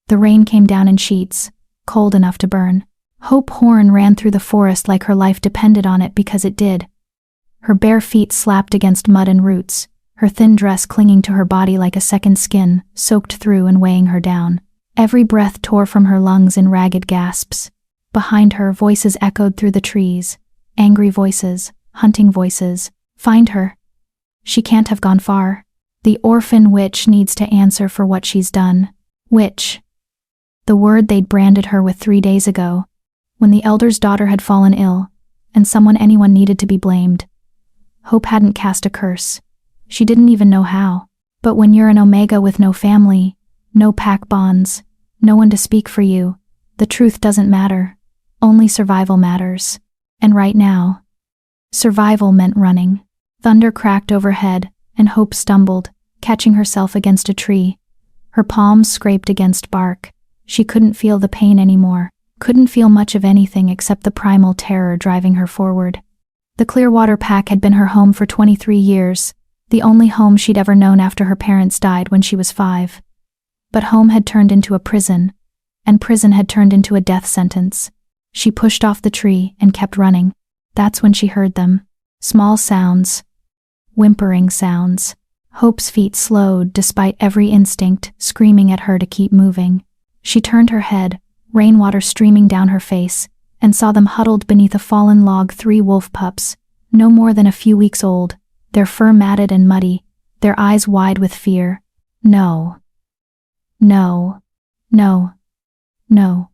The rain came down in sheets, cold enough to burn. Hope Horn ran through the forest like her life depended on it because it did. Her bare feet slapped against mud and roots, her thin dress clinging to her body like a second skin, soaked through and weighing her down. Every breath tore from her lungs in ragged gasps. Behind her, voices echoed through the trees. Angry voices, hunting voices. Find her. She can't have gone far. The orphan witch needs to answer for what she's done. Witch. The word they'd branded her with 3 days ago, when the elder's daughter had fallen ill, and anyone needed to be blamed. Hope hadn't cast a curse. She didn't even know how. But when you're an Omega with no family, no pack bonds, no one to speak for you, the truth doesn't matter. Only survival matters. And right now, survival meant running. Thunder cracked overhead, and Hope stumbled, catching herself against a tree. Her palms scraped against bark. She couldn't feel the pain anymore, couldn't feel much of anything except the primal terror driving her forward. The Clearwater Pack had been her home for 23 years, the only home she'd ever known after her parents died when she was 5. But home had turned into a prison, and prison had turned into a death sentence. She pushed off the tree and kept running. That's when she heard them. Small sounds. Whimpering sounds. Hope's feet slowed despite every instinct screaming at her to keep moving. She turned her head, rainwater streaming down her face, and saw them huddled beneath a fallen log, 3 wolf pups, no more than a few weeks old, their fur matted and muddy, their eyes wide with fear. No. No. No. No.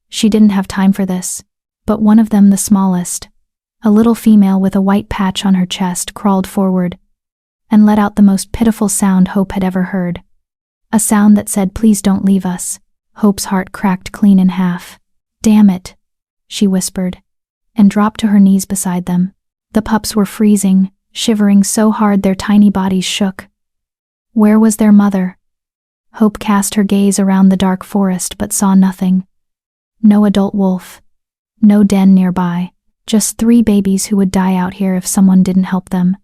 She didn't have time for this, but one of them, the smallest, a little female with a white patch on her chest, crawled forward and let out the most pitiful sound Hope had ever heard. A sound that said, "Please don't leave us." Hope's heart cracked clean in half. "Damn it," she whispered, and dropped to her knees beside them. The pups were freezing, shivering so hard their tiny bodies shook. Where was their mother? Hope cast her gaze around the dark forest but saw nothing. No adult wolf. No den nearby. Just 3 babies who would die out here if someone didn't help them.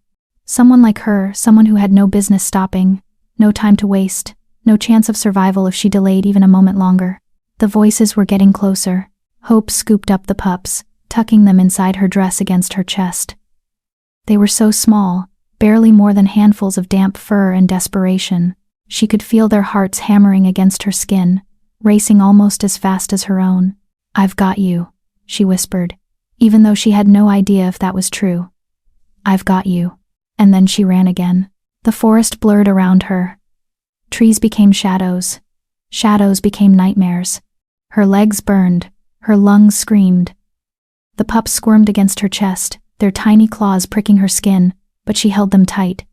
Someone like her, someone who had no business stopping, no time to waste, no chance of survival if she delayed even a moment longer. The voices were getting closer. Hope scooped up the pups, tucking them inside her dress against her chest. They were so small, barely more than handfuls of damp fur and desperation. She could feel their hearts hammering against her skin, racing almost as fast as her own. "I've got you," she whispered, even though she had no idea if that was true. "I've got you." And then she ran again. The forest blurred around her. Trees became shadows. Shadows became nightmares. Her legs burned. Her lungs screamed. The pups squirmed against her chest, their tiny claws pricking her skin, but she held them tight.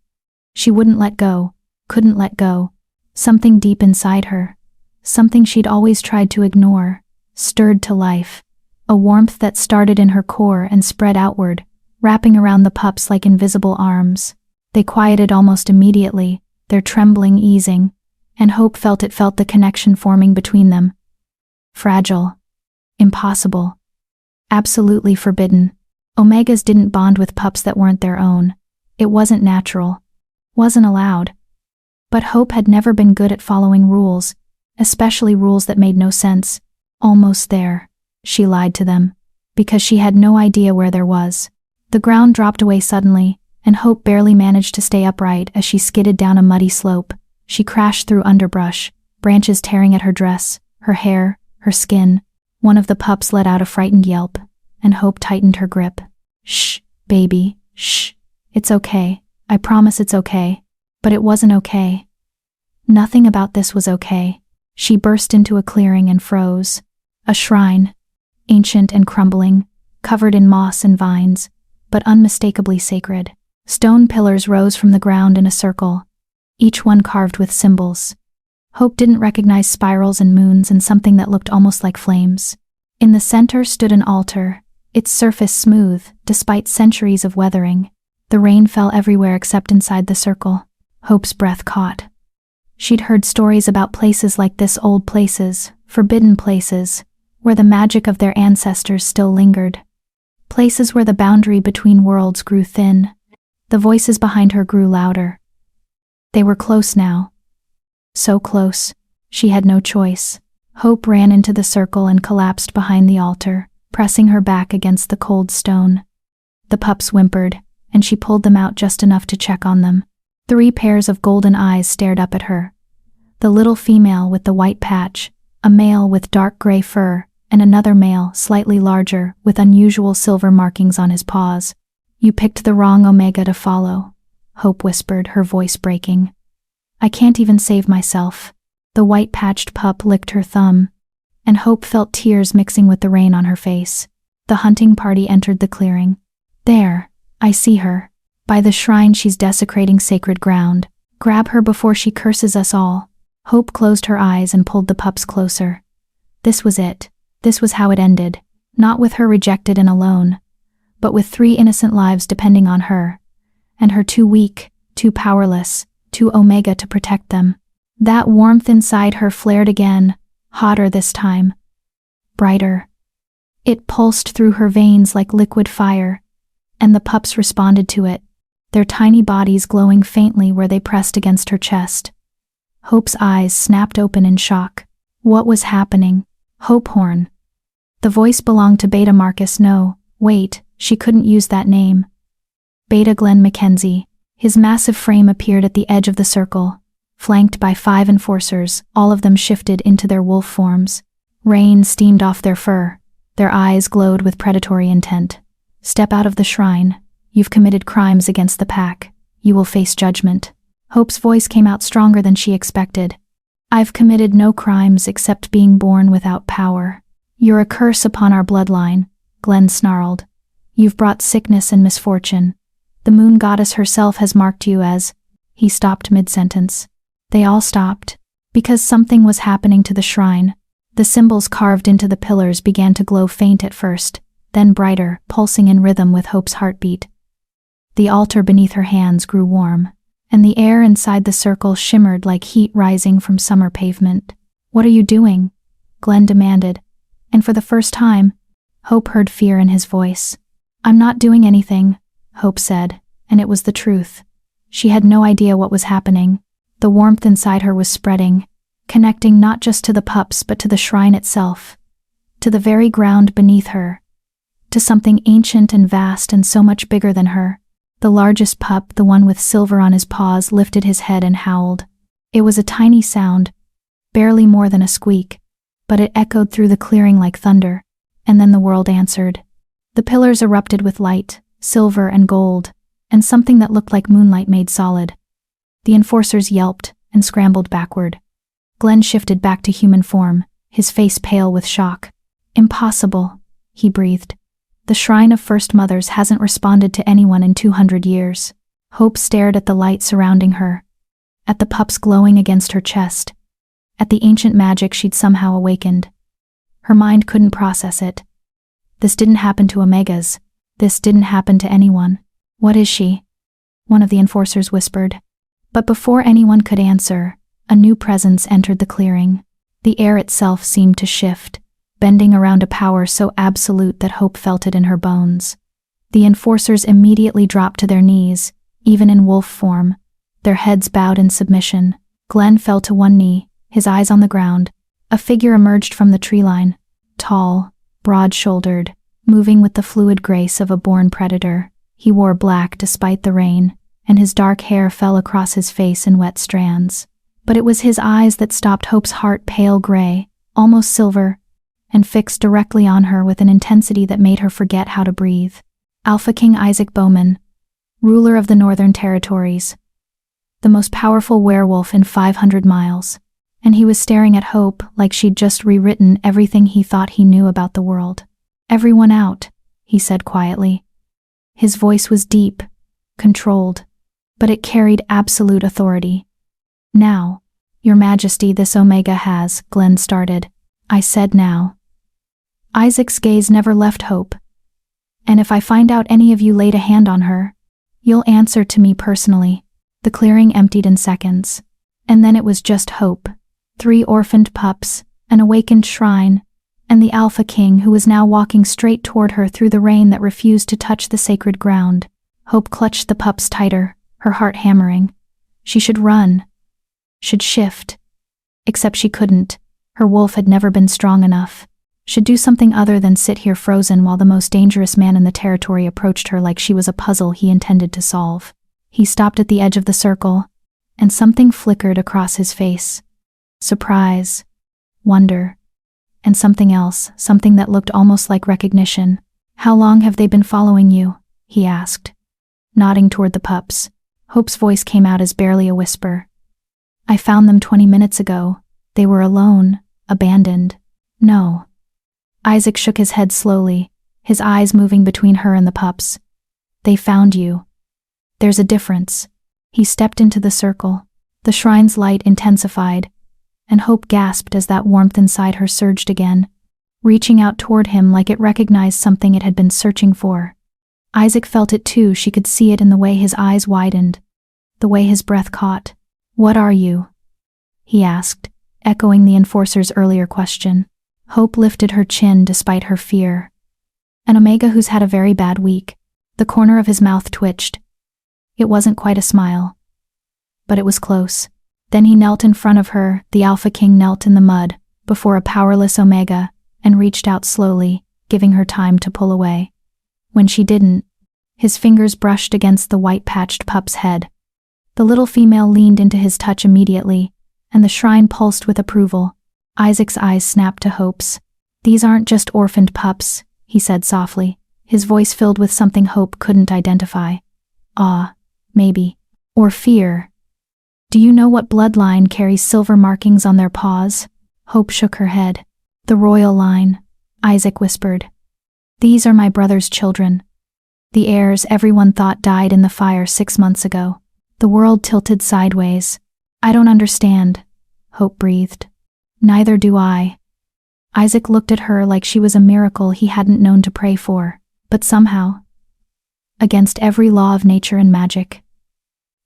She wouldn't let go, couldn't let go. Something deep inside her, something she'd always tried to ignore, stirred to life. A warmth that started in her core and spread outward, wrapping around the pups like invisible arms. They quieted almost immediately, their trembling easing, and Hope felt the connection forming between them. Fragile. Impossible. Absolutely forbidden. Omegas didn't bond with pups that weren't their own. It wasn't natural. Wasn't allowed. But Hope had never been good at following rules, especially rules that made no sense. Almost there. She lied to them, because she had no idea where there was. The ground dropped away suddenly, and Hope barely managed to stay upright as she skidded down a muddy slope. She crashed through underbrush, branches tearing at her dress, her hair, her skin. One of the pups let out a frightened yelp, and Hope tightened her grip. "Shh, baby, shh. It's okay. I promise it's okay." But it wasn't okay. Nothing about this was okay. She burst into a clearing and froze. A shrine, ancient and crumbling, covered in moss and vines, but unmistakably sacred. Stone pillars rose from the ground in a circle, each one carved with symbols. Hope didn't recognize spirals and moons and something that looked almost like flames. In the center stood an altar, its surface smooth, despite centuries of weathering. The rain fell everywhere except inside the circle. Hope's breath caught. She'd heard stories about places like this, old places, forbidden places, where the magic of their ancestors still lingered. Places where the boundary between worlds grew thin. The voices behind her grew louder. They were close now. So close. She had no choice. Hope ran into the circle and collapsed behind the altar, pressing her back against the cold stone. The pups whimpered, and she pulled them out just enough to check on them. 3 pairs of golden eyes stared up at her. The little female with the white patch, a male with dark gray fur, and another male, slightly larger, with unusual silver markings on his paws. "You picked the wrong Omega to follow," Hope whispered, her voice breaking. "I can't even save myself." The white-patched pup licked her thumb, and Hope felt tears mixing with the rain on her face. The hunting party entered the clearing. "There, I see her. By the shrine, she's desecrating sacred ground. Grab her before she curses us all." Hope closed her eyes and pulled the pups closer. This was it. This was how it ended. Not with her rejected and alone, but with 3 innocent lives depending on her, and her too weak, too powerless, too Omega to protect them. That warmth inside her flared again, hotter this time. Brighter. It pulsed through her veins like liquid fire, and the pups responded to it, their tiny bodies glowing faintly where they pressed against her chest. Hope's eyes snapped open in shock. What was happening? Hope Horn. The voice belonged to Beta Marcus. No, wait, she couldn't use that name. Beta Glenn Mackenzie. His massive frame appeared at the edge of the circle, flanked by 5 enforcers, all of them shifted into their wolf forms. Rain steamed off their fur. Their eyes glowed with predatory intent. "Step out of the shrine. You've committed crimes against the pack. You will face judgment." Hope's voice came out stronger than she expected. "I've committed no crimes except being born without power. You're a curse upon our bloodline," Glenn snarled. "You've brought sickness and misfortune. The moon goddess herself has marked you as—" He stopped mid-sentence. They all stopped, because something was happening to the shrine. The symbols carved into the pillars began to glow faint at first, then brighter, pulsing in rhythm with Hope's heartbeat. The altar beneath her hands grew warm, and the air inside the circle shimmered like heat rising from summer pavement. "What are you doing?" Glenn demanded, and for the first time, Hope heard fear in his voice. "I'm not doing anything," Hope said, and it was the truth. She had no idea what was happening. The warmth inside her was spreading, connecting not just to the pups but to the shrine itself, to the very ground beneath her, to something ancient and vast and so much bigger than her. The largest pup, the one with silver on his paws, lifted his head and howled. It was a tiny sound, barely more than a squeak, but it echoed through the clearing like thunder, and then the world answered. The pillars erupted with light, silver and gold, and something that looked like moonlight made solid. The enforcers yelped and scrambled backward. Glenn shifted back to human form, his face pale with shock. "Impossible," he breathed. "The Shrine of First Mothers hasn't responded to anyone in 200 years. Hope stared at the light surrounding her, at the pups glowing against her chest, at the ancient magic she'd somehow awakened. Her mind couldn't process it. This didn't happen to Omegas. This didn't happen to anyone. "What is she?" one of the enforcers whispered. But before anyone could answer, a new presence entered the clearing. The air itself seemed to shift, bending around a power so absolute that Hope felt it in her bones. The enforcers immediately dropped to their knees, even in wolf form, their heads bowed in submission. Glenn fell to one knee, his eyes on the ground. A figure emerged from the tree line, tall, broad-shouldered, moving with the fluid grace of a born predator. He wore black despite the rain, and his dark hair fell across his face in wet strands. But it was his eyes that stopped Hope's heart, pale gray, almost silver, and fixed directly on her with an intensity that made her forget how to breathe. Alpha King Isaac Bowman, ruler of the Northern Territories, the most powerful werewolf in 500 miles, and he was staring at Hope like she'd just rewritten everything he thought he knew about the world. "Everyone out," he said quietly. His voice was deep, controlled, but it carried absolute authority. "Now, Your Majesty, this Omega has," Glenn started. "I said now." Isaac's gaze never left Hope. "And if I find out any of you laid a hand on her, you'll answer to me personally." The clearing emptied in seconds. And then it was just Hope, 3 orphaned pups, an awakened shrine, and the Alpha King who was now walking straight toward her through the rain that refused to touch the sacred ground. Hope clutched the pups tighter, her heart hammering. She should run. Should shift. Except she couldn't. Her wolf had never been strong enough. Should do something other than sit here frozen while the most dangerous man in the territory approached her like she was a puzzle he intended to solve. He stopped at the edge of the circle, and something flickered across his face. Surprise, wonder, and something else, something that looked almost like recognition. "How long have they been following you?" he asked, nodding toward the pups. Hope's voice came out as barely a whisper. "I found them 20 minutes ago. They were alone, abandoned." "No." Isaac shook his head slowly, his eyes moving between her and the pups. "They found you. There's a difference." He stepped into the circle. The shrine's light intensified, and Hope gasped as that warmth inside her surged again, reaching out toward him like it recognized something it had been searching for. Isaac felt it too. She could see it in the way his eyes widened, the way his breath caught. "What are you?" he asked, echoing the enforcer's earlier question. Hope lifted her chin despite her fear. "An Omega who's had a very bad week." The corner of his mouth twitched. It wasn't quite a smile, but it was close. Then he knelt in front of her, the Alpha King knelt in the mud, before a powerless Omega, and reached out slowly, giving her time to pull away. When she didn't, his fingers brushed against the white-patched pup's head. The little female leaned into his touch immediately, and the shrine pulsed with approval. Isaac's eyes snapped to Hope's. "These aren't just orphaned pups," he said softly, his voice filled with something Hope couldn't identify. Awe, maybe, or fear. "Do you know what bloodline carries silver markings on their paws?" Hope shook her head. "The royal line," Isaac whispered. "These are my brother's children. The heirs everyone thought died in the fire 6 months ago." The world tilted sideways. "I don't understand," Hope breathed. "Neither do I." Isaac looked at her like she was a miracle he hadn't known to pray for, but somehow, against every law of nature and magic,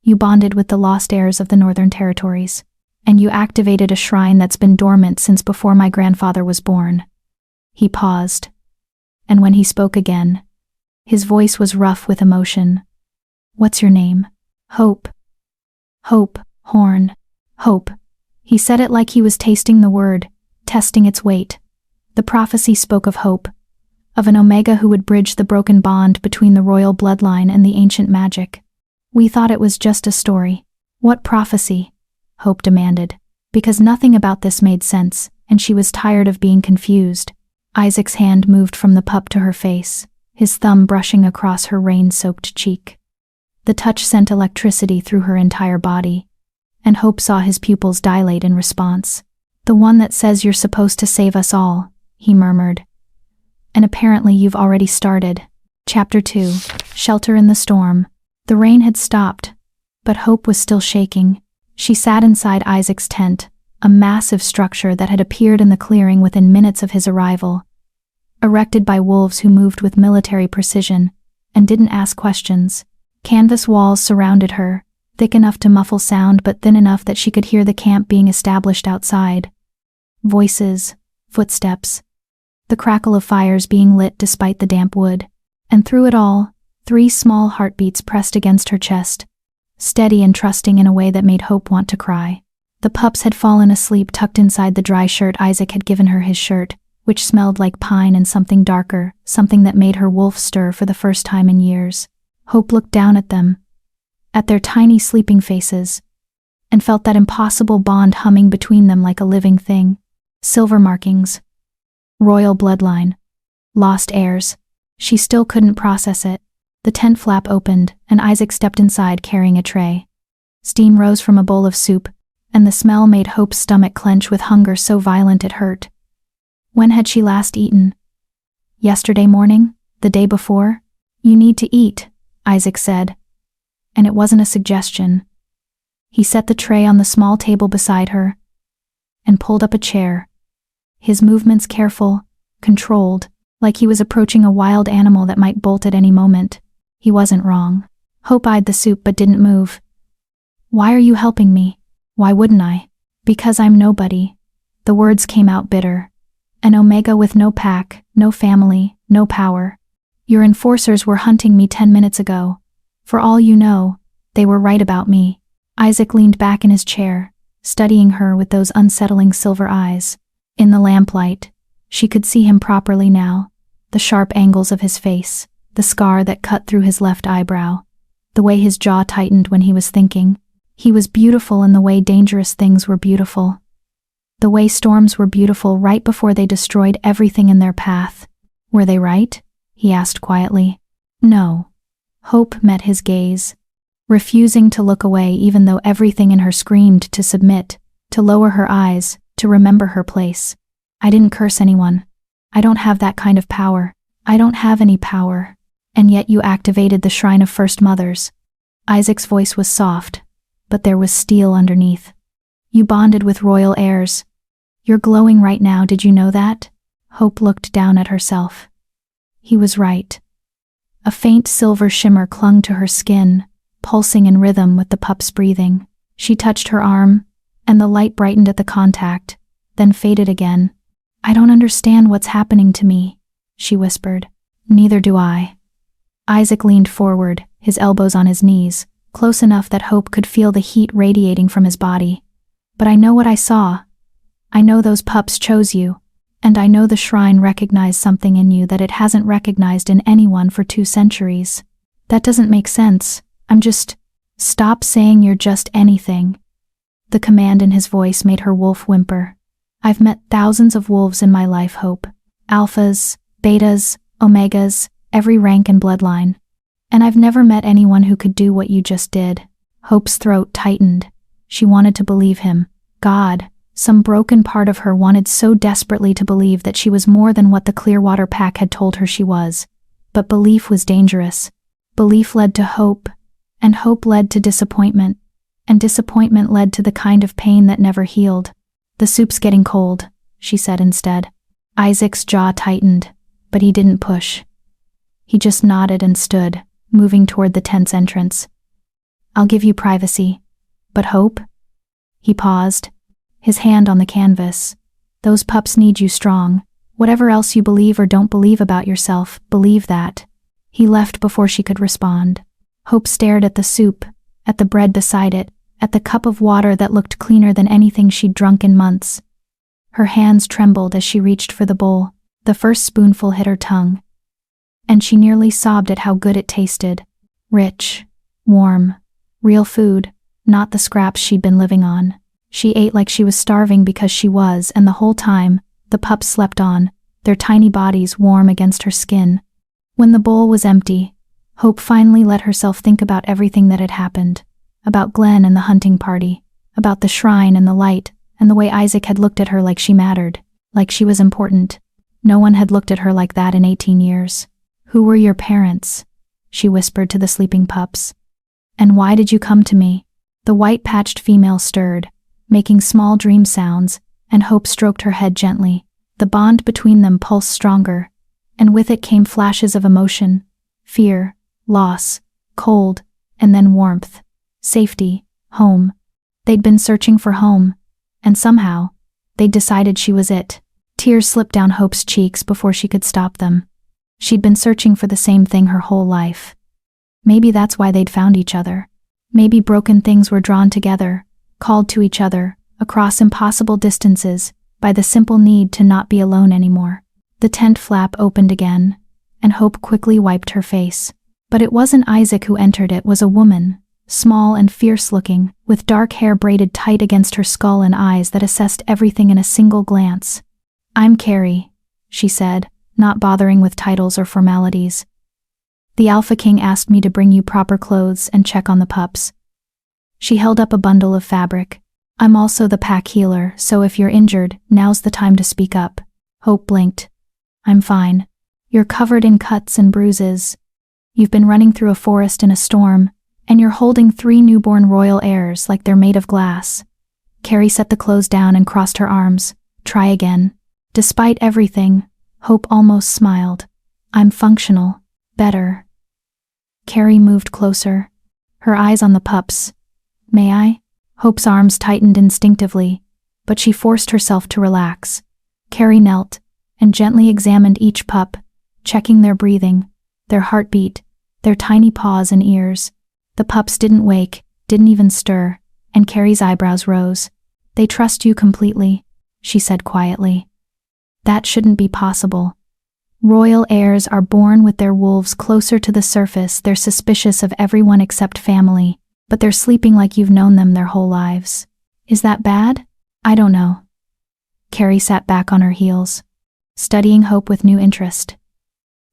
you bonded with the lost heirs of the Northern Territories, and you activated a shrine that's been dormant since before my grandfather was born. He paused, and when he spoke again, his voice was rough with emotion. "What's your name?" "Hope." "Hope, Horn. Hope." He said it like he was tasting the word, testing its weight. The prophecy spoke of hope, of an Omega who would bridge the broken bond between the royal bloodline and the ancient magic. "We thought it was just a story." "What prophecy?" Hope demanded, because nothing about this made sense, and she was tired of being confused. Isaac's hand moved from the pup to her face, his thumb brushing across her rain-soaked cheek. The touch sent electricity through her entire body, and Hope saw his pupils dilate in response. "The one that says you're supposed to save us all," he murmured. "And apparently you've already started." Chapter 2. Shelter in the Storm. The rain had stopped, but Hope was still shaking. She sat inside Isaac's tent, a massive structure that had appeared in the clearing within minutes of his arrival, erected by wolves who moved with military precision and didn't ask questions. Canvas walls surrounded her, thick enough to muffle sound but thin enough that she could hear the camp being established outside. Voices, footsteps, the crackle of fires being lit despite the damp wood. And through it all, 3 small heartbeats pressed against her chest, steady and trusting in a way that made Hope want to cry. The pups had fallen asleep tucked inside the dry shirt Isaac had given her, his shirt, which smelled like pine and something darker, something that made her wolf stir for the first time in years. Hope looked down at them, at their tiny sleeping faces, and felt that impossible bond humming between them like a living thing. Silver markings. Royal bloodline. Lost heirs. She still couldn't process it. The tent flap opened, and Isaac stepped inside carrying a tray. Steam rose from a bowl of soup, and the smell made Hope's stomach clench with hunger so violent it hurt. When had she last eaten? Yesterday morning? The day before? "You need to eat," Isaac said. And it wasn't a suggestion. He set the tray on the small table beside her and pulled up a chair, his movements careful, controlled, like he was approaching a wild animal that might bolt at any moment. He wasn't wrong. Hope eyed the soup but didn't move. "Why are you helping me?" "Why wouldn't I?" "Because I'm nobody." The words came out bitter. "An Omega with no pack, no family, no power. Your enforcers were hunting me 10 minutes ago. For all you know, they were right about me." Isaac leaned back in his chair, studying her with those unsettling silver eyes. In the lamplight, she could see him properly now, the sharp angles of his face, the scar that cut through his left eyebrow, the way his jaw tightened when he was thinking. He was beautiful in the way dangerous things were beautiful. The way storms were beautiful right before they destroyed everything in their path. Were they right? He asked quietly. No. Hope met his gaze, refusing to look away even though everything in her screamed to submit, to lower her eyes, to remember her place. I didn't curse anyone. I don't have that kind of power. I don't have any power. And yet you activated the Shrine of First Mothers. Isaac's voice was soft, but there was steel underneath. You bonded with royal heirs. You're glowing right now, did you know that? Hope looked down at herself. He was right. A faint silver shimmer clung to her skin, pulsing in rhythm with the pup's breathing. She touched her arm, and the light brightened at the contact, then faded again. I don't understand what's happening to me, she whispered. Neither do I. Isaac leaned forward, his elbows on his knees, close enough that Hope could feel the heat radiating from his body. But I know what I saw. I know those pups chose you. And I know the shrine recognized something in you that it hasn't recognized in anyone for 2 centuries. That doesn't make sense. Stop saying you're just anything. The command in his voice made her wolf whimper. I've met thousands of wolves in my life, Hope. Alphas, betas, omegas, every rank and bloodline. And I've never met anyone who could do what you just did. Hope's throat tightened. She wanted to believe him. God. Some broken part of her wanted so desperately to believe that she was more than what the Clearwater Pack had told her she was. But belief was dangerous. Belief led to hope, and hope led to disappointment, and disappointment led to the kind of pain that never healed. The soup's getting cold, she said instead. Isaac's jaw tightened, but he didn't push. He just nodded and stood, moving toward the tent's entrance. I'll give you privacy. But hope? He paused, his hand on the canvas. Those pups need you strong. Whatever else you believe or don't believe about yourself, believe that. He left before she could respond. Hope stared at the soup, at the bread beside it, at the cup of water that looked cleaner than anything she'd drunk in months. Her hands trembled as she reached for the bowl. The first spoonful hit her tongue, and she nearly sobbed at how good it tasted. Rich, warm, real food, not the scraps she'd been living on. She ate like she was starving because she was, and the whole time, the pups slept on, their tiny bodies warm against her skin. When the bowl was empty, Hope finally let herself think about everything that had happened. About Glenn and the hunting party, about the shrine and the light, and the way Isaac had looked at her like she mattered, like she was important. No one had looked at her like that in 18 years. Who were your parents? She whispered to the sleeping pups. And why did you come to me? The white-patched female stirred, making small dream sounds, and Hope stroked her head gently. The bond between them pulsed stronger, and with it came flashes of emotion, fear, loss, cold, and then warmth, safety, home. They'd been searching for home, and somehow, they'd decided she was it. Tears slipped down Hope's cheeks before she could stop them. She'd been searching for the same thing her whole life. Maybe that's why they'd found each other. Maybe broken things were drawn together, called to each other, across impossible distances, by the simple need to not be alone anymore. The tent flap opened again, and Hope quickly wiped her face. But it wasn't Isaac who entered, it was a woman, small and fierce-looking, with dark hair braided tight against her skull and eyes that assessed everything in a single glance. I'm Carrie, she said, not bothering with titles or formalities. The Alpha King asked me to bring you proper clothes and check on the pups. She held up a bundle of fabric. I'm also the pack healer, so if you're injured, now's the time to speak up. Hope blinked. I'm fine. You're covered in cuts and bruises. You've been running through a forest in a storm, and you're holding 3 newborn royal heirs like they're made of glass. Carrie set the clothes down and crossed her arms. Try again. Despite everything, Hope almost smiled. I'm functional. Better. Carrie moved closer, her eyes on the pups. May I? Hope's arms tightened instinctively, but she forced herself to relax. Carrie knelt and gently examined each pup, checking their breathing, their heartbeat, their tiny paws and ears. The pups didn't wake, didn't even stir, and Carrie's eyebrows rose. They trust you completely, she said quietly. That shouldn't be possible. Royal heirs are born with their wolves closer to the surface. They're suspicious of everyone except family, but they're sleeping like you've known them their whole lives. Is that bad? I don't know. Carrie sat back on her heels, studying Hope with new interest.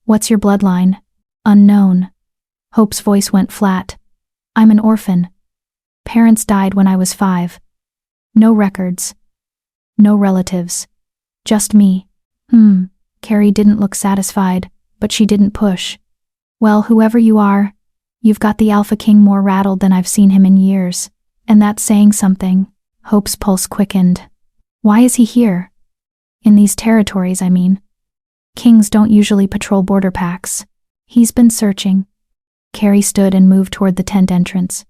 What's your bloodline? Unknown. Hope's voice went flat. I'm an orphan. Parents died when I was 5. No records. No relatives. Just me. Carrie didn't look satisfied, but she didn't push. Well, whoever you are, you've got the Alpha King more rattled than I've seen him in years. And that's saying something. Hope's pulse quickened. Why is he here? In these territories, I mean. Kings don't usually patrol border packs. He's been searching. Carrie stood and moved toward the tent entrance.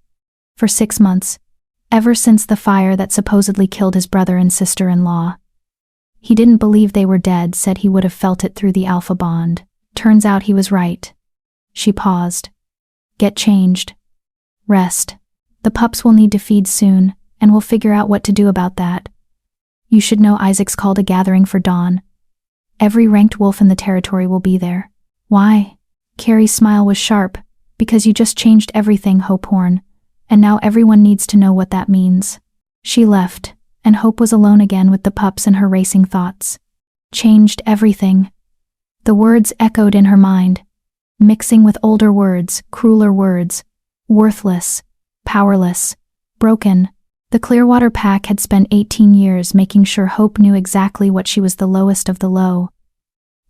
For 6 months. Ever since the fire that supposedly killed his brother and sister-in-law. He didn't believe they were dead, said he would have felt it through the Alpha bond. Turns out he was right. She paused. Get changed. Rest. The pups will need to feed soon, and we'll figure out what to do about that. You should know Isaac's called a gathering for dawn. Every ranked wolf in the territory will be there. Why? Carrie's smile was sharp. Because you just changed everything, Hope Horn. And now everyone needs to know what that means. She left, and Hope was alone again with the pups and her racing thoughts. Changed everything. The words echoed in her mind, mixing with older words, crueler words. Worthless, powerless, broken. The Clearwater Pack had spent 18 years making sure Hope knew exactly what she was, the lowest of the low.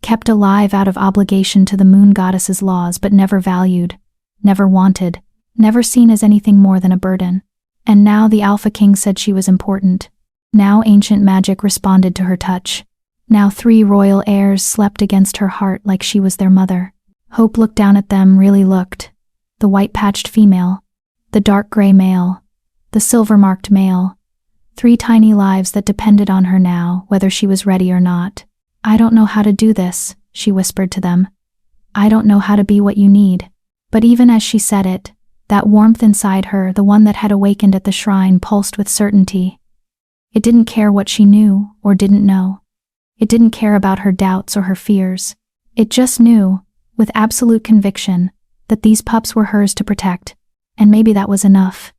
Kept alive out of obligation to the moon goddess's laws, but never valued, never wanted, never seen as anything more than a burden. And now the Alpha King said she was important. Now ancient magic responded to her touch. Now 3 royal heirs slept against her heart like she was their mother. Hope looked down at them, really looked. The white-patched female, the dark gray male, the silver-marked male. 3 tiny lives that depended on her now, whether she was ready or not. I don't know how to do this, she whispered to them. I don't know how to be what you need. But even as she said it, that warmth inside her, the one that had awakened at the shrine, pulsed with certainty. It didn't care what she knew or didn't know. It didn't care about her doubts or her fears. It just knew, with absolute conviction, that these pups were hers to protect, and maybe that was enough.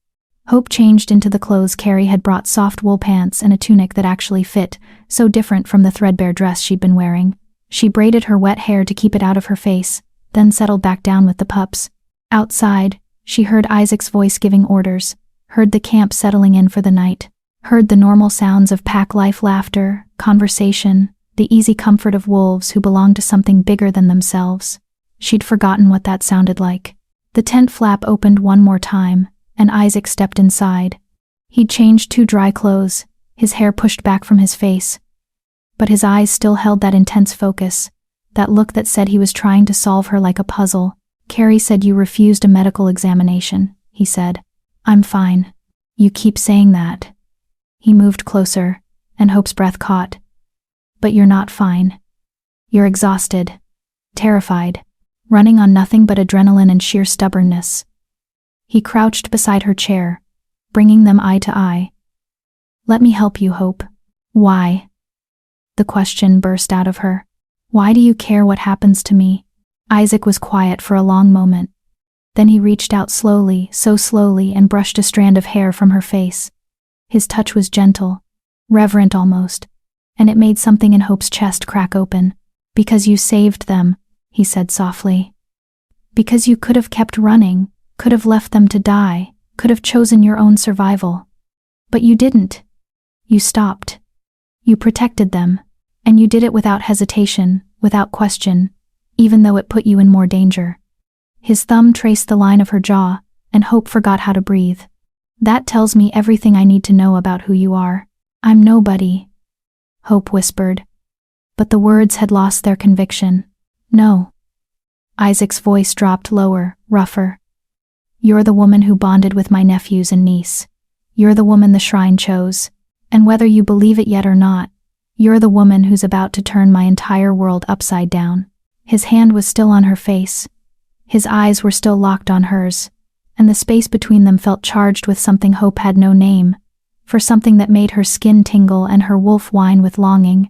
Hope changed into the clothes Carrie had brought, soft wool pants and a tunic that actually fit, so different from the threadbare dress she'd been wearing. She braided her wet hair to keep it out of her face, then settled back down with the pups. Outside, she heard Isaac's voice giving orders, heard the camp settling in for the night, heard the normal sounds of pack life, laughter, conversation, the easy comfort of wolves who belonged to something bigger than themselves. She'd forgotten what that sounded like. The tent flap opened one more time, and Isaac stepped inside. He'd changed to dry clothes, his hair pushed back from his face. But his eyes still held that intense focus, that look that said he was trying to solve her like a puzzle. Carrie said you refused a medical examination, he said. I'm fine. You keep saying that. He moved closer, and Hope's breath caught. But you're not fine. You're exhausted, terrified, running on nothing but adrenaline and sheer stubbornness. He crouched beside her chair, bringing them eye to eye. Let me help you, Hope. Why? The question burst out of her. Why do you care what happens to me? Isaac was quiet for a long moment. Then he reached out slowly, so slowly, and brushed a strand of hair from her face. His touch was gentle, reverent almost, and it made something in Hope's chest crack open. Because you saved them, he said softly. Because you could have kept running, could have left them to die, could have chosen your own survival. But you didn't. You stopped. You protected them, and you did it without hesitation, without question, even though it put you in more danger. His thumb traced the line of her jaw, and Hope forgot how to breathe. That tells me everything I need to know about who you are. I'm nobody, Hope whispered. But the words had lost their conviction. No. Isaac's voice dropped lower, rougher. You're the woman who bonded with my nephews and niece. You're the woman the shrine chose. And whether you believe it yet or not, you're the woman who's about to turn my entire world upside down. His hand was still on her face. His eyes were still locked on hers, and the space between them felt charged with something Hope had no name for something that made her skin tingle and her wolf whine with longing.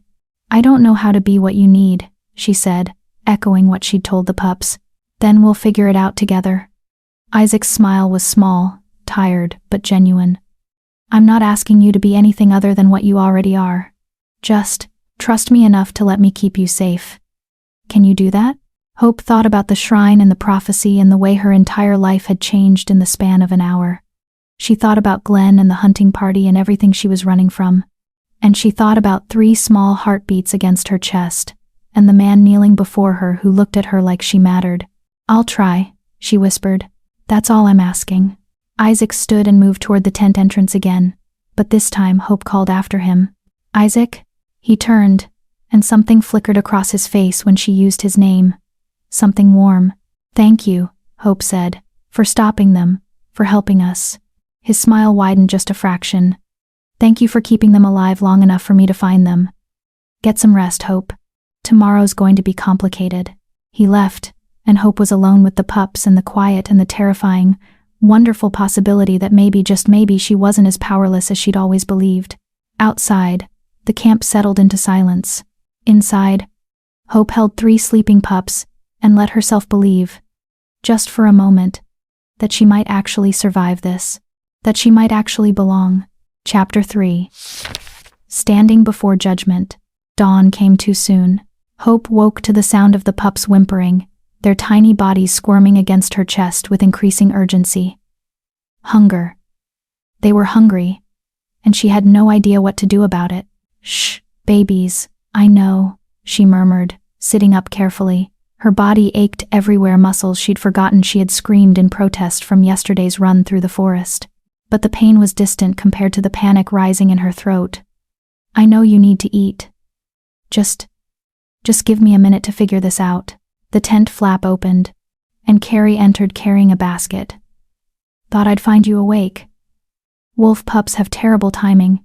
"I don't know how to be what you need," she said, echoing what she'd told the pups. "Then we'll figure it out together." Isaac's smile was small, tired, but genuine. "I'm not asking you to be anything other than what you already are. Just trust me enough to let me keep you safe. Can you do that?" Hope thought about the shrine and the prophecy and the way her entire life had changed in the span of an hour. She thought about Glenn and the hunting party and everything she was running from. And she thought about 3 small heartbeats against her chest, and the man kneeling before her who looked at her like she mattered. "I'll try," she whispered. "That's all I'm asking." Isaac stood and moved toward the tent entrance again, but this time Hope called after him. "Isaac?" He turned, and something flickered across his face when she used his name. Something warm. "Thank you," Hope said, "for stopping them, for helping us." His smile widened just a fraction. "Thank you for keeping them alive long enough for me to find them. Get some rest, Hope. Tomorrow's going to be complicated." He left, and Hope was alone with the pups and the quiet and the terrifying, wonderful possibility that maybe, just maybe, she wasn't as powerless as she'd always believed. Outside, the camp settled into silence. Inside, Hope held 3 sleeping pups and let herself believe, just for a moment, that she might actually survive this, that she might actually belong. Chapter 3. Standing before judgment. Dawn came too soon. Hope woke to the sound of the pups whimpering, their tiny bodies squirming against her chest with increasing urgency. Hunger. They were hungry, and she had no idea what to do about it. "Shh, babies, I know," she murmured, sitting up carefully. Her body ached everywhere, muscles she'd forgotten she had screamed in protest from yesterday's run through the forest. But the pain was distant compared to the panic rising in her throat. "I know you need to eat. Just give me a minute to figure this out." The tent flap opened, and Carrie entered carrying a basket. "Thought I'd find you awake. Wolf pups have terrible timing."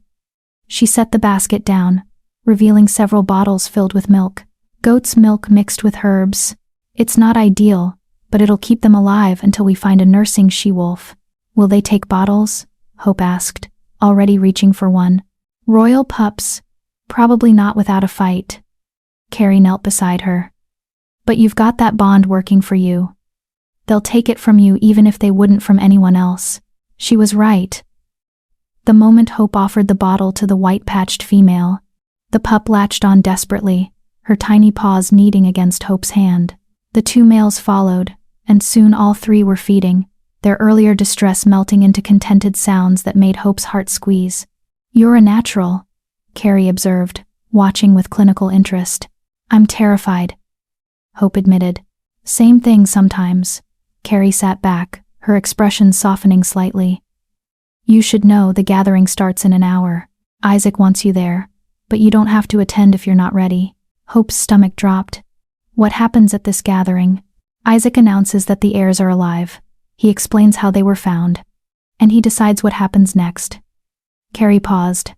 She set the basket down, revealing several bottles filled with milk. Goat's milk mixed with herbs. "It's not ideal, but it'll keep them alive until we find a nursing she-wolf." "Will they take bottles?" Hope asked, already reaching for one. "Royal pups? Probably not without a fight." Carrie knelt beside her. "But you've got that bond working for you. They'll take it from you even if they wouldn't from anyone else." She was right. The moment Hope offered the bottle to the white-patched female, the pup latched on desperately, her tiny paws kneading against Hope's hand. The 2 males followed, and soon all 3 were feeding, their earlier distress melting into contented sounds that made Hope's heart squeeze. "You're a natural," Carrie observed, watching with clinical interest. "I'm terrified," Hope admitted. "Same thing sometimes." Carrie sat back, her expression softening slightly. "You should know the gathering starts in an hour. Isaac wants you there, but you don't have to attend if you're not ready." Hope's stomach dropped. "What happens at this gathering?" "Isaac announces that the heirs are alive. He explains how they were found. And he decides what happens next." Carrie paused.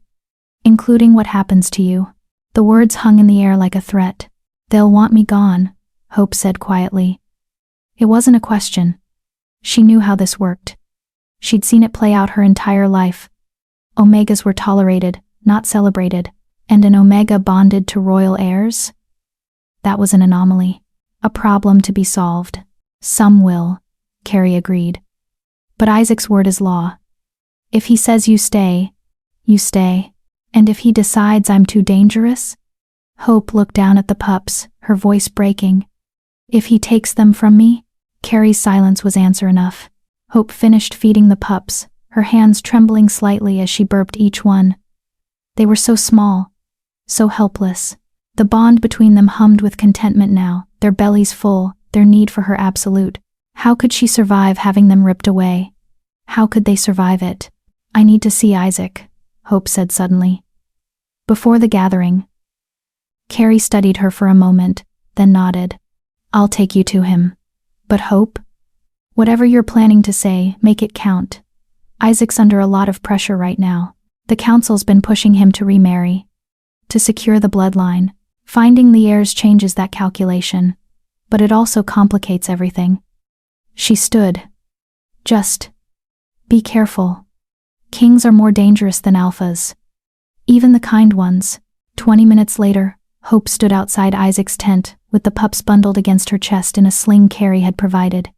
"Including what happens to you." The words hung in the air like a threat. "They'll want me gone," Hope said quietly. It wasn't a question. She knew how this worked. She'd seen it play out her entire life. Omegas were tolerated, not celebrated, and an Omega bonded to royal heirs? That was an anomaly. A problem to be solved. "Some will," Carrie agreed. "But Isaac's word is law. If he says you stay, you stay. And if he decides I'm too dangerous?" Hope looked down at the pups, her voice breaking. "If he takes them from me?" Carrie's silence was answer enough. Hope finished feeding the pups, her hands trembling slightly as she burped each one. They were so small, so helpless. The bond between them hummed with contentment now, their bellies full, their need for her absolute. How could she survive having them ripped away? How could they survive it? "I need to see Isaac," Hope said suddenly. "Before the gathering." Carrie studied her for a moment, then nodded. "I'll take you to him." "But Hope? Whatever you're planning to say, make it count. Isaac's under a lot of pressure right now. The council's been pushing him to remarry. To secure the bloodline. Finding the heirs changes that calculation, but it also complicates everything." She stood. "Just be careful." Kings are more dangerous than alphas. Even the kind ones. 20 minutes later, Hope stood outside Isaac's tent, with the pups bundled against her chest in a sling Carrie had provided.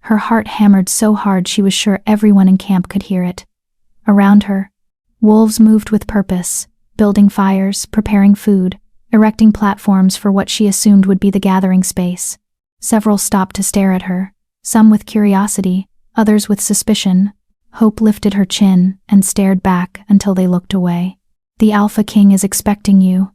Her heart hammered so hard she was sure everyone in camp could hear it. Around her, wolves moved with purpose, building fires, preparing food, erecting platforms for what she assumed would be the gathering space. Several stopped to stare at her, some with curiosity, others with suspicion. Hope lifted her chin and stared back until they looked away. "The Alpha King is expecting you,"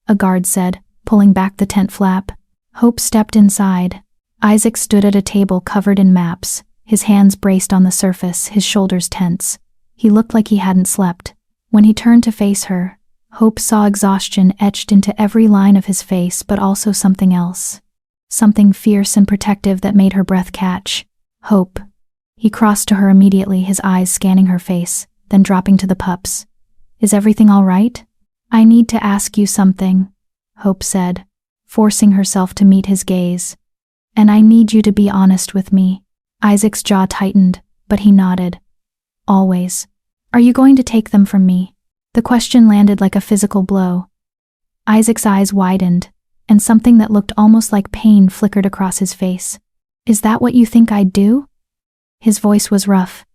a guard said, pulling back the tent flap. Hope stepped inside. Isaac stood at a table covered in maps, his hands braced on the surface, his shoulders tense. He looked like he hadn't slept. When he turned to face her, Hope saw exhaustion etched into every line of his face, but also something else. Something fierce and protective that made her breath catch. "Hope." He crossed to her immediately, his eyes scanning her face, then dropping to the pups. "Is everything all right?" "I need to ask you something," Hope said, forcing herself to meet his gaze. "And I need you to be honest with me." Isaac's jaw tightened, but he nodded. "Always. Are you going to take them from me?" The question landed like a physical blow. Isaac's eyes widened, and something that looked almost like pain flickered across his face. "Is that what you think I'd do?" His voice was rough.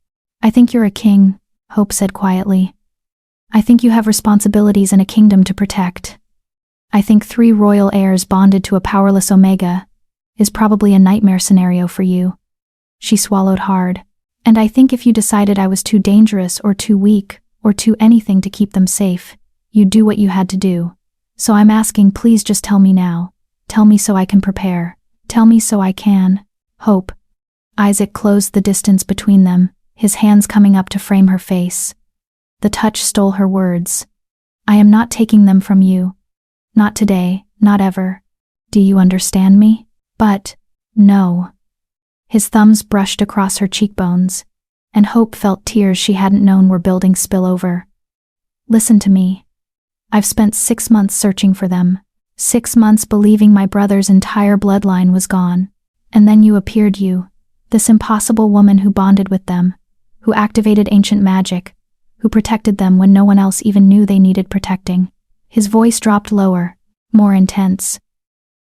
"I think you're a king," Hope said quietly. "I think you have responsibilities and a kingdom to protect. I think 3 royal heirs bonded to a powerless Omega is probably a nightmare scenario for you." She swallowed hard. "And I think if you decided I was too dangerous or too weak or too anything to keep them safe, you'd do what you had to do. So I'm asking, please just tell me now. Tell me so I can prepare. Tell me so I can." "Hope." Isaac closed the distance between them, his hands coming up to frame her face. The touch stole her words. "I am not taking them from you. Not today, not ever. Do you understand me?" "But, no." His thumbs brushed across her cheekbones, and Hope felt tears she hadn't known were building spill over. "Listen to me. I've spent 6 months searching for them. 6 months believing my brother's entire bloodline was gone. And then you appeared, you. This impossible woman who bonded with them, who activated ancient magic, who protected them when no one else even knew they needed protecting." His voice dropped lower, more intense.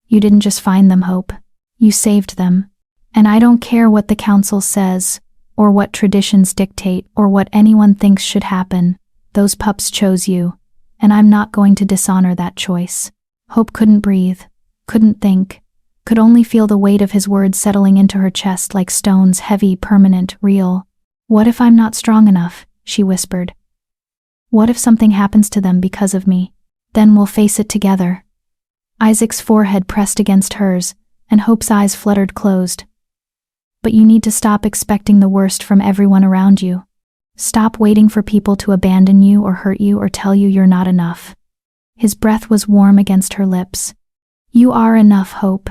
"You didn't just find them, Hope. You saved them. And I don't care what the council says, or what traditions dictate, or what anyone thinks should happen. Those pups chose you, and I'm not going to dishonor that choice." Hope couldn't breathe, couldn't think, could only feel the weight of his words settling into her chest like stones, heavy, permanent, real. "What if I'm not strong enough?" she whispered. "What if something happens to them because of me? Then we'll face it together." Isaac's forehead pressed against hers, and Hope's eyes fluttered closed. "But you need to stop expecting the worst from everyone around you. Stop waiting for people to abandon you or hurt you or tell you you're not enough." His breath was warm against her lips. "You are enough, Hope.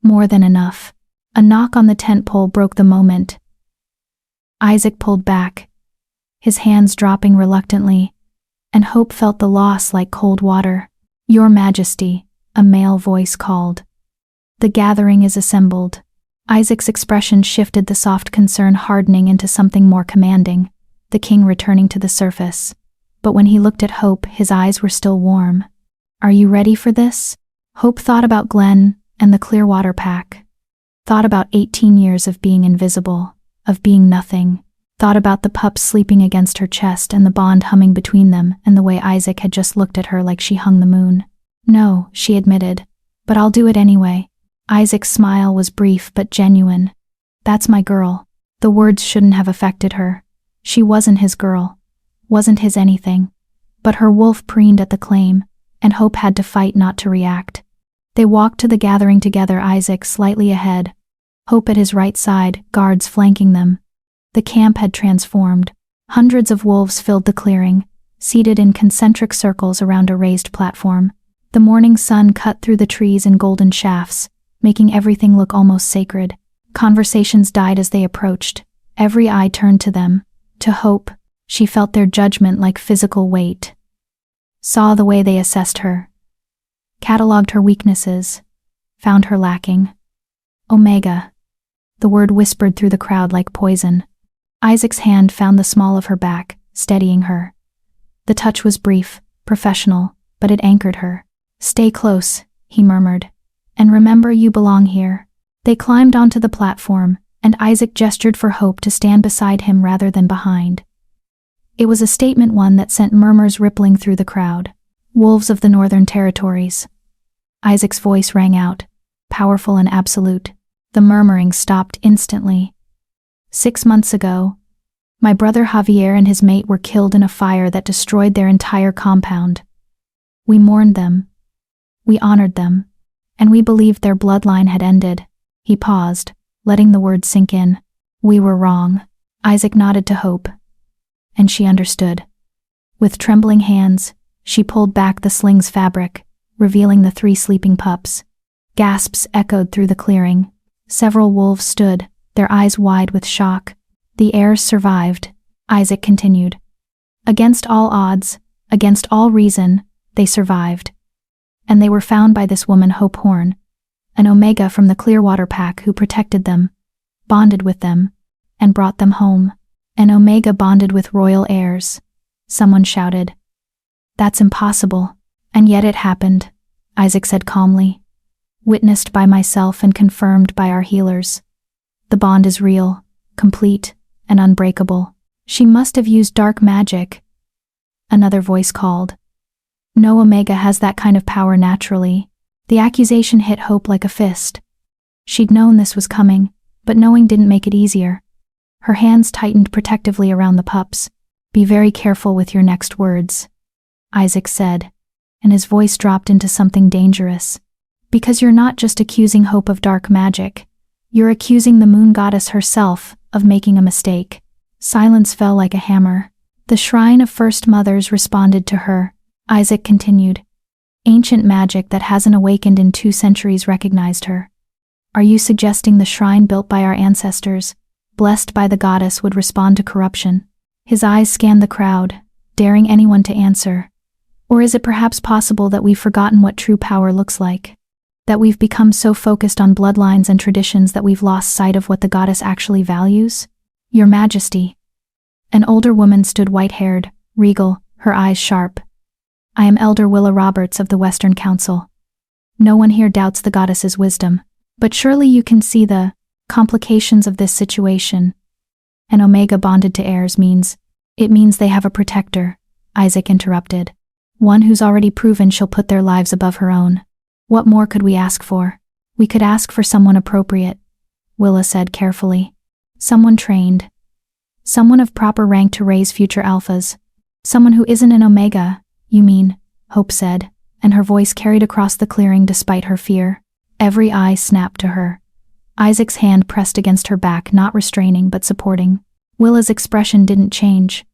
More than enough." A knock on the tent pole broke the moment. Isaac pulled back, his hands dropping reluctantly, and Hope felt the loss like cold water. "Your Majesty," a male voice called. "The gathering is assembled." Isaac's expression shifted, the soft concern hardening into something more commanding, the king returning to the surface. But when he looked at Hope, his eyes were still warm. "Are you ready for this?" Hope thought about Glenn and the Clearwater Pack. Thought about 18 years of being invisible, of being nothing. Thought about the pups sleeping against her chest and the bond humming between them, and the way Isaac had just looked at her like she hung the moon. "No," she admitted, "but I'll do it anyway." Isaac's smile was brief but genuine. "That's my girl." The words shouldn't have affected her. She wasn't his girl, wasn't his anything. But her wolf preened at the claim, and Hope had to fight not to react. They walked to the gathering together, Isaac slightly ahead, Hope at his right side, guards flanking them. The camp had transformed. Hundreds of wolves filled the clearing, seated in concentric circles around a raised platform. The morning sun cut through the trees in golden shafts, making everything look almost sacred. Conversations died as they approached. Every eye turned to them. To Hope, she felt their judgment like physical weight. Saw the way they assessed her. Catalogued her weaknesses. Found her lacking. Omega. The word whispered through the crowd like poison. Isaac's hand found the small of her back, steadying her. The touch was brief, professional, but it anchored her. "Stay close," he murmured. "And remember, you belong here." They climbed onto the platform, and Isaac gestured for Hope to stand beside him rather than behind. It was a statement, one that sent murmurs rippling through the crowd. "Wolves of the Northern Territories." Isaac's voice rang out, powerful and absolute. The murmuring stopped instantly. 6 months ago, my brother Javier and his mate were killed in a fire that destroyed their entire compound. We mourned them. We honored them. And we believed their bloodline had ended. He paused, letting the words sink in. "We were wrong." Isaac nodded to Hope, and she understood. With trembling hands, she pulled back the sling's fabric, revealing the 3 sleeping pups. Gasps echoed through the clearing. Several wolves stood, their eyes wide with shock. "The heirs survived," Isaac continued. "Against all odds, against all reason, they survived. And they were found by this woman, Hope Horn, an Omega from the Clearwater Pack who protected them, bonded with them, and brought them home." "An Omega bonded with royal heirs," someone shouted. "That's impossible." "And yet it happened," Isaac said calmly. "Witnessed by myself and confirmed by our healers. The bond is real, complete, and unbreakable." "She must have used dark magic," another voice called. "No Omega has that kind of power naturally." The accusation hit Hope like a fist. She'd known this was coming, but knowing didn't make it easier. Her hands tightened protectively around the pups. "Be very careful with your next words," Isaac said, and his voice dropped into something dangerous. "Because you're not just accusing Hope of dark magic. You're accusing the moon goddess herself of making a mistake." Silence fell like a hammer. "The Shrine of First Mothers responded to her," Isaac continued. "Ancient magic that hasn't awakened in 2 centuries recognized her. Are you suggesting the shrine built by our ancestors, blessed by the goddess, would respond to corruption?" His eyes scanned the crowd, daring anyone to answer. "Or is it perhaps possible that we've forgotten what true power looks like? That we've become so focused on bloodlines and traditions that we've lost sight of what the goddess actually values?" "Your Majesty." An older woman stood white-haired, regal, her eyes sharp. "I am Elder Willa Roberts of the Western Council. No one here doubts the goddess's wisdom, but surely you can see the complications of this situation. An Omega bonded to heirs means they have a protector," Isaac interrupted. "One who's already proven she'll put their lives above her own. What more could we ask for?" "We could ask for someone appropriate," Willa said carefully. "Someone trained. Someone of proper rank to raise future alphas. Someone who isn't an Omega, you mean," Hope said, and her voice carried across the clearing despite her fear. Every eye snapped to her. Isaac's hand pressed against her back, not restraining but supporting. Willa's expression didn't change.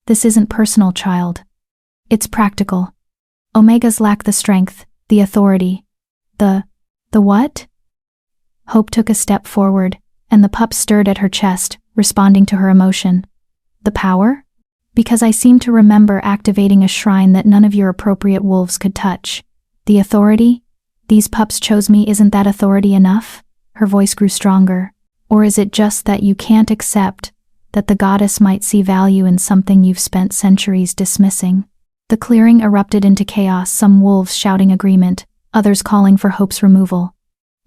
"This isn't personal, child. It's practical. Omegas lack the strength, the authority. The what?" Hope took a step forward, and the pup stirred at her chest, responding to her emotion. "The power? Because I seem to remember activating a shrine that none of your appropriate wolves could touch. The authority? These pups chose me, isn't that authority enough?" Her voice grew stronger. "Or is it just that you can't accept that the goddess might see value in something you've spent centuries dismissing?" The clearing erupted into chaos, some wolves shouting agreement, others calling for Hope's removal.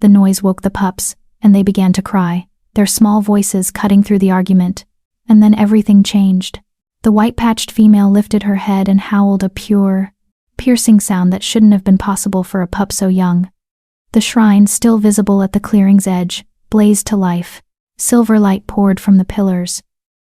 The noise woke the pups, and they began to cry, their small voices cutting through the argument. And then everything changed. The white-patched female lifted her head and howled a pure, piercing sound that shouldn't have been possible for a pup so young. The shrine, still visible at the clearing's edge, blazed to life. Silver light poured from the pillars,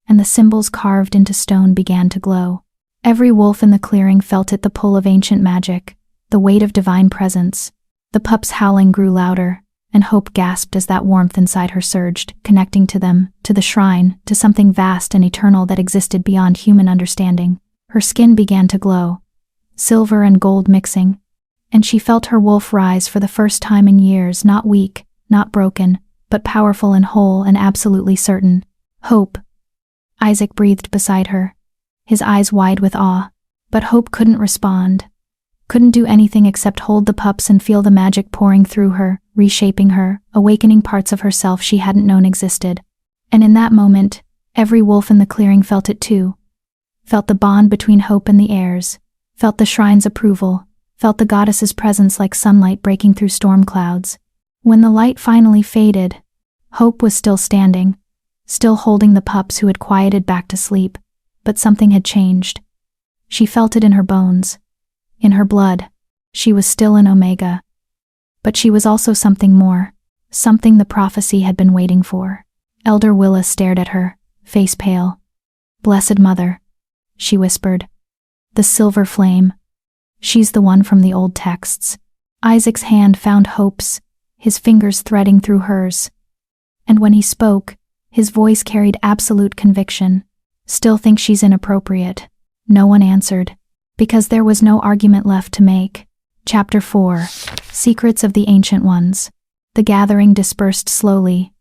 and the symbols carved into stone began to glow. Every wolf in the clearing felt it, the pull of ancient magic, the weight of divine presence. The pup's howling grew louder, and Hope gasped as that warmth inside her surged, connecting to them, to the shrine, to something vast and eternal that existed beyond human understanding. Her skin began to glow, silver and gold mixing, and she felt her wolf rise for the first time in years, not weak, not broken, but powerful and whole and absolutely certain. "Hope," Isaac breathed beside her, his eyes wide with awe, but Hope couldn't respond. Couldn't do anything except hold the pups and feel the magic pouring through her, reshaping her, awakening parts of herself she hadn't known existed. And in that moment, every wolf in the clearing felt it too. felt the bond between Hope and the heirs, felt the shrine's approval, felt the goddess's presence like sunlight breaking through storm clouds. When the light finally faded, Hope was still standing, still holding the pups who had quieted back to sleep, but something had changed. She felt it in her bones, in her blood. She was still an Omega. But she was also something more, something the prophecy had been waiting for. Elder Willa stared at her, face pale. "Blessed Mother," she whispered. "The silver flame. She's the one from the old texts." Isaac's hand found Hope's, his fingers threading through hers. And when he spoke, his voice carried absolute conviction. "Still think she's inappropriate?" No one answered, because there was no argument left to make. Chapter 4. Secrets of the Ancient Ones. The gathering dispersed slowly,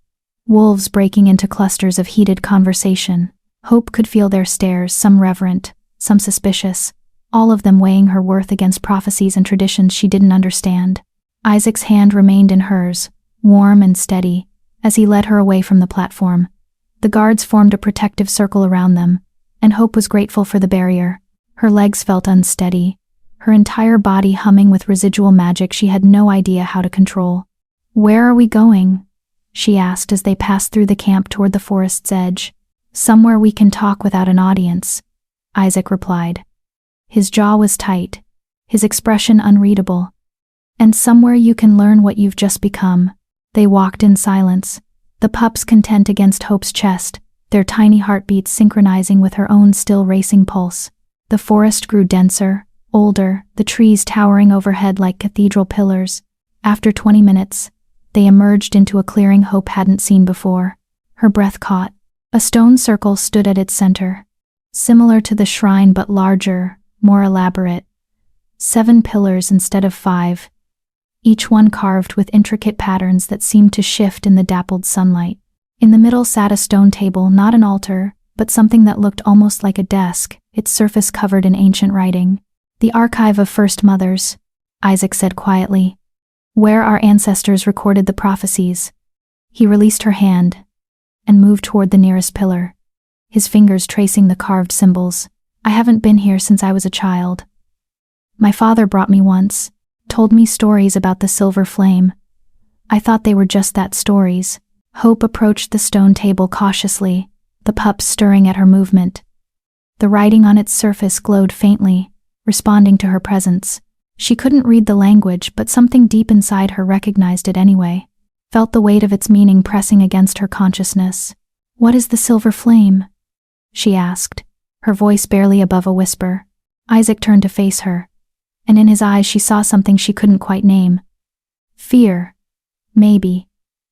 wolves breaking into clusters of heated conversation. Hope could feel their stares, some reverent, some suspicious, all of them weighing her worth against prophecies and traditions she didn't understand. Isaac's hand remained in hers, warm and steady, as he led her away from the platform. The guards formed a protective circle around them, and Hope was grateful for the barrier. Her legs felt unsteady, her entire body humming with residual magic she had no idea how to control. "Where are we going?" she asked as they passed through the camp toward the forest's edge. "Somewhere we can talk without an audience," Isaac replied. His jaw was tight, his expression unreadable. "And somewhere you can learn what you've just become." They walked in silence, the pups content against Hope's chest, their tiny heartbeats synchronizing with her own still racing pulse. The forest grew denser, older, the trees towering overhead like cathedral pillars. After 20 minutes, they emerged into a clearing Hope hadn't seen before. Her breath caught. A stone circle stood at its center, similar to the shrine but larger, more elaborate. 7 pillars instead of 5, each one carved with intricate patterns that seemed to shift in the dappled sunlight. In the middle sat a stone table, not an altar, but something that looked almost like a desk, its surface covered in ancient writing. "The archive of First Mothers," Isaac said quietly. "Where our ancestors recorded the prophecies." He released her hand and moved toward the nearest pillar, his fingers tracing the carved symbols. "I haven't been here since I was a child. My father brought me once, told me stories about the silver flame. I thought they were just that, stories." Hope approached the stone table cautiously, the pups stirring at her movement. The writing on its surface glowed faintly, responding to her presence. She couldn't read the language, but something deep inside her recognized it anyway, felt the weight of its meaning pressing against her consciousness. "What is the silver flame?" she asked, her voice barely above a whisper. Isaac turned to face her, and in his eyes she saw something she couldn't quite name. Fear, maybe,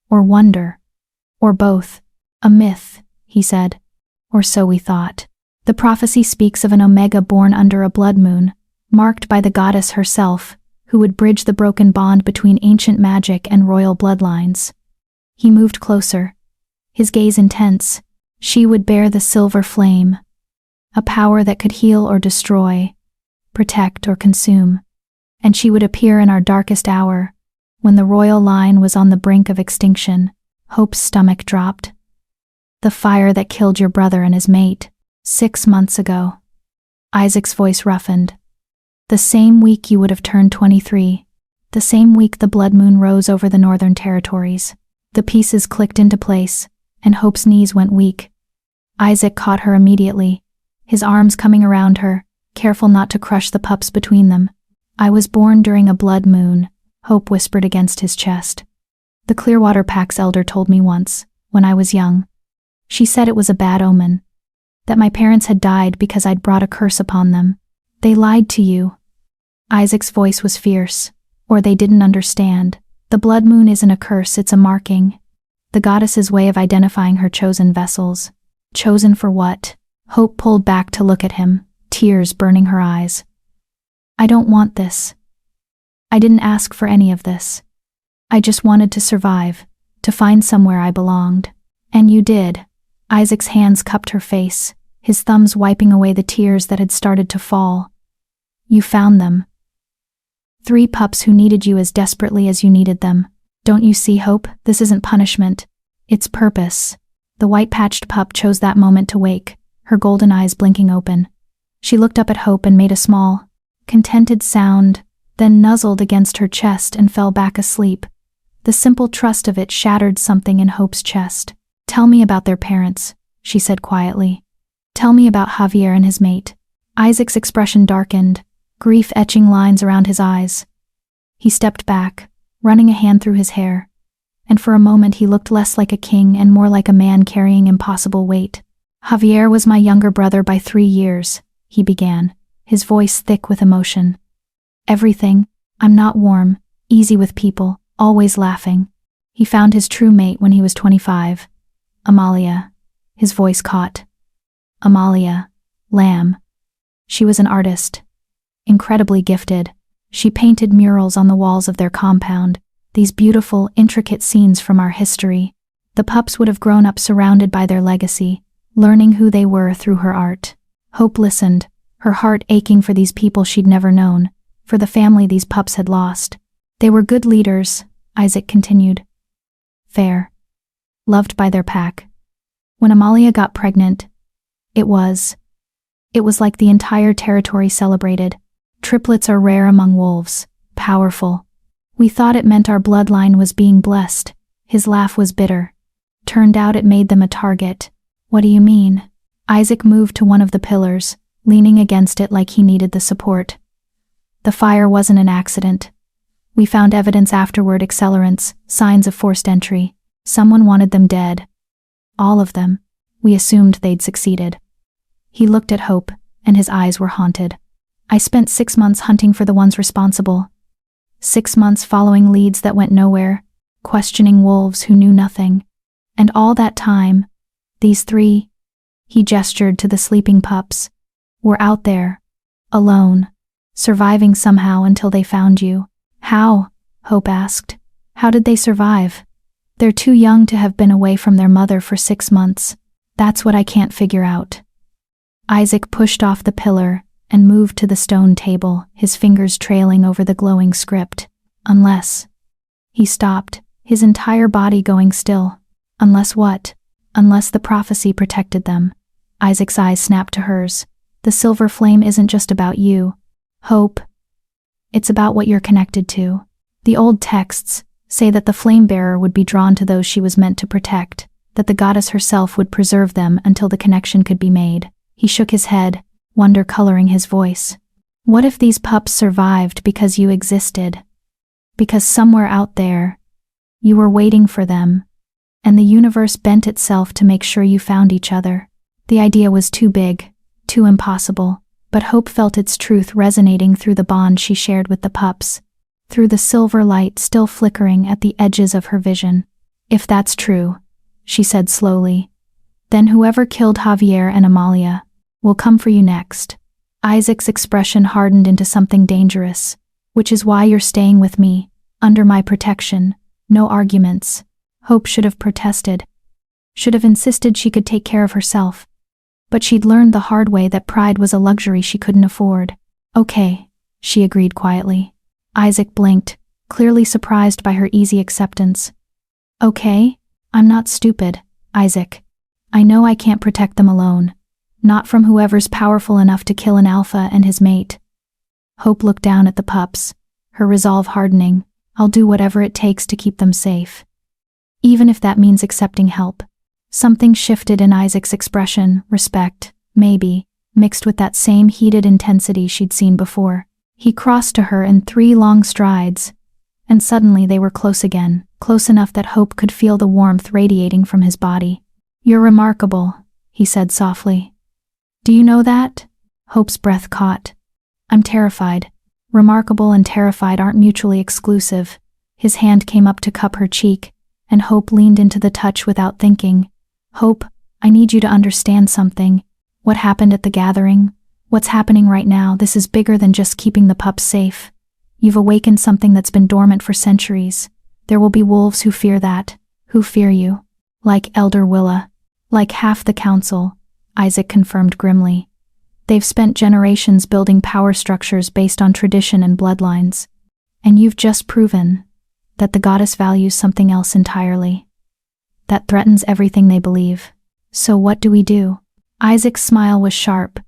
or wonder, or both. "A myth," he said. "Or so we thought. The prophecy speaks of an Omega born under a blood moon, marked by the goddess herself, who would bridge the broken bond between ancient magic and royal bloodlines." He moved closer, his gaze intense. "She would bear the silver flame, a power that could heal or destroy, protect or consume. And she would appear in our darkest hour, when the royal line was on the brink of extinction." Hope's stomach dropped. "The fire that killed your brother and his mate, 6 months ago." Isaac's voice roughened. "The same week you would have turned 23. The same week the blood moon rose over the northern territories." The pieces clicked into place, and Hope's knees went weak. Isaac caught her immediately, his arms coming around her, careful not to crush the pups between them. "I was born during a blood moon," Hope whispered against his chest. "The Clearwater Pack's elder told me once, when I was young. She said it was a bad omen, that my parents had died because I'd brought a curse upon them. They lied to you." Isaac's voice was fierce, or they didn't understand. "The blood moon isn't a curse, it's a marking. The goddess's way of identifying her chosen vessels." "Chosen for what?" Hope pulled back to look at him, tears burning her eyes. "I don't want this. I didn't ask for any of this. I just wanted to survive, to find somewhere I belonged. And you did." Isaac's hands cupped her face, his thumbs wiping away the tears that had started to fall. "You found them. 3 pups who needed you as desperately as you needed them. Don't you see, Hope? This isn't punishment. It's purpose." The white-patched pup chose that moment to wake, her golden eyes blinking open. She looked up at Hope and made a small, contented sound, then nuzzled against her chest and fell back asleep. The simple trust of it shattered something in Hope's chest. "Tell me about their parents," she said quietly. "Tell me about Javier and his mate." Isaac's expression darkened, grief etching lines around his eyes. He stepped back, running a hand through his hair, and for a moment he looked less like a king and more like a man carrying impossible weight. "Javier was my younger brother by 3 years, he began, his voice thick with emotion. "Everything. I'm not warm, easy with people, always laughing. He found his true mate when he was 25. Amalia." His voice caught. Amalia. Lamb. She was an artist. Incredibly gifted. She painted murals on the walls of their compound, these beautiful, intricate scenes from our history. The pups would have grown up surrounded by their legacy, learning who they were through her art. Hope listened, her heart aching for these people she'd never known, for the family these pups had lost. "They were good leaders," Isaac continued. "Fair. Loved by their pack. When Amalia got pregnant, it was like the entire territory celebrated. Triplets are rare among wolves, powerful. We thought it meant our bloodline was being blessed." His laugh was bitter. "Turned out it made them a target." "What do you mean?" Isaac moved to one of the pillars, leaning against it like he needed the support. "The fire wasn't an accident. We found evidence afterward, accelerants, signs of forced entry. Someone wanted them dead. All of them. We assumed they'd succeeded." He looked at Hope, and his eyes were haunted. "I spent 6 months hunting for the ones responsible. 6 months following leads that went nowhere, questioning wolves who knew nothing. And all that time, these 3, he gestured to the sleeping pups, were out there, alone, surviving somehow until they found you." "How?" Hope asked. "How did they survive? They're too young to have been away from their mother for 6 months. That's what I can't figure out." Isaac pushed off the pillar and moved to the stone table, his fingers trailing over the glowing script. "Unless..." He stopped, his entire body going still. "Unless what?" "Unless the prophecy protected them." Isaac's eyes snapped to hers. "The silver flame isn't just about you, Hope. It's about what you're connected to. The old texts say that the flame bearer would be drawn to those she was meant to protect, that the goddess herself would preserve them until the connection could be made." He shook his head, wonder coloring his voice. "What if these pups survived because you existed? Because somewhere out there, you were waiting for them, and the universe bent itself to make sure you found each other?" The idea was too big, too impossible, but Hope felt its truth resonating through the bond she shared with the pups, through the silver light still flickering at the edges of her vision. "If that's true," she said slowly, "then whoever killed Javier and Amalia will come for you next." Isaac's expression hardened into something dangerous. "Which is why you're staying with me, under my protection. No arguments." Hope should have protested, should have insisted she could take care of herself. But she'd learned the hard way that pride was a luxury she couldn't afford. "Okay," she agreed quietly. Isaac blinked, clearly surprised by her easy acceptance. "Okay? I'm not stupid, Isaac. I know I can't protect them alone. Not from whoever's powerful enough to kill an alpha and his mate." Hope looked down at the pups, her resolve hardening. "I'll do whatever it takes to keep them safe. Even if that means accepting help." Something shifted in Isaac's expression, respect, maybe, mixed with that same heated intensity she'd seen before. He crossed to her in 3 long strides, and suddenly they were close again, close enough that Hope could feel the warmth radiating from his body. "You're remarkable," he said softly. "Do you know that?" Hope's breath caught. "I'm terrified." Remarkable and terrified aren't mutually exclusive. His hand came up to cup her cheek, and Hope leaned into the touch without thinking. "Hope, I need you to understand something. What happened at the gathering? What's happening right now? This is bigger than just keeping the pups safe. You've awakened something that's been dormant for centuries. There will be wolves who fear that, who fear you. Like Elder Willa. Like half the council," Isaac confirmed grimly. "They've spent generations building power structures based on tradition and bloodlines. And you've just proven that the goddess values something else entirely. That threatens everything they believe. So what do we do?" Isaac's smile was sharp.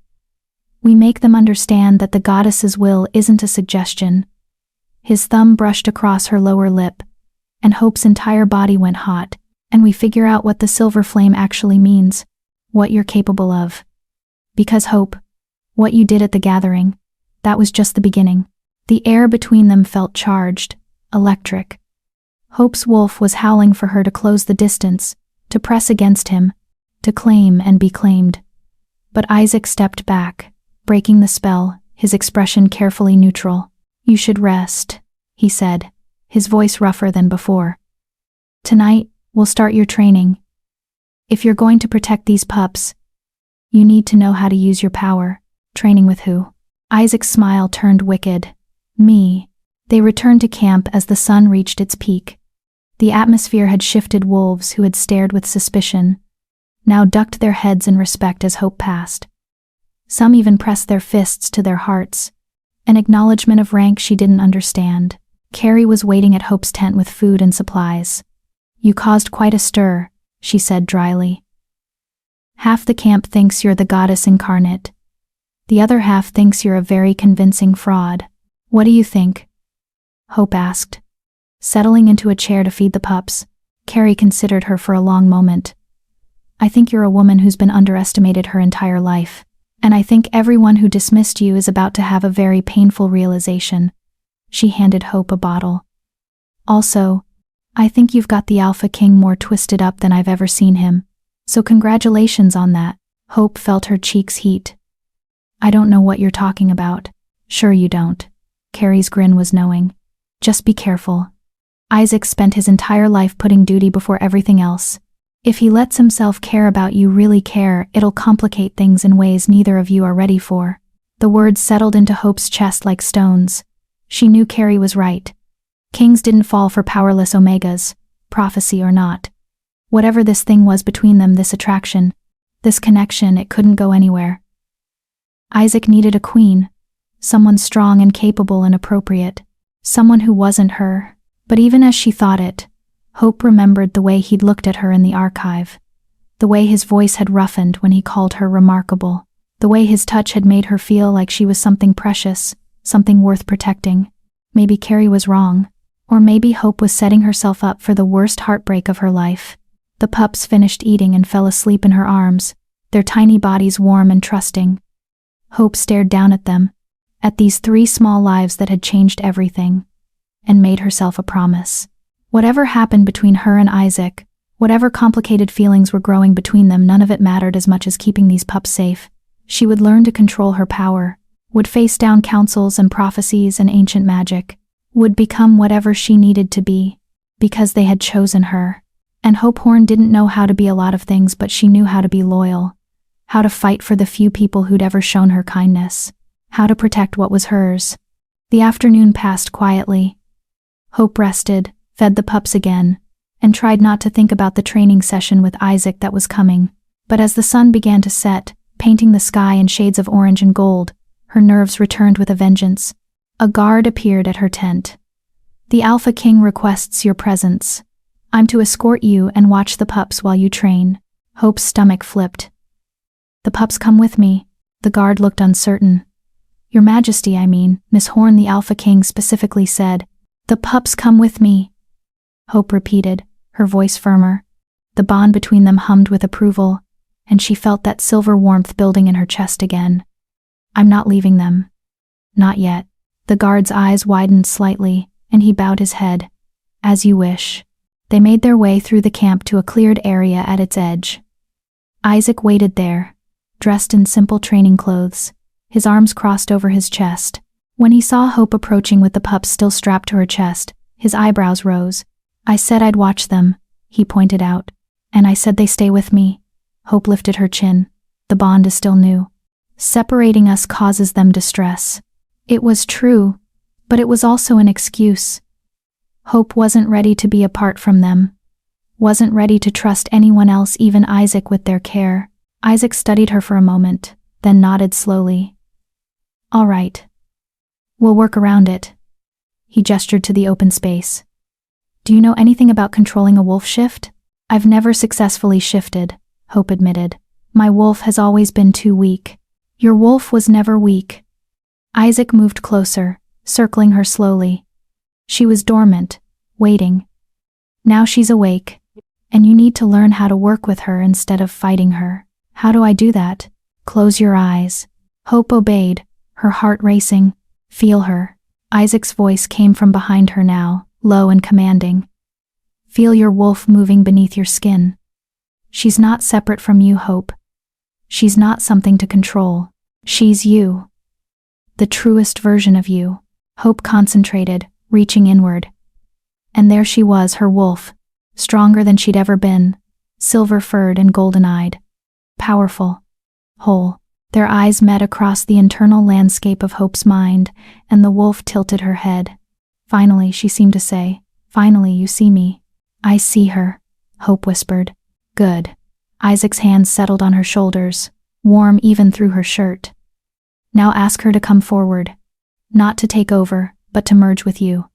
We make them understand that the goddess's will isn't a suggestion. His thumb brushed across her lower lip, and Hope's entire body went hot, and we figure out what the silver flame actually means, what you're capable of. Because Hope, what you did at the gathering, that was just the beginning. The air between them felt charged, electric. Hope's wolf was howling for her to close the distance, to press against him, to claim and be claimed. But Isaac stepped back, breaking the spell, his expression carefully neutral. "You should rest," he said, his voice rougher than before. "Tonight, we'll start your training. If you're going to protect these pups, you need to know how to use your power." "Training with who?" Isaac's smile turned wicked. "Me." They returned to camp as the sun reached its peak. The atmosphere had shifted. Wolves who had stared with suspicion now ducked their heads in respect as Hope passed. Some even pressed their fists to their hearts, an acknowledgement of rank she didn't understand. Carrie was waiting at Hope's tent with food and supplies. "You caused quite a stir," she said dryly. "Half the camp thinks you're the goddess incarnate. The other half thinks you're a very convincing fraud. What do you think?" Hope asked. Settling into a chair to feed the pups, Carrie considered her for a long moment. "I think you're a woman who's been underestimated her entire life, and I think everyone who dismissed you is about to have a very painful realization." She handed Hope a bottle. "Also, I think you've got the Alpha King more twisted up than I've ever seen him, so congratulations on that." Hope felt her cheeks heat. "I don't know what you're talking about." "Sure you don't." Carrie's grin was knowing. "Just be careful. Isaac spent his entire life putting duty before everything else. If he lets himself care about you really care, it'll complicate things in ways neither of you are ready for." The words settled into Hope's chest like stones. She knew Carrie was right. Kings didn't fall for powerless omegas, prophecy or not. Whatever this thing was between them, this attraction, this connection, it couldn't go anywhere. Isaac needed a queen, someone strong and capable and appropriate, someone who wasn't her. But even as she thought it, Hope remembered the way he'd looked at her in the archive, the way his voice had roughened when he called her remarkable, the way his touch had made her feel like she was something precious, something worth protecting. Maybe Carrie was wrong, or maybe Hope was setting herself up for the worst heartbreak of her life. The pups finished eating and fell asleep in her arms, their tiny bodies warm and trusting. Hope stared down at them, at these 3 small lives that had changed everything, and made herself a promise. Whatever happened between her and Isaac, whatever complicated feelings were growing between them, none of it mattered as much as keeping these pups safe. She would learn to control her power, would face down councils and prophecies and ancient magic, would become whatever she needed to be, because they had chosen her. And Hope Horn didn't know how to be a lot of things, but she knew how to be loyal, how to fight for the few people who'd ever shown her kindness, how to protect what was hers. The afternoon passed quietly. Hope rested, fed the pups again, and tried not to think about the training session with Isaac that was coming. But as the sun began to set, painting the sky in shades of orange and gold, her nerves returned with a vengeance. A guard appeared at her tent. "The Alpha King requests your presence. I'm to escort you and watch the pups while you train." Hope's stomach flipped. "The pups come with me." The guard looked uncertain. "Your Majesty, I mean, Miss Horn," the Alpha King specifically said. "The pups come with me," Hope repeated, her voice firmer. The bond between them hummed with approval, and she felt that silver warmth building in her chest again. "I'm not leaving them." "Not yet." The guard's eyes widened slightly, and he bowed his head. "As you wish." They made their way through the camp to a cleared area at its edge. Isaac waited there, dressed in simple training clothes, his arms crossed over his chest. When he saw Hope approaching with the pups still strapped to her chest, his eyebrows rose. "I said I'd watch them," he pointed out. "And I said they stay with me." Hope lifted her chin. "The bond is still new. Separating us causes them distress." It was true, but it was also an excuse. Hope wasn't ready to be apart from them, wasn't ready to trust anyone else, even Isaac, with their care. Isaac studied her for a moment, then nodded slowly. "All right. We'll work around it." He gestured to the open space. "Do you know anything about controlling a wolf shift?" "I've never successfully shifted," Hope admitted. "My wolf has always been too weak." Your wolf was never weak. Isaac moved closer, circling her slowly. She was dormant, waiting. Now she's awake, and you need to learn how to work with her instead of fighting her. How do I do that? Close your eyes. Hope obeyed, her heart racing. Feel her. Isaac's voice came from behind her now, low and commanding. Feel your wolf moving beneath your skin. She's not separate from you, Hope. She's not something to control. She's you. The truest version of you. Hope concentrated, reaching inward. And there she was, her wolf, stronger than she'd ever been, silver-furred and golden-eyed. Powerful. Whole. Their eyes met across the internal landscape of Hope's mind, and the wolf tilted her head. Finally, she seemed to say, finally you see me. I see her, Hope whispered. Good. Isaac's hands settled on her shoulders, warm even through her shirt. Now ask her to come forward. Not to take over, but to merge with you.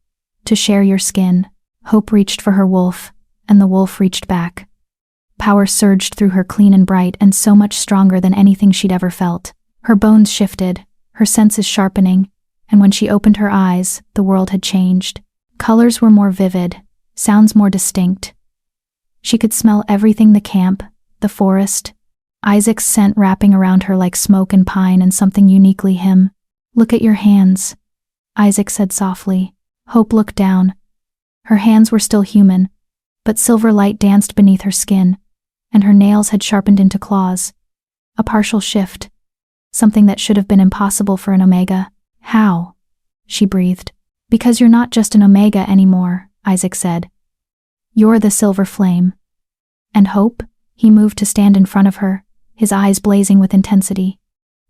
To share your skin. Hope reached for her wolf, and the wolf reached back. Power surged through her, clean and bright, and so much stronger than anything she'd ever felt. Her bones shifted, her senses sharpening, and when she opened her eyes, the world had changed. Colors were more vivid, sounds more distinct. She could smell everything: the camp, the forest, Isaac's scent wrapping around her like smoke and pine, and something uniquely him. Look at your hands, Isaac said softly. Hope looked down. Her hands were still human, but silver light danced beneath her skin, and her nails had sharpened into claws. A partial shift. Something that should have been impossible for an Omega. How? She breathed. Because you're not just an Omega anymore, Isaac said. You're the silver flame. And Hope? He moved to stand in front of her, his eyes blazing with intensity.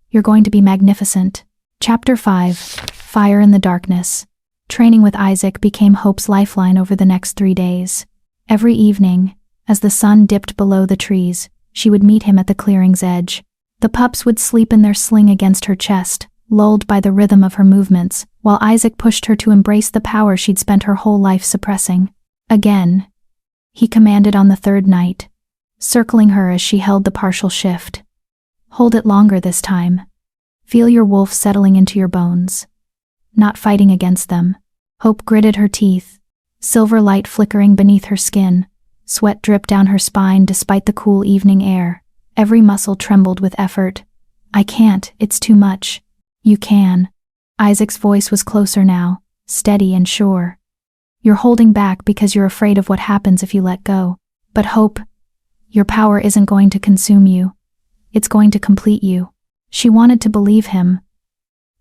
You're going to be magnificent. Chapter 5. Fire in the Darkness. Training with Isaac became Hope's lifeline over the next 3 days. Every evening, as the sun dipped below the trees, she would meet him at the clearing's edge. The pups would sleep in their sling against her chest, lulled by the rhythm of her movements, while Isaac pushed her to embrace the power she'd spent her whole life suppressing. Again, he commanded on the third night, circling her as she held the partial shift. Hold it longer this time. Feel your wolf settling into your bones. Not fighting against them. Hope gritted her teeth, silver light flickering beneath her skin. Sweat dripped down her spine despite the cool evening air. Every muscle trembled with effort. I can't, it's too much. You can. Isaac's voice was closer now, steady and sure. You're holding back because you're afraid of what happens if you let go. But Hope, your power isn't going to consume you. It's going to complete you. She wanted to believe him.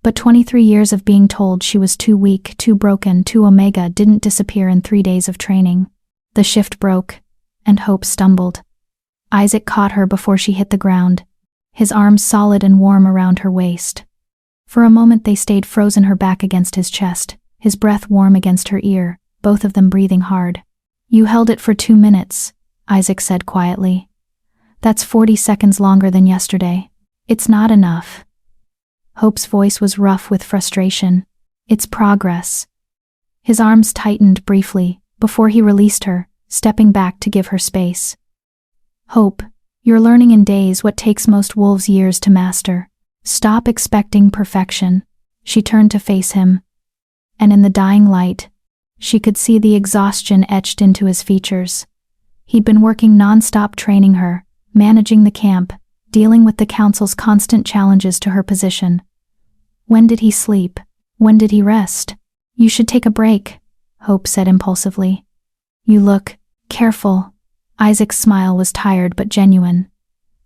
But 23 years of being told she was too weak, too broken, too Omega didn't disappear in 3 days of training. The shift broke, and Hope stumbled. Isaac caught her before she hit the ground, his arms solid and warm around her waist. For a moment they stayed frozen, her back against his chest, his breath warm against her ear, both of them breathing hard. You held it for 2 minutes, Isaac said quietly. That's 40 seconds longer than yesterday. It's not enough. Hope's voice was rough with frustration. It's progress. His arms tightened briefly before he released her, stepping back to give her space. Hope, you're learning in days what takes most wolves years to master. Stop expecting perfection. She turned to face him, and in the dying light, she could see the exhaustion etched into his features. He'd been working non-stop training her, managing the camp, dealing with the council's constant challenges to her position. When did he sleep? When did he rest? You should take a break, Hope said impulsively. You look careful. Isaac's smile was tired but genuine.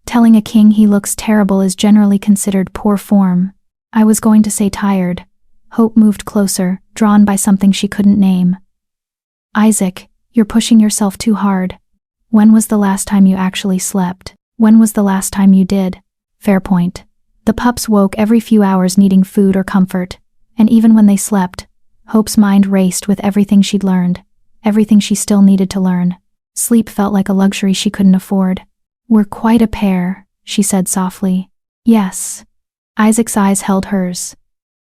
Telling a king he looks terrible is generally considered poor form. I was going to say tired. Hope moved closer, drawn by something she couldn't name. Isaac, you're pushing yourself too hard. When was the last time you actually slept? When was the last time you did? Fair point. The pups woke every few hours needing food or comfort, and even when they slept, Hope's mind raced with everything she'd learned, everything she still needed to learn. Sleep felt like a luxury she couldn't afford. We're quite a pair, she said softly. Yes. Isaac's eyes held hers,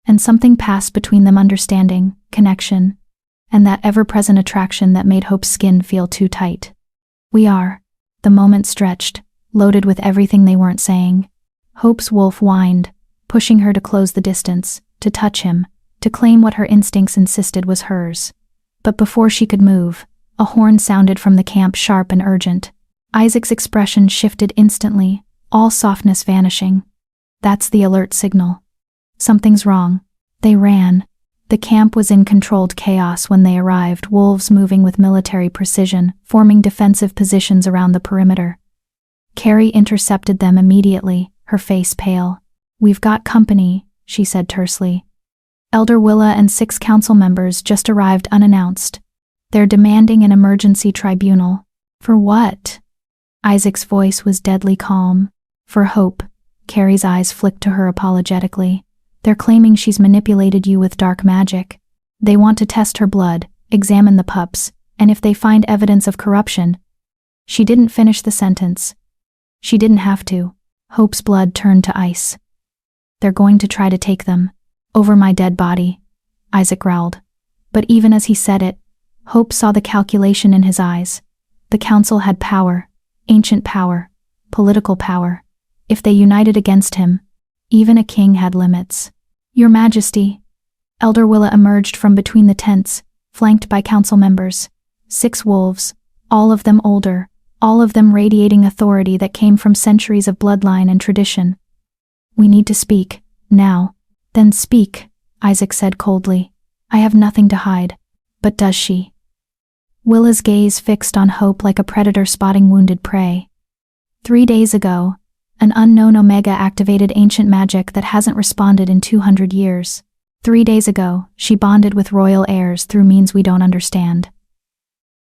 and something passed between them: understanding, connection, and that ever-present attraction that made Hope's skin feel too tight. We are. The moment stretched, loaded with everything they weren't saying. Hope's wolf whined, pushing her to close the distance, to touch him, to claim what her instincts insisted was hers. But before she could move, a horn sounded from the camp, sharp and urgent. Isaac's expression shifted instantly, all softness vanishing. That's the alert signal. Something's wrong. They ran. The camp was in controlled chaos when they arrived, wolves moving with military precision, forming defensive positions around the perimeter. Carrie intercepted them immediately, her face pale. "We've got company," she said tersely. Elder Willa and 6 council members just arrived unannounced. They're demanding an emergency tribunal. For what? Isaac's voice was deadly calm. For Hope. Carrie's eyes flicked to her apologetically. They're claiming she's manipulated you with dark magic. They want to test her blood, examine the pups, and if they find evidence of corruption. She didn't finish the sentence. She didn't have to. Hope's blood turned to ice. "They're going to try to take them. Over my dead body," Isaac growled. But even as he said it, Hope saw the calculation in his eyes. The council had power, ancient power, political power. If they united against him, even a king had limits. "Your Majesty." Elder Willa emerged from between the tents, flanked by council members. 6 wolves, all of them older, all of them radiating authority that came from centuries of bloodline and tradition. "We need to speak, now." "Then speak," Isaac said coldly. "I have nothing to hide." "But does she?" Willa's gaze fixed on Hope like a predator spotting wounded prey. 3 days ago, an unknown Omega activated ancient magic that hasn't responded in 200 years. 3 days ago, she bonded with royal heirs through means we don't understand.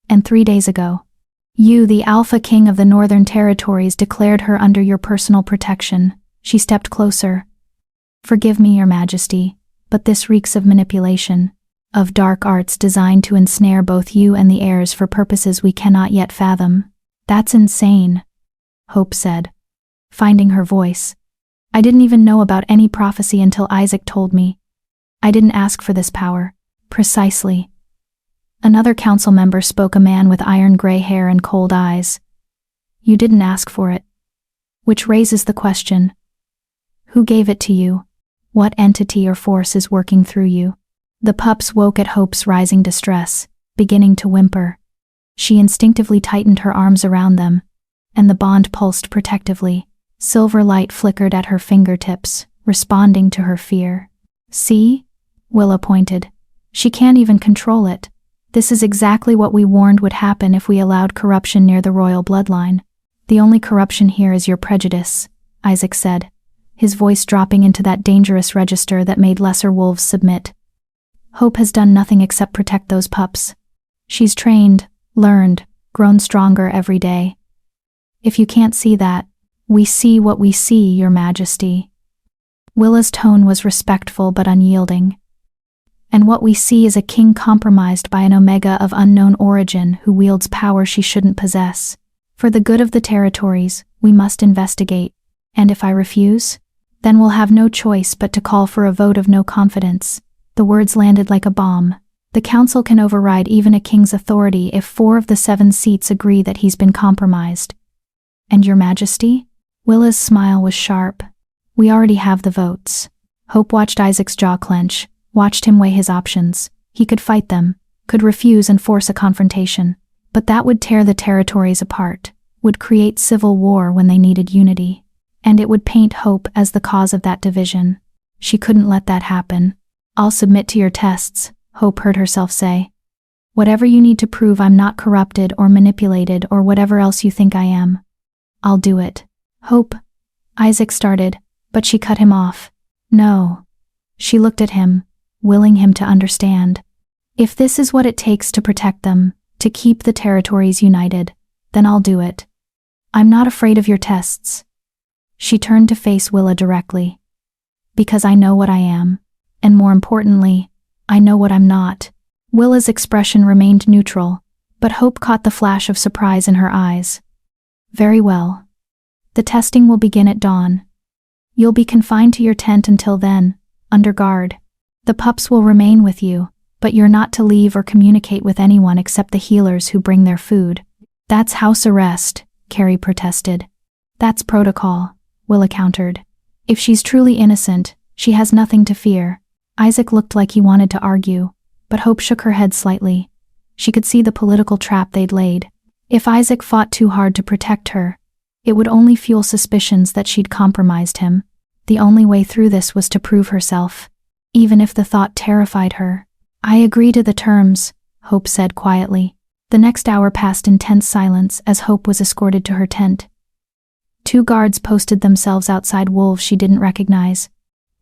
And 3 days ago, you, the Alpha King of the Northern Territories, declared her under your personal protection. She stepped closer. "Forgive me, Your Majesty, but this reeks of manipulation, of dark arts designed to ensnare both you and the heirs for purposes we cannot yet fathom." "That's insane," Hope said, finding her voice. "I didn't even know about any prophecy until Isaac told me. I didn't ask for this power." "Precisely." Another council member spoke, a man with iron gray hair and cold eyes. "You didn't ask for it." Which raises the question, who gave it to you? What entity or force is working through you? The pups woke at Hope's rising distress, beginning to whimper. She instinctively tightened her arms around them, and the bond pulsed protectively. Silver light flickered at her fingertips, responding to her fear. "See?" Willa pointed. "She can't even control it. This is exactly what we warned would happen if we allowed corruption near the royal bloodline. The only corruption here is your prejudice," Isaac said, his voice dropping into that dangerous register that made lesser wolves submit. "Hope has done nothing except protect those pups. She's trained, learned, grown stronger every day. If you can't see that, we see what we see, Your Majesty." Willa's tone was respectful but unyielding. "And what we see is a king compromised by an Omega of unknown origin who wields power she shouldn't possess. For the good of the territories, we must investigate. And if I refuse, then we'll have no choice but to call for a vote of no confidence." The words landed like a bomb. The council can override even a king's authority if 4 of the 7 seats agree that he's been compromised. "And Your Majesty?" Willa's smile was sharp. "We already have the votes." Hope watched Isaac's jaw clench, watched him weigh his options. He could fight them, could refuse and force a confrontation. But that would tear the territories apart, would create civil war when they needed unity. And it would paint Hope as the cause of that division. She couldn't let that happen. "I'll submit to your tests," Hope heard herself say. "Whatever you need to prove I'm not corrupted or manipulated or whatever else you think I am. I'll do it." "Hope," Isaac started, but she cut him off. "No." She looked at him, willing him to understand. "If this is what it takes to protect them, to keep the territories united, then I'll do it. I'm not afraid of your tests." She turned to face Willa directly. "Because I know what I am. And more importantly, I know what I'm not." Willa's expression remained neutral, but Hope caught the flash of surprise in her eyes. "Very well. The testing will begin at dawn. You'll be confined to your tent until then, under guard. The pups will remain with you, but you're not to leave or communicate with anyone except the healers who bring their food." "That's house arrest," Carrie protested. "That's protocol," Willa countered. If she's truly innocent, she has nothing to fear. Isaac looked like he wanted to argue, but Hope shook her head slightly. She could see the political trap they'd laid. If Isaac fought too hard to protect her, it would only fuel suspicions that she'd compromised him. The only way through this was to prove herself, even if the thought terrified her. "I agree to the terms," Hope said quietly. The next hour passed in tense silence as Hope was escorted to her tent. 2 guards posted themselves outside wolves she didn't recognize,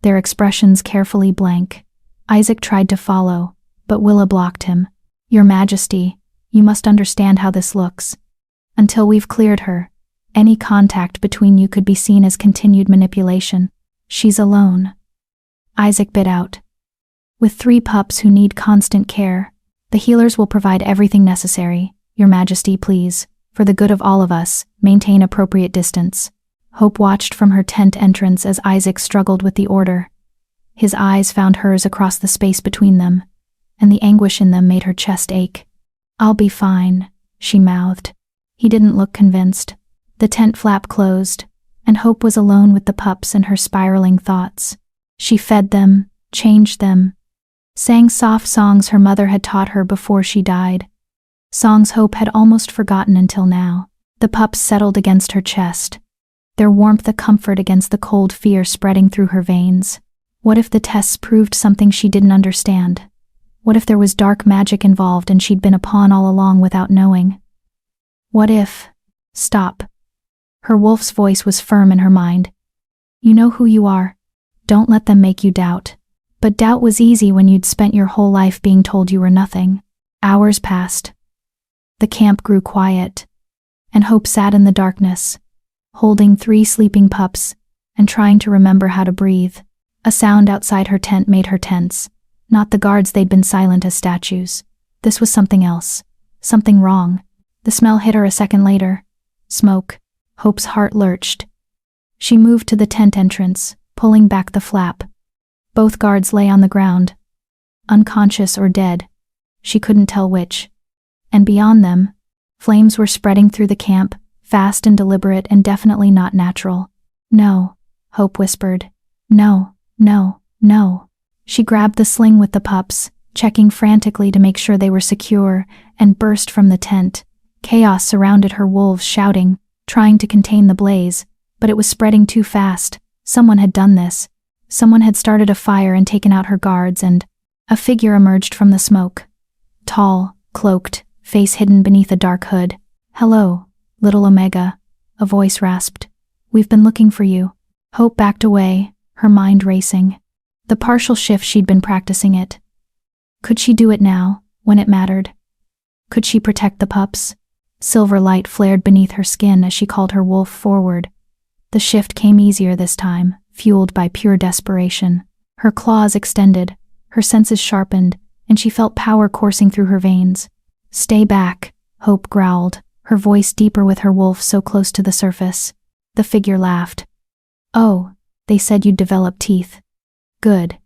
their expressions carefully blank. Isaac tried to follow, but Willa blocked him. "Your Majesty, you must understand how this looks. Until we've cleared her, any contact between you could be seen as continued manipulation. She's alone." Isaac bit out. "With 3 pups who need constant care, the healers will provide everything necessary. Your Majesty, please, for the good of all of us, maintain appropriate distance." Hope watched from her tent entrance as Isaac struggled with the order. His eyes found hers across the space between them, and the anguish in them made her chest ache. "I'll be fine," she mouthed. He didn't look convinced. The tent flap closed, and Hope was alone with the pups and her spiraling thoughts. She fed them, changed them, sang soft songs her mother had taught her before she died. Songs Hope had almost forgotten until now. The pups settled against her chest, their warmth a comfort against the cold fear spreading through her veins. What if the tests proved something she didn't understand? What if there was dark magic involved and she'd been a pawn all along without knowing? What if— Stop. Her wolf's voice was firm in her mind. "You know who you are. Don't let them make you doubt." But doubt was easy when you'd spent your whole life being told you were nothing. Hours passed. The camp grew quiet, and Hope sat in the darkness, holding 3 sleeping pups and trying to remember how to breathe. A sound outside her tent made her tense. Not the guards, they'd been silent as statues. This was something else. Something wrong. The smell hit her a second later. Smoke. Hope's heart lurched. She moved to the tent entrance, pulling back the flap. Both guards lay on the ground, unconscious or dead. She couldn't tell which. And beyond them, flames were spreading through the camp, fast and deliberate and definitely not natural. "No," Hope whispered. "No, no, no." She grabbed the sling with the pups, checking frantically to make sure they were secure, and burst from the tent. Chaos surrounded her, wolves shouting, trying to contain the blaze, but it was spreading too fast. Someone had done this. Someone had started a fire and taken out her guards, and a figure emerged from the smoke. Tall, cloaked, face hidden beneath a dark hood. "Hello, little Omega," a voice rasped. "We've been looking for you." Hope backed away, her mind racing. The partial shift she'd been practicing it. Could she do it now, when it mattered? Could she protect the pups? Silver light flared beneath her skin as she called her wolf forward. The shift came easier this time, fueled by pure desperation. Her claws extended, her senses sharpened, and she felt power coursing through her veins. "Stay back," Hope growled, her voice deeper with her wolf so close to the surface. The figure laughed. "Oh, they said you'd develop teeth. Good.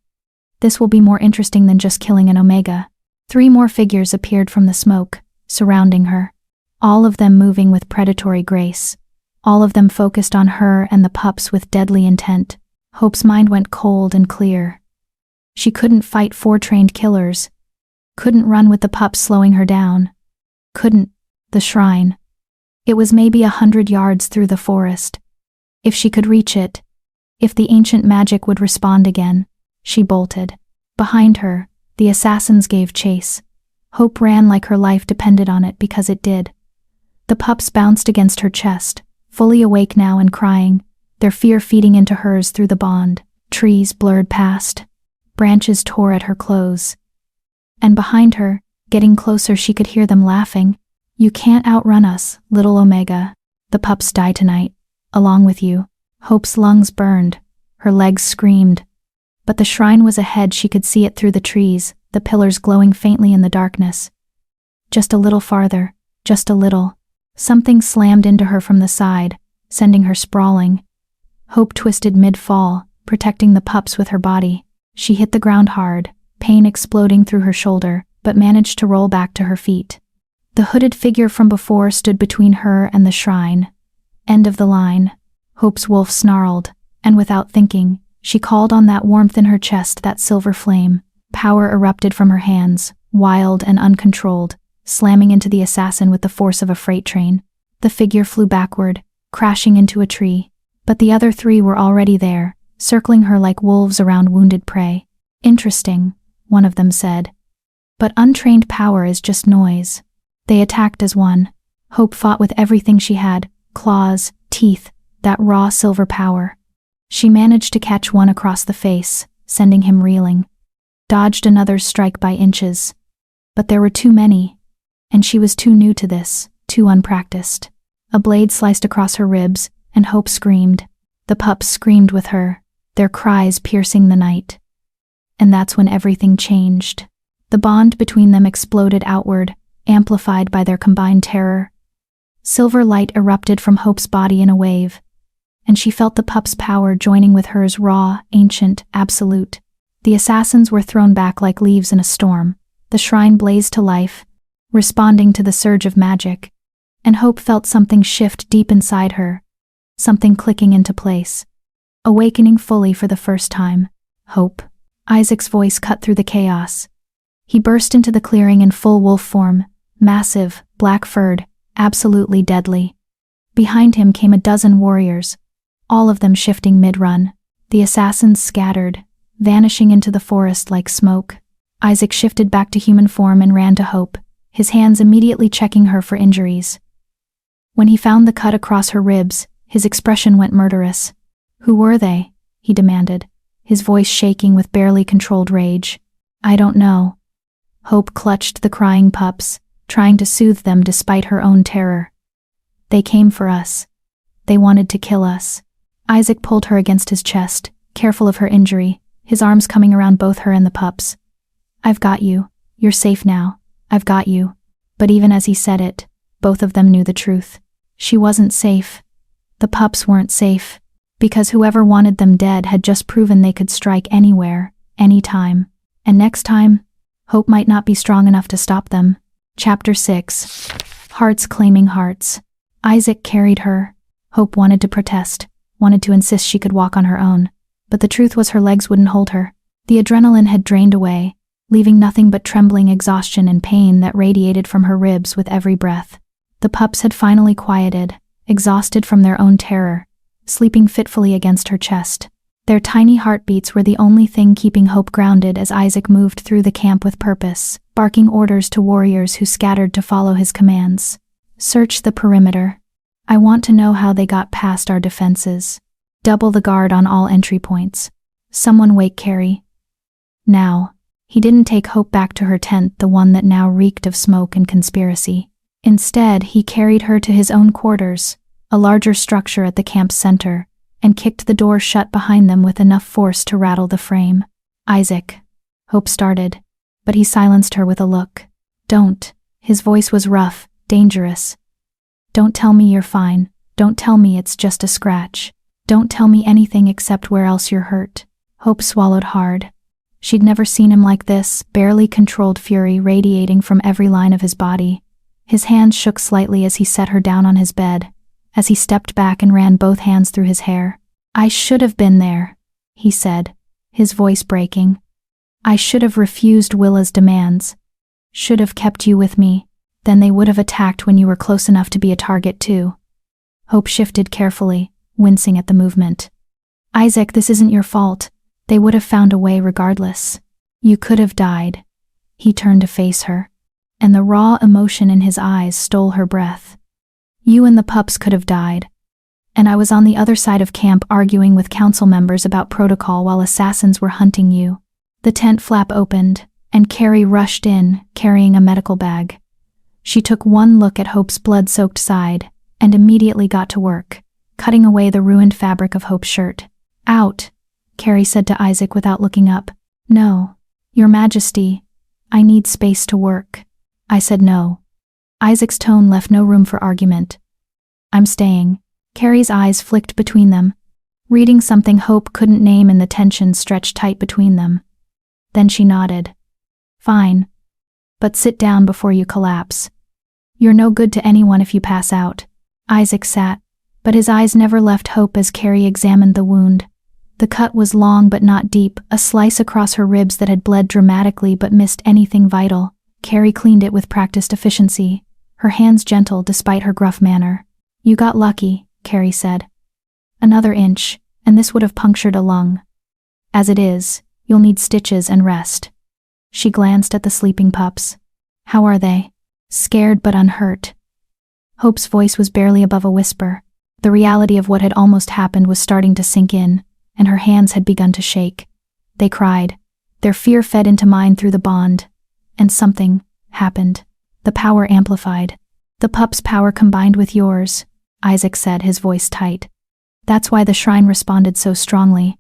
This will be more interesting than just killing an Omega." 3 more figures appeared from the smoke, surrounding her. All of them moving with predatory grace. All of them focused on her and the pups with deadly intent. Hope's mind went cold and clear. She couldn't fight 4 trained killers. Couldn't run with the pups slowing her down. Couldn't— the shrine. It was maybe 100 yards through the forest. If she could reach it, if the ancient magic would respond again, she bolted. Behind her, the assassins gave chase. Hope ran like her life depended on it because it did. The pups bounced against her chest, fully awake now and crying, their fear feeding into hers through the bond. Trees blurred past. Branches tore at her clothes. And behind her, getting closer, she could hear them laughing. "You can't outrun us, little Omega. The pups die tonight, along with you." Hope's lungs burned. Her legs screamed. But the shrine was ahead. She could see it through the trees, the pillars glowing faintly in the darkness. Just a little farther, just a little. Something slammed into her from the side, sending her sprawling. Hope twisted mid-fall, protecting the pups with her body. She hit the ground hard, pain exploding through her shoulder, but managed to roll back to her feet. The hooded figure from before stood between her and the shrine. End of the line. Hope's wolf snarled, And without thinking, she called on that warmth in her chest, that silver flame. Power erupted from her hands, wild and uncontrolled, slamming into the assassin with the force of a freight train. The figure flew backward, crashing into a tree. But the other three were already there, circling her like wolves around wounded prey. "Interesting," one of them said. "But untrained power is just noise." They attacked as one. Hope fought with everything she had, claws, teeth, that raw silver power. She managed to catch one across the face, sending him reeling. Dodged another's strike by inches. But there were too many, and she was too new to this, too unpracticed. A blade sliced across her ribs, and Hope screamed. The pups screamed with her, their cries piercing the night. And that's when everything changed. The bond between them exploded outward, amplified by their combined terror. Silver light erupted from Hope's body in a wave, and she felt the pup's power joining with hers, raw, ancient, absolute. The assassins were thrown back like leaves in a storm. The shrine blazed to life, responding to the surge of magic, and Hope felt something shift deep inside her, something clicking into place. Awakening fully for the first time. "Hope." Isaac's voice cut through the chaos. He burst into the clearing in full wolf form, massive, black-furred, absolutely deadly. Behind him came a dozen warriors, all of them shifting mid-run. The assassins scattered, vanishing into the forest like smoke. Isaac shifted back to human form and ran to Hope, his hands immediately checking her for injuries. When he found the cut across her ribs, his expression went murderous. "Who were they?" he demanded, his voice shaking with barely controlled rage. "I don't know." Hope clutched the crying pups, trying to soothe them despite her own terror. "They came for us. They wanted to kill us." Isaac pulled her against his chest, careful of her injury, his arms coming around both her and the pups. "I've got you. You're safe now. I've got you." But even as he said it, both of them knew the truth. She wasn't safe. The pups weren't safe, because whoever wanted them dead had just proven they could strike anywhere, anytime. And next time, Hope might not be strong enough to stop them. Chapter 6. Hearts claiming hearts. Isaac carried her. Hope wanted to protest, wanted to insist she could walk on her own. But the truth was her legs wouldn't hold her. The adrenaline had drained away, leaving nothing but trembling exhaustion and pain that radiated from her ribs with every breath. The pups had finally quieted, exhausted from their own terror, sleeping fitfully against her chest. Their tiny heartbeats were the only thing keeping Hope grounded as Isaac moved through the camp with purpose, barking orders to warriors who scattered to follow his commands. "Search the perimeter. I want to know how they got past our defenses. Double the guard on all entry points. Someone wake Carrie. Now." He didn't take Hope back to her tent, the one that now reeked of smoke and conspiracy. Instead, he carried her to his own quarters, a larger structure at the camp's center, and kicked the door shut behind them with enough force to rattle the frame. "Isaac," Hope started, but he silenced her with a look. "Don't." His voice was rough, dangerous. "Don't tell me you're fine. Don't tell me it's just a scratch. Don't tell me anything except where else you're hurt." Hope swallowed hard. She'd never seen him like this, barely controlled fury radiating from every line of his body. His hands shook slightly as he set her down on his bed, as he stepped back and ran both hands through his hair. "I should have been there," he said, his voice breaking. "I should have refused Willa's demands. Should have kept you with me. Then they would have attacked when you were close enough to be a target too." Hope shifted carefully, wincing at the movement. "Isaac, this isn't your fault. They would have found a way regardless. You could have died." He turned to face her, and the raw emotion in his eyes stole her breath. "You and the pups could have died. And I was on the other side of camp arguing with council members about protocol while assassins were hunting you." The tent flap opened, and Carrie rushed in, carrying a medical bag. She took one look at Hope's blood-soaked side, and immediately got to work, cutting away the ruined fabric of Hope's shirt. "Out," Carrie said to Isaac without looking up. "No, Your Majesty, I need space to work." I said no. Isaac's tone left no room for argument. "I'm staying." Carrie's eyes flicked between them, reading something Hope couldn't name in the tension stretched tight between them. Then she nodded. "Fine. But sit down before you collapse. You're no good to anyone if you pass out." Isaac sat, but his eyes never left Hope as Carrie examined the wound. The cut was long but not deep, a slice across her ribs that had bled dramatically but missed anything vital. Carrie cleaned it with practiced efficiency, her hands gentle despite her gruff manner. "You got lucky," Carrie said. "Another inch, and this would have punctured a lung. As it is, you'll need stitches and rest." She glanced at the sleeping pups. "How are they?" "Scared but unhurt." Hope's voice was barely above a whisper. The reality of what had almost happened was starting to sink in, and her hands had begun to shake. They cried. Their fear fed into mine through the bond. And something happened. The power amplified. "The pup's power combined with yours," Isaac said, his voice tight. "That's why the shrine responded so strongly.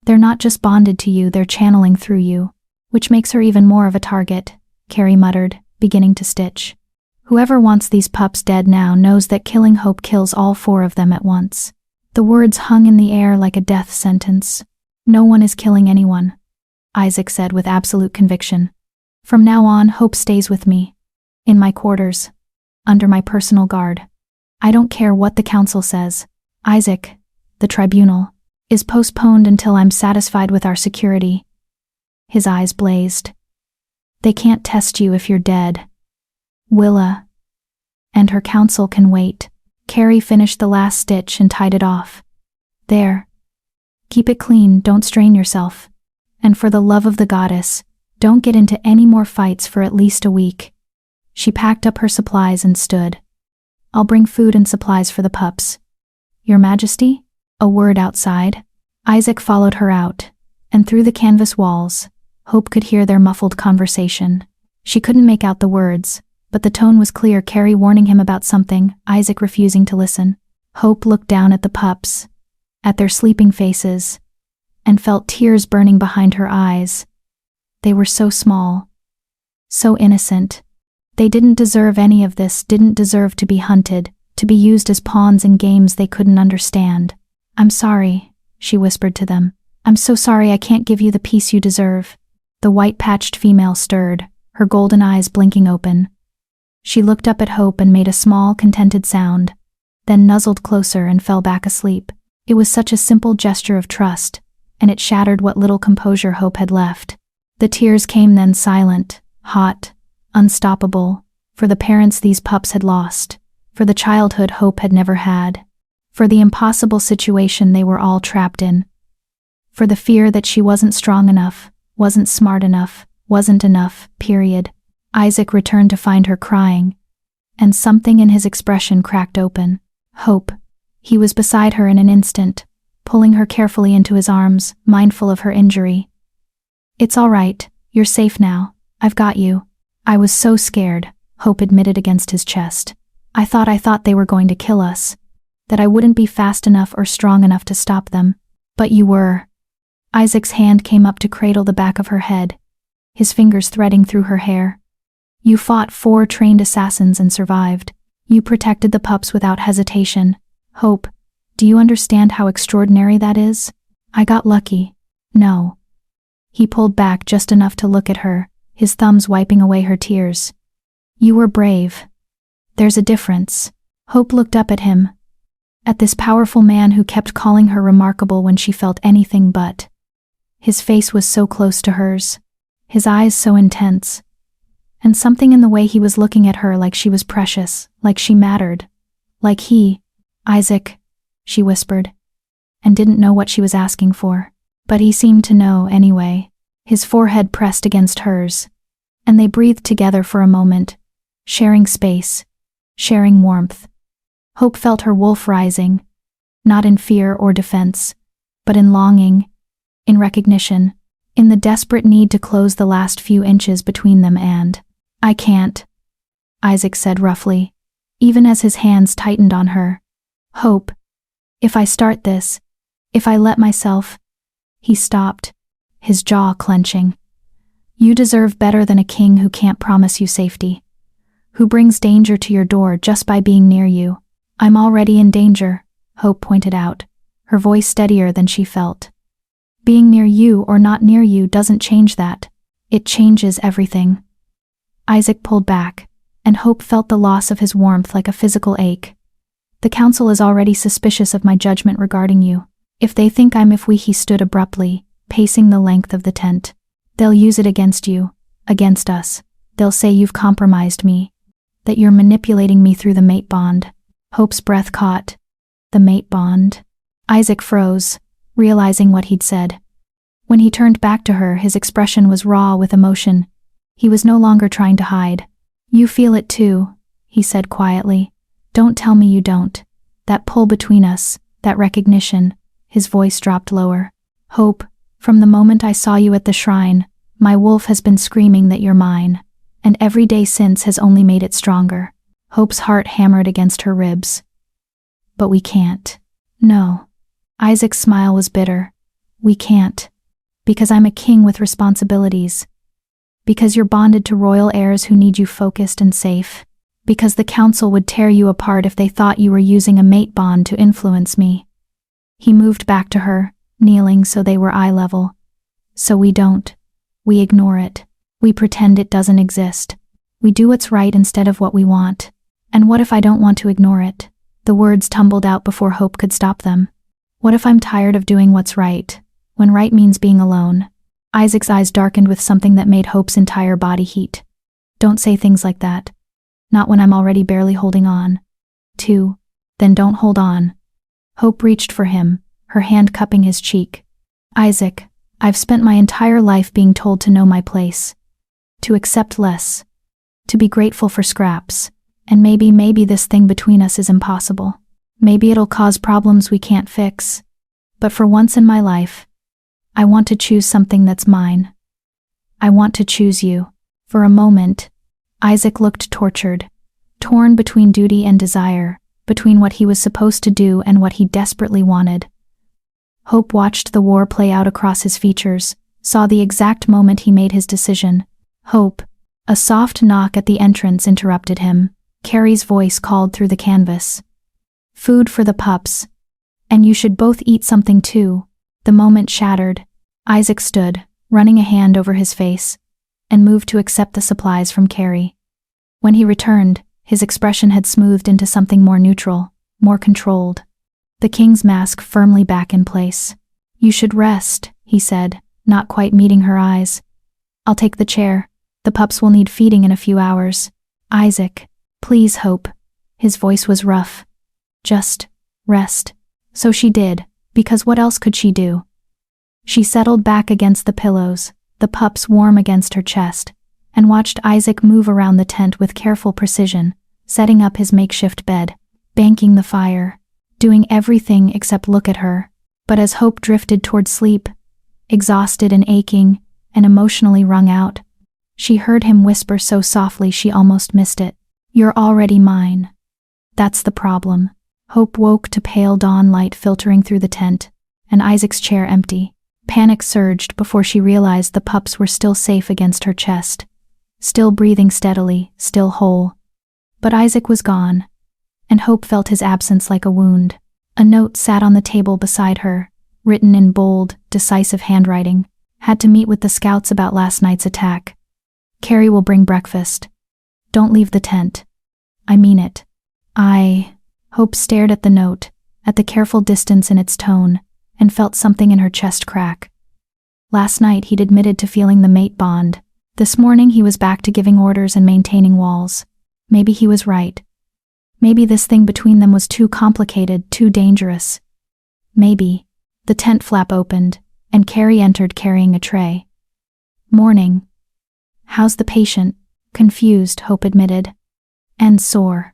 They're not just bonded to you, they're channeling through you. Which makes her even more of a target," Carrie muttered, beginning to stitch. "Whoever wants these pups dead now knows that killing Hope kills all 4 of them at once." The words hung in the air like a death sentence. "No one is killing anyone," Isaac said with absolute conviction. "From now on, Hope stays with me. In my quarters. Under my personal guard. I don't care what the council says. Isaac, the tribunal, is postponed until I'm satisfied with our security." His eyes blazed. "They can't test you if you're dead. Willa. And her counsel can wait." Carrie finished the last stitch and tied it off. "There. Keep it clean, don't strain yourself. And for the love of the goddess, don't get into any more fights for at least a week." She packed up her supplies and stood. "I'll bring food and supplies for the pups." "Your Majesty?" A word outside. Isaac followed her out, and through the canvas walls, Hope could hear their muffled conversation. She couldn't make out the words, but the tone was clear, Carrie warning him about something, Isaac refusing to listen. Hope looked down at the pups, at their sleeping faces, and felt tears burning behind her eyes. They were so small, so innocent. They didn't deserve any of this, didn't deserve to be hunted, to be used as pawns in games they couldn't understand. "I'm sorry," she whispered to them. "I'm so sorry I can't give you the peace you deserve." The white-patched female stirred, her golden eyes blinking open. She looked up at Hope and made a small, contented sound, then nuzzled closer and fell back asleep. It was such a simple gesture of trust, and it shattered what little composure Hope had left. The tears came then silent, hot, unstoppable, for the parents these pups had lost, for the childhood Hope had never had, for the impossible situation they were all trapped in, for the fear that she wasn't strong enough, wasn't smart enough, wasn't enough, period. Isaac returned to find her crying, and something in his expression cracked open. Hope. He was beside her in an instant, pulling her carefully into his arms, mindful of her injury. "It's all right, you're safe now, I've got you." "I was so scared," Hope admitted against his chest. I thought they were going to kill us, that I wouldn't be fast enough or strong enough to stop them. But you were." Isaac's hand came up to cradle the back of her head, his fingers threading through her hair. "You fought 4 trained assassins and survived. You protected the pups without hesitation. Hope, do you understand how extraordinary that is? I got lucky." "No." He pulled back just enough to look at her, his thumbs wiping away her tears. "You were brave. There's a difference." Hope looked up at him, at this powerful man who kept calling her remarkable when she felt anything but. His face was so close to hers, his eyes so intense, and something in the way he was looking at her like she was precious, like she mattered, like he. "Isaac," she whispered, and didn't know what she was asking for, but he seemed to know anyway. His forehead pressed against hers, and they breathed together for a moment, sharing space, sharing warmth. Hope felt her wolf rising, not in fear or defense, but in longing, in recognition, in the desperate need to close the last few inches between them and. "I can't," Isaac said roughly, even as his hands tightened on her. "Hope, if I start this, if I let myself." He stopped, his jaw clenching. "You deserve better than a king who can't promise you safety, who brings danger to your door just by being near you." "I'm already in danger," Hope pointed out, her voice steadier than she felt. "Being near you or not near you doesn't change that. It changes everything." Isaac pulled back, and Hope felt the loss of his warmth like a physical ache. "The council is already suspicious of my judgment regarding you. If they think he stood abruptly, pacing the length of the tent. They'll use it against you, against us. They'll say you've compromised me, that you're manipulating me through the mate bond. Hope's breath caught. The mate bond. Isaac froze, realizing what he'd said. When he turned back to her, his expression was raw with emotion. He was no longer trying to hide. You feel it too, he said quietly. Don't tell me you don't. That pull between us, that recognition. His voice dropped lower. Hope, from the moment I saw you at the shrine, my wolf has been screaming that you're mine, and every day since has only made it stronger. Hope's heart hammered against her ribs. But we can't. No. Isaac's smile was bitter. We can't. Because I'm a king with responsibilities. Because you're bonded to royal heirs who need you focused and safe. Because the council would tear you apart if they thought you were using a mate bond to influence me. He moved back to her, kneeling so they were eye level. So we don't. We ignore it. We pretend it doesn't exist. We do what's right instead of what we want. And what if I don't want to ignore it? The words tumbled out before Hope could stop them. What if I'm tired of doing what's right, when right means being alone? Isaac's eyes darkened with something that made Hope's entire body heat. Don't say things like that. Not when I'm already barely holding on. Then don't hold on. Hope reached for him, her hand cupping his cheek. Isaac, I've spent my entire life being told to know my place. To accept less. To be grateful for scraps. And maybe this thing between us is impossible. Maybe it'll cause problems we can't fix. But for once in my life, I want to choose something that's mine. I want to choose you. For a moment, Isaac looked tortured, torn between duty and desire, between what he was supposed to do and what he desperately wanted. Hope watched the war play out across his features, saw the exact moment he made his decision. Hope. A soft knock at the entrance interrupted him. Carrie's voice called through the canvas. Food for the pups. And you should both eat something too. The moment shattered. Isaac stood, running a hand over his face, and moved to accept the supplies from Carrie. When he returned, his expression had smoothed into something more neutral, more controlled. The king's mask firmly back in place. You should rest, he said, not quite meeting her eyes. I'll take the chair. The pups will need feeding in a few hours. Isaac, please, Hope. His voice was rough. Just rest. So she did, because what else could she do? She settled back against the pillows, the pups warm against her chest, and watched Isaac move around the tent with careful precision, setting up his makeshift bed, banking the fire, doing everything except look at her. But as Hope drifted toward sleep, exhausted and aching, and emotionally wrung out, she heard him whisper so softly she almost missed it. You're already mine. That's the problem. Hope woke to pale dawn light filtering through the tent, and Isaac's chair empty. Panic surged before she realized the pups were still safe against her chest, still breathing steadily, still whole. But Isaac was gone, and Hope felt his absence like a wound. A note sat on the table beside her, written in bold, decisive handwriting. Had to meet with the scouts about last night's attack. Carrie will bring breakfast. Don't leave the tent. I mean it. Hope stared at the note, at the careful distance in its tone, and felt something in her chest crack. Last night he'd admitted to feeling the mate bond. This morning he was back to giving orders and maintaining walls. Maybe he was right. Maybe this thing between them was too complicated, too dangerous. Maybe. The tent flap opened, and Carrie entered carrying a tray. Morning. How's the patient? Confused, Hope admitted. And sore.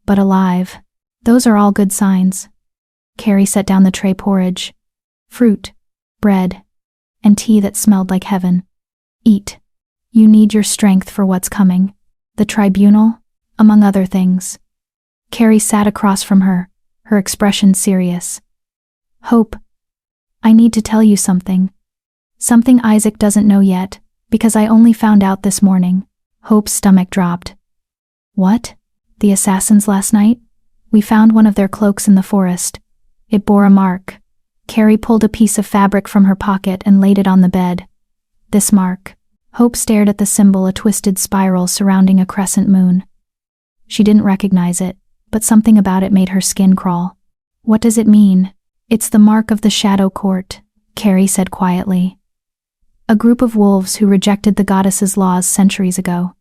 But alive. Those are all good signs. Carrie set down the tray porridge, fruit, bread, and tea that smelled like heaven. Eat. You need your strength for what's coming. The tribunal, among other things. Carrie sat across from her, her expression serious. Hope, I need to tell you something. Something Isaac doesn't know yet, because I only found out this morning. Hope's stomach dropped. What? The assassins last night? We found one of their cloaks in the forest. It bore a mark. Carrie pulled a piece of fabric from her pocket and laid it on the bed. This mark. Hope stared at the symbol, a twisted spiral surrounding a crescent moon. She didn't recognize it, but something about it made her skin crawl. What does it mean? It's the mark of the Shadow Court, Carrie said quietly. A group of wolves who rejected the goddess's laws centuries ago.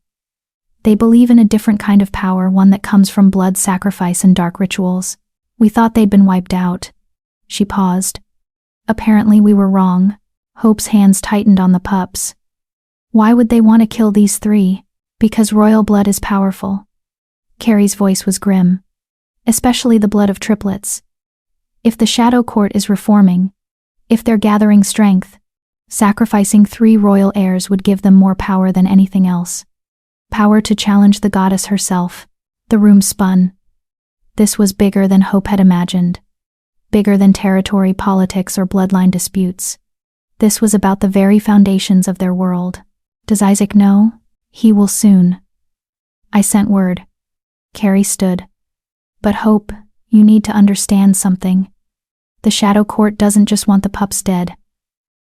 They believe in a different kind of power, one that comes from blood sacrifice and dark rituals. We thought they'd been wiped out. She paused. Apparently we were wrong. Hope's hands tightened on the pups. Why would they want to kill these three? Because royal blood is powerful. Carrie's voice was grim. Especially the blood of triplets. If the Shadow Court is reforming, if they're gathering strength, sacrificing 3 royal heirs would give them more power than anything else. Power to challenge the goddess herself. The room spun. This was bigger than Hope had imagined. Bigger than territory, politics, or bloodline disputes. This was about the very foundations of their world. Does Isaac know? He will soon. I sent word. Carrie stood. But Hope, you need to understand something. The Shadow Court doesn't just want the pups dead.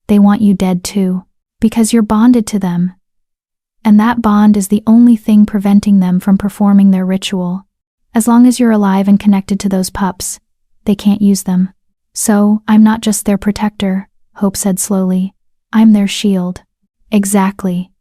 They want you dead too, because you're bonded to them. And that bond is the only thing preventing them from performing their ritual. As long as you're alive and connected to those pups, they can't use them. So, I'm not just their protector, Hope said slowly. I'm their shield. Exactly.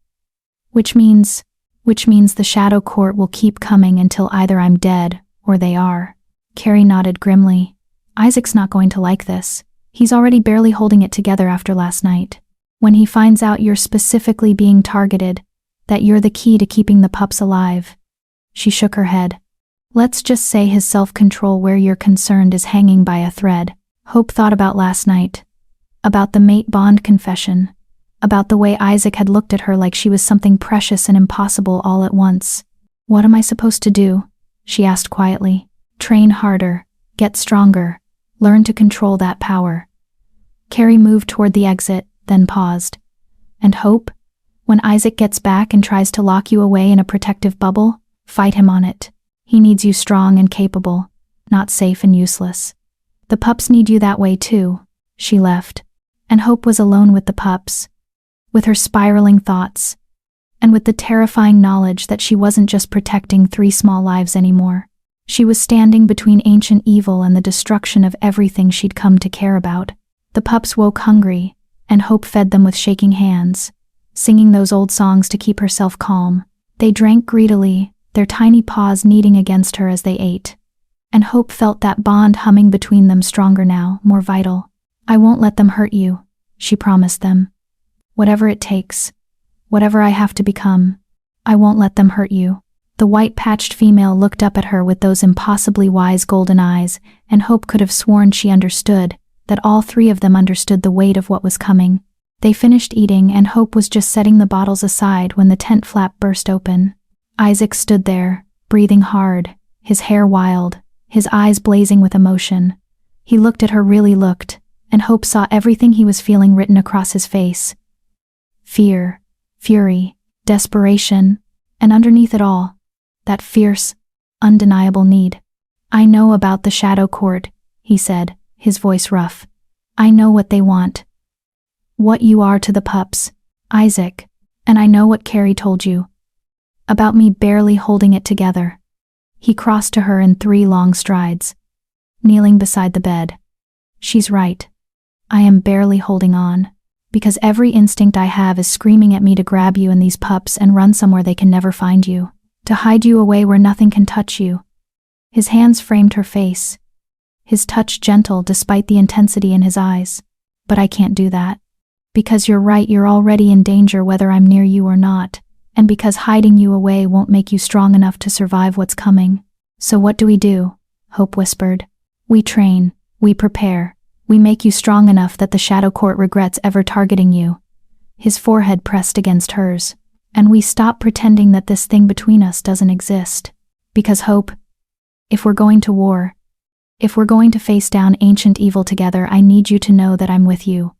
Which means the Shadow Court will keep coming until either I'm dead, or they are. Carrie nodded grimly. Isaac's not going to like this. He's already barely holding it together after last night. When he finds out you're specifically being targeted, that you're the key to keeping the pups alive. She shook her head. Let's just say his self-control where you're concerned is hanging by a thread. Hope thought about last night. About the mate bond confession. About the way Isaac had looked at her like she was something precious and impossible all at once. What am I supposed to do? She asked quietly. Train harder. Get stronger. Learn to control that power. Carrie moved toward the exit, then paused. And Hope? When Isaac gets back and tries to lock you away in a protective bubble, fight him on it. He needs you strong and capable, not safe and useless. The pups need you that way too. She left. And Hope was alone with the pups. With her spiraling thoughts. And with the terrifying knowledge that she wasn't just protecting 3 small lives anymore. She was standing between ancient evil and the destruction of everything she'd come to care about. The pups woke hungry, and Hope fed them with shaking hands, singing those old songs to keep herself calm. They drank greedily, their tiny paws kneading against her as they ate. And Hope felt that bond humming between them stronger now, more vital. I won't let them hurt you, she promised them. Whatever it takes, whatever I have to become, I won't let them hurt you. The white-patched female looked up at her with those impossibly wise golden eyes, and Hope could have sworn she understood, that all 3 of them understood the weight of what was coming. They finished eating, and Hope was just setting the bottles aside when the tent flap burst open. Isaac stood there, breathing hard, his hair wild, his eyes blazing with emotion. He looked at her, really looked, and Hope saw everything he was feeling written across his face. Fear, fury, desperation, and underneath it all, that fierce, undeniable need. I know about the Shadow Court, he said, his voice rough. I know what they want. What you are to the pups, Isaac, and I know what Carrie told you. About me barely holding it together. He crossed to her in 3 long strides, kneeling beside the bed. She's right. I am barely holding on, because every instinct I have is screaming at me to grab you and these pups and run somewhere they can never find you. To hide you away where nothing can touch you. His hands framed her face. His touch gentle despite the intensity in his eyes. But I can't do that. Because you're right, you're already in danger whether I'm near you or not. And because hiding you away won't make you strong enough to survive what's coming. So what do? Hope whispered. We train. We prepare. We make you strong enough that the Shadow Court regrets ever targeting you. His forehead pressed against hers. And we stop pretending that this thing between us doesn't exist. Because Hope, if we're going to war, if we're going to face down ancient evil together, I need you to know that I'm with you.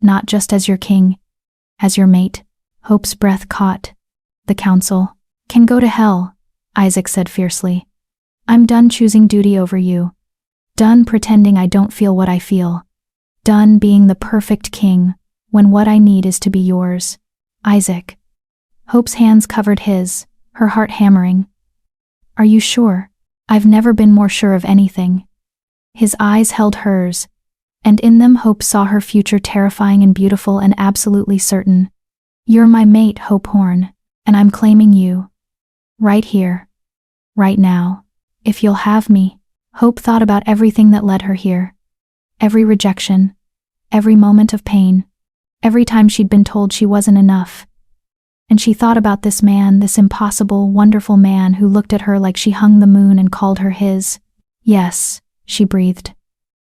Not just as your king, as your mate. Hope's breath caught. The council can go to hell, Isaac said fiercely. I'm done choosing duty over you. Done pretending I don't feel what I feel. Done being the perfect king, when what I need is to be yours. Isaac. Hope's hands covered his, her heart hammering. Are you sure? I've never been more sure of anything. His eyes held hers, and in them Hope saw her future terrifying and beautiful and absolutely certain. "You're my mate, Hope Horn, and I'm claiming you. Right here. Right now. If you'll have me." Hope thought about everything that led her here. Every rejection. Every moment of pain. Every time she'd been told she wasn't enough. And she thought about this man, this impossible, wonderful man who looked at her like she hung the moon and called her his. "Yes," she breathed.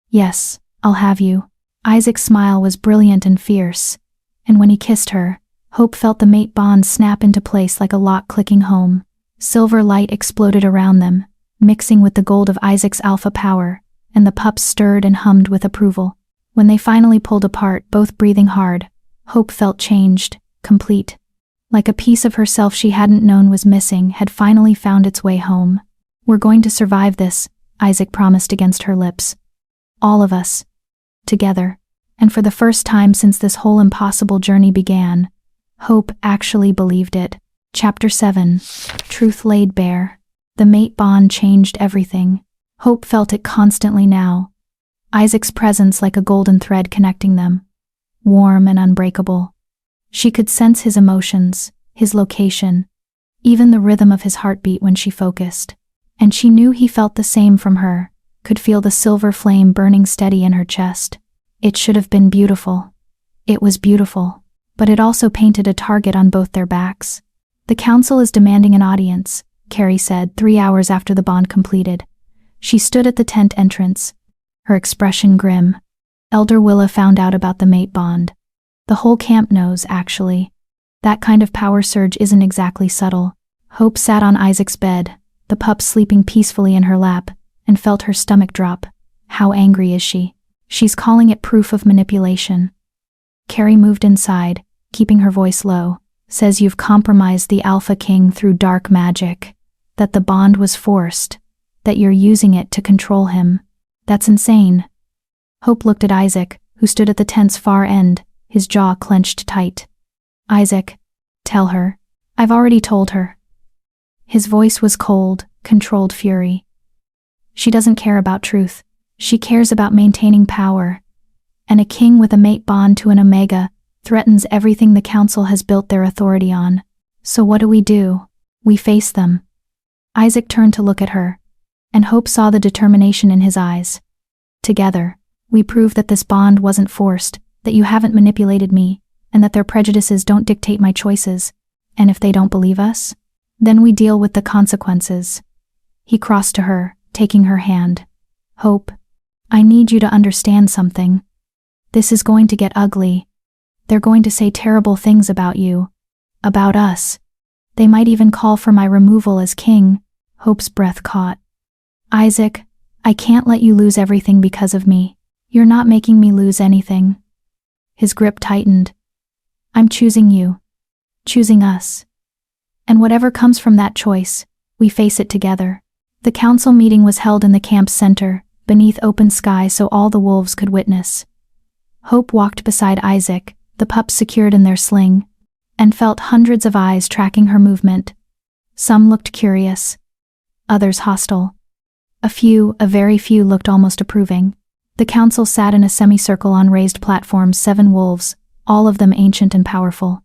"Yes, I'll have you." Isaac's smile was brilliant and fierce, and when he kissed her, Hope felt the mate bond snap into place like a lock clicking home. Silver light exploded around them, mixing with the gold of Isaac's alpha power, and the pups stirred and hummed with approval. When they finally pulled apart, both breathing hard, Hope felt changed, complete. Like a piece of herself she hadn't known was missing had finally found its way home. "We're going to survive this," Isaac promised against her lips. "All of us. Together." And for the first time since this whole impossible journey began, Hope actually believed it. Chapter 7. Truth Laid Bare. The mate bond changed everything. Hope felt it constantly now. Isaac's presence like a golden thread connecting them. Warm and unbreakable. She could sense his emotions, his location, even the rhythm of his heartbeat when she focused. And she knew he felt the same from her, could feel the silver flame burning steady in her chest. It should have been beautiful. It was beautiful, but it also painted a target on both their backs. "The council is demanding an audience," Carrie said 3 hours after the bond completed. She stood at the tent entrance, her expression grim. Elder Willa found out about the mate bond. The whole camp knows, actually. That kind of power surge isn't exactly subtle. Hope sat on Isaac's bed, the pup sleeping peacefully in her lap, and felt her stomach drop. How angry is she? She's calling it proof of manipulation. Carrie moved inside, keeping her voice low. "Says you've compromised the Alpha King through dark magic. That the bond was forced. That you're using it to control him. That's insane." Hope looked at Isaac, who stood at the tent's far end, his jaw clenched tight. "Isaac, tell her. I've already told her." His voice was cold, controlled fury. "She doesn't care about truth. She cares about maintaining power. And a king with a mate bond to an Omega threatens everything the council has built their authority on. So what do? We face them." Isaac turned to look at her, and Hope saw the determination in his eyes. "Together, we prove that this bond wasn't forced, that you haven't manipulated me, and that their prejudices don't dictate my choices. And if they don't believe us, then we deal with the consequences." He crossed to her, taking her hand. "Hope, I need you to understand something. This is going to get ugly. They're going to say terrible things about you. About us. They might even call for my removal as king." Hope's breath caught. "Isaac, I can't let you lose everything because of me. You're not making me lose anything." His grip tightened. "I'm choosing you. Choosing us. And whatever comes from that choice, we face it together." The council meeting was held in the camp's center, beneath open sky so all the wolves could witness. Hope walked beside Isaac, the pups secured in their sling, and felt hundreds of eyes tracking her movement. Some looked curious. Others hostile. A very few looked almost approving. The council sat in a semicircle on raised platforms, 7 wolves, all of them ancient and powerful.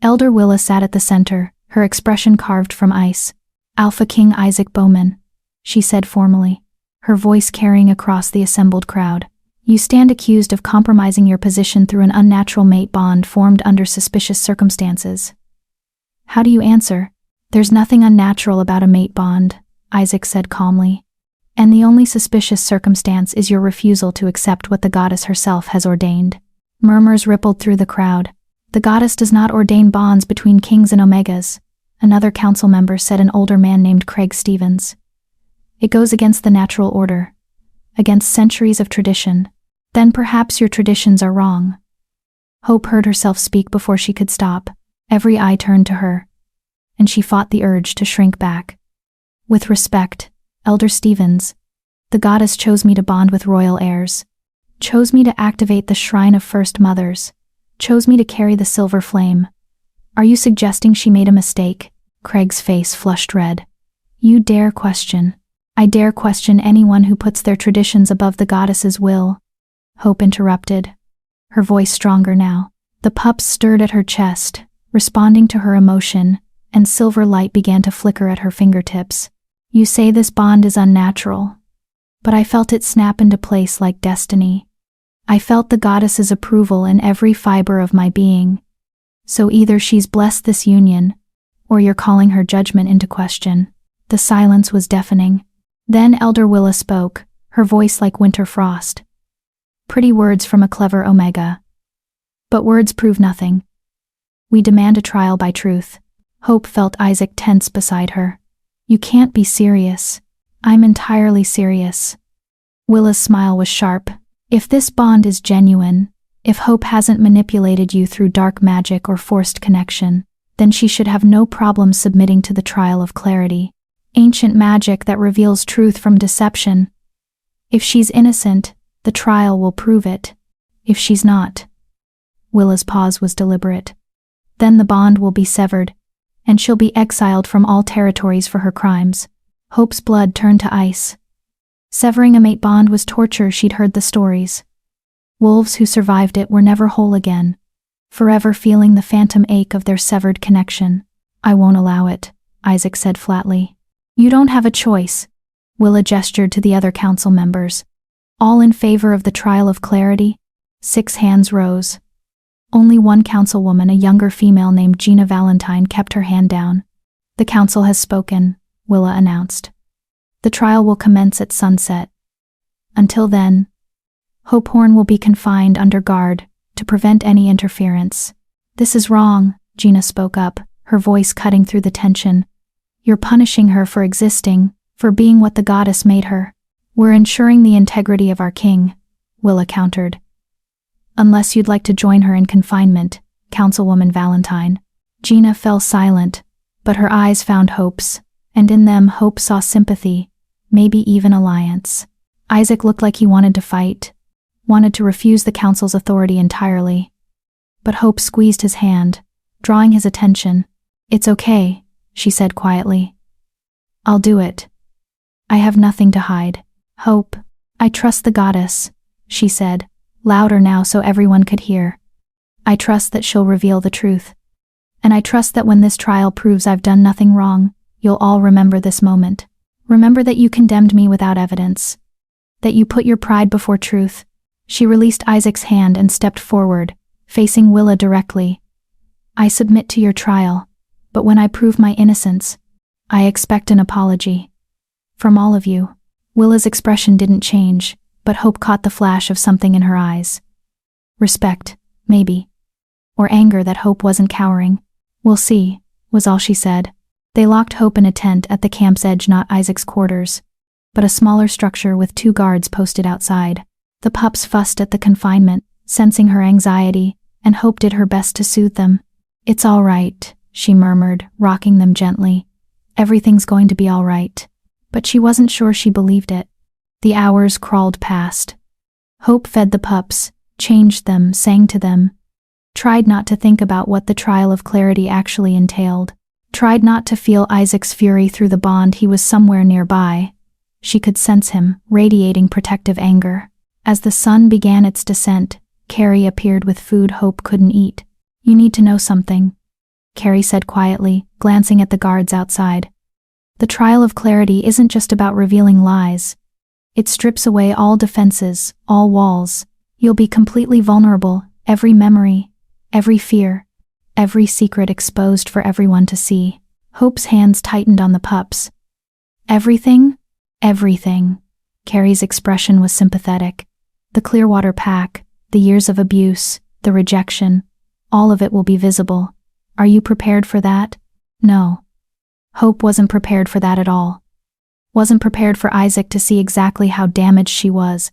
Elder Willa sat at the center, her expression carved from ice. "Alpha King Isaac Bowman," she said formally, her voice carrying across the assembled crowd. "You stand accused of compromising your position through an unnatural mate bond formed under suspicious circumstances. How do you answer?" "There's nothing unnatural about a mate bond," Isaac said calmly. "And the only suspicious circumstance is your refusal to accept what the goddess herself has ordained." Murmurs rippled through the crowd. "The goddess does not ordain bonds between kings and Omegas," another council member said, an older man named Craig Stevens. "It goes against the natural order, against centuries of tradition." "Then perhaps your traditions are wrong." Hope heard herself speak before she could stop. Every eye turned to her, and she fought the urge to shrink back. "With respect, Elder Stevens, the goddess chose me to bond with royal heirs, chose me to activate the Shrine of First Mothers, chose me to carry the silver flame. Are you suggesting she made a mistake?" Craig's face flushed red. "You dare question. I dare question anyone who puts their traditions above the goddess's will." Hope interrupted, her voice stronger now. The pups stirred at her chest, responding to her emotion, and silver light began to flicker at her fingertips. You say this bond is unnatural, but I felt it snap into place like destiny. I felt the goddess's approval in every fiber of my being. So either she's blessed this union, or you're calling her judgment into question. The silence was deafening. Then Elder Willa spoke, her voice like winter frost. Pretty words from a clever Omega. But words prove nothing. We demand a trial by truth. Hope felt Isaac tense beside her. You can't be serious. I'm entirely serious. Willa's smile was sharp. If this bond is genuine, if Hope hasn't manipulated you through dark magic or forced connection, then she should have no problem submitting to the trial of clarity. Ancient magic that reveals truth from deception. If she's innocent, the trial will prove it. If she's not. Willa's pause was deliberate. Then the bond will be severed, and she'll be exiled from all territories for her crimes. Hope's blood turned to ice. Severing a mate bond was torture, she'd heard the stories. Wolves who survived it were never whole again, forever feeling the phantom ache of their severed connection. I won't allow it, Isaac said flatly. You don't have a choice. Willa gestured to the other council members. All in favor of the trial of clarity? 6 hands rose. Only one councilwoman, a younger female named Gina Valentine, kept her hand down. The council has spoken, Willa announced. The trial will commence at sunset. Until then, Hope Horn will be confined under guard to prevent any interference. This is wrong, Gina spoke up, her voice cutting through the tension. You're punishing her for existing, for being what the goddess made her. We're ensuring the integrity of our king, Willa countered. Unless you'd like to join her in confinement, Councilwoman Valentine. Gina fell silent, but her eyes found Hope's, and in them Hope saw sympathy, maybe even alliance. Isaac looked like he wanted to fight, wanted to refuse the council's authority entirely. But Hope squeezed his hand, drawing his attention. It's okay, she said quietly. I'll do it. I have nothing to hide. Hope, I trust the goddess, she said, louder now so everyone could hear. I trust that she'll reveal the truth. And I trust that when this trial proves I've done nothing wrong, you'll all remember this moment. Remember that you condemned me without evidence. That you put your pride before truth. She released Isaac's hand and stepped forward, facing Willa directly. I submit to your trial, but when I prove my innocence, I expect an apology. From all of you. Willa's expression didn't change, but Hope caught the flash of something in her eyes. Respect, maybe. Or anger that Hope wasn't cowering. We'll see, was all she said. They locked Hope in a tent at the camp's edge, not Isaac's quarters, but a smaller structure with 2 guards posted outside. The pups fussed at the confinement, sensing her anxiety, and Hope did her best to soothe them. It's all right, she murmured, rocking them gently. Everything's going to be all right. But she wasn't sure she believed it. The hours crawled past. Hope fed the pups, changed them, sang to them. Tried not to think about what the trial of clarity actually entailed. Tried not to feel Isaac's fury through the bond. He was somewhere nearby. She could sense him, radiating protective anger. As the sun began its descent, Carrie appeared with food Hope couldn't eat. You need to know something, Carrie said quietly, glancing at the guards outside. The trial of clarity isn't just about revealing lies. It strips away all defenses, all walls. You'll be completely vulnerable, every memory, every fear, every secret exposed for everyone to see. Hope's hands tightened on the pups. Everything? Everything. Carrie's expression was sympathetic. The Clearwater pack, the years of abuse, the rejection, all of it will be visible. Are you prepared for that? No. Hope wasn't prepared for that at all. Wasn't prepared for Isaac to see exactly how damaged she was,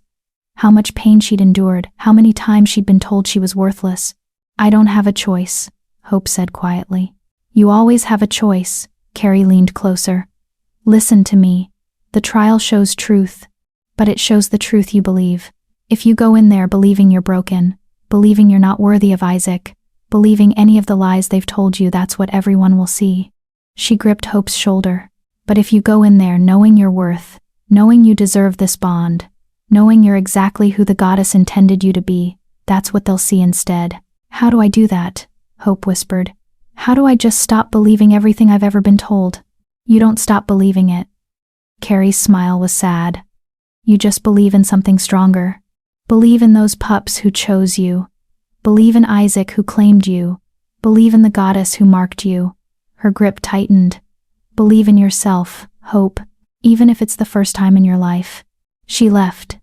how much pain she'd endured, how many times she'd been told she was worthless. I don't have a choice, Hope said quietly. You always have a choice, Carrie leaned closer. Listen to me. The trial shows truth, but it shows the truth you believe. If you go in there believing you're broken, believing you're not worthy of Isaac, believing any of the lies they've told you, that's what everyone will see. She gripped Hope's shoulder. But if you go in there knowing your worth, knowing you deserve this bond, knowing you're exactly who the goddess intended you to be. That's what they'll see instead. How do I do that? Hope whispered. How do I just stop believing everything I've ever been told? You don't stop believing it. Carrie's smile was sad. You just believe in something stronger. Believe in those pups who chose you. Believe in Isaac who claimed you. Believe in the goddess who marked you. Her grip tightened. Believe in yourself, Hope, even if it's the first time in your life. She left.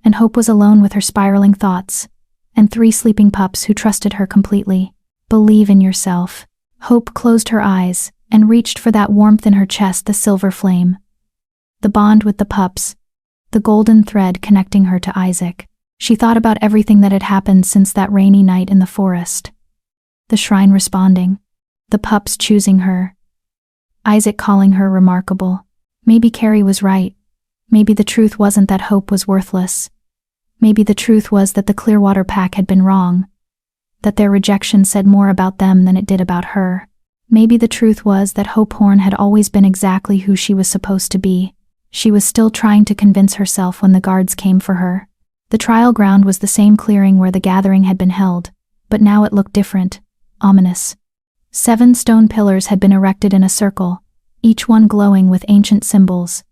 And Hope was alone with her spiraling thoughts, and 3 sleeping pups who trusted her completely. Believe in yourself. Hope closed her eyes and reached for that warmth in her chest, the silver flame. The bond with the pups, the golden thread connecting her to Isaac. She thought about everything that had happened since that rainy night in the forest. The shrine responding, the pups choosing her, Isaac calling her remarkable. Maybe Carrie was right. Maybe the truth wasn't that Hope was worthless. Maybe the truth was that the Clearwater Pack had been wrong, that their rejection said more about them than it did about her. Maybe the truth was that Hope Horn had always been exactly who she was supposed to be. She was still trying to convince herself when the guards came for her. The trial ground was the same clearing where the gathering had been held, but now it looked different, ominous. 7 stone pillars had been erected in a circle, each one glowing with ancient symbols.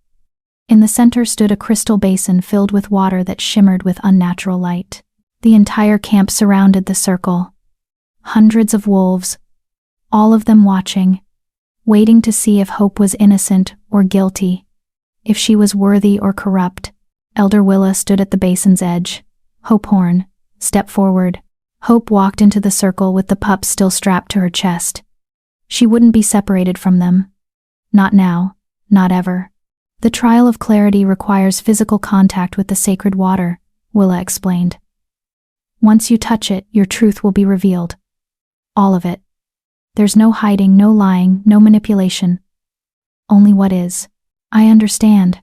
In the center stood a crystal basin filled with water that shimmered with unnatural light. The entire camp surrounded the circle. Hundreds of wolves, all of them watching, waiting to see if Hope was innocent or guilty, if she was worthy or corrupt. Elder Willa stood at the basin's edge. Hope Horn, step forward. Hope walked into the circle with the pups still strapped to her chest. She wouldn't be separated from them. Not now, not ever. The trial of clarity requires physical contact with the sacred water, Willa explained. Once you touch it, your truth will be revealed. All of it. There's no hiding, no lying, no manipulation. Only what is. I understand,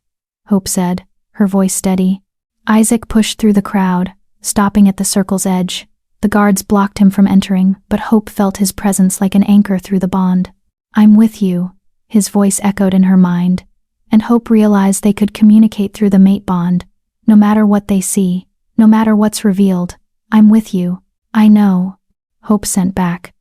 Hope said, her voice steady. Isaac pushed through the crowd, stopping at the circle's edge. The guards blocked him from entering, but Hope felt his presence like an anchor through the bond. I'm with you, his voice echoed in her mind, and Hope realized they could communicate through the mate bond. No matter what they see, no matter what's revealed, I'm with you. I know, Hope sent back.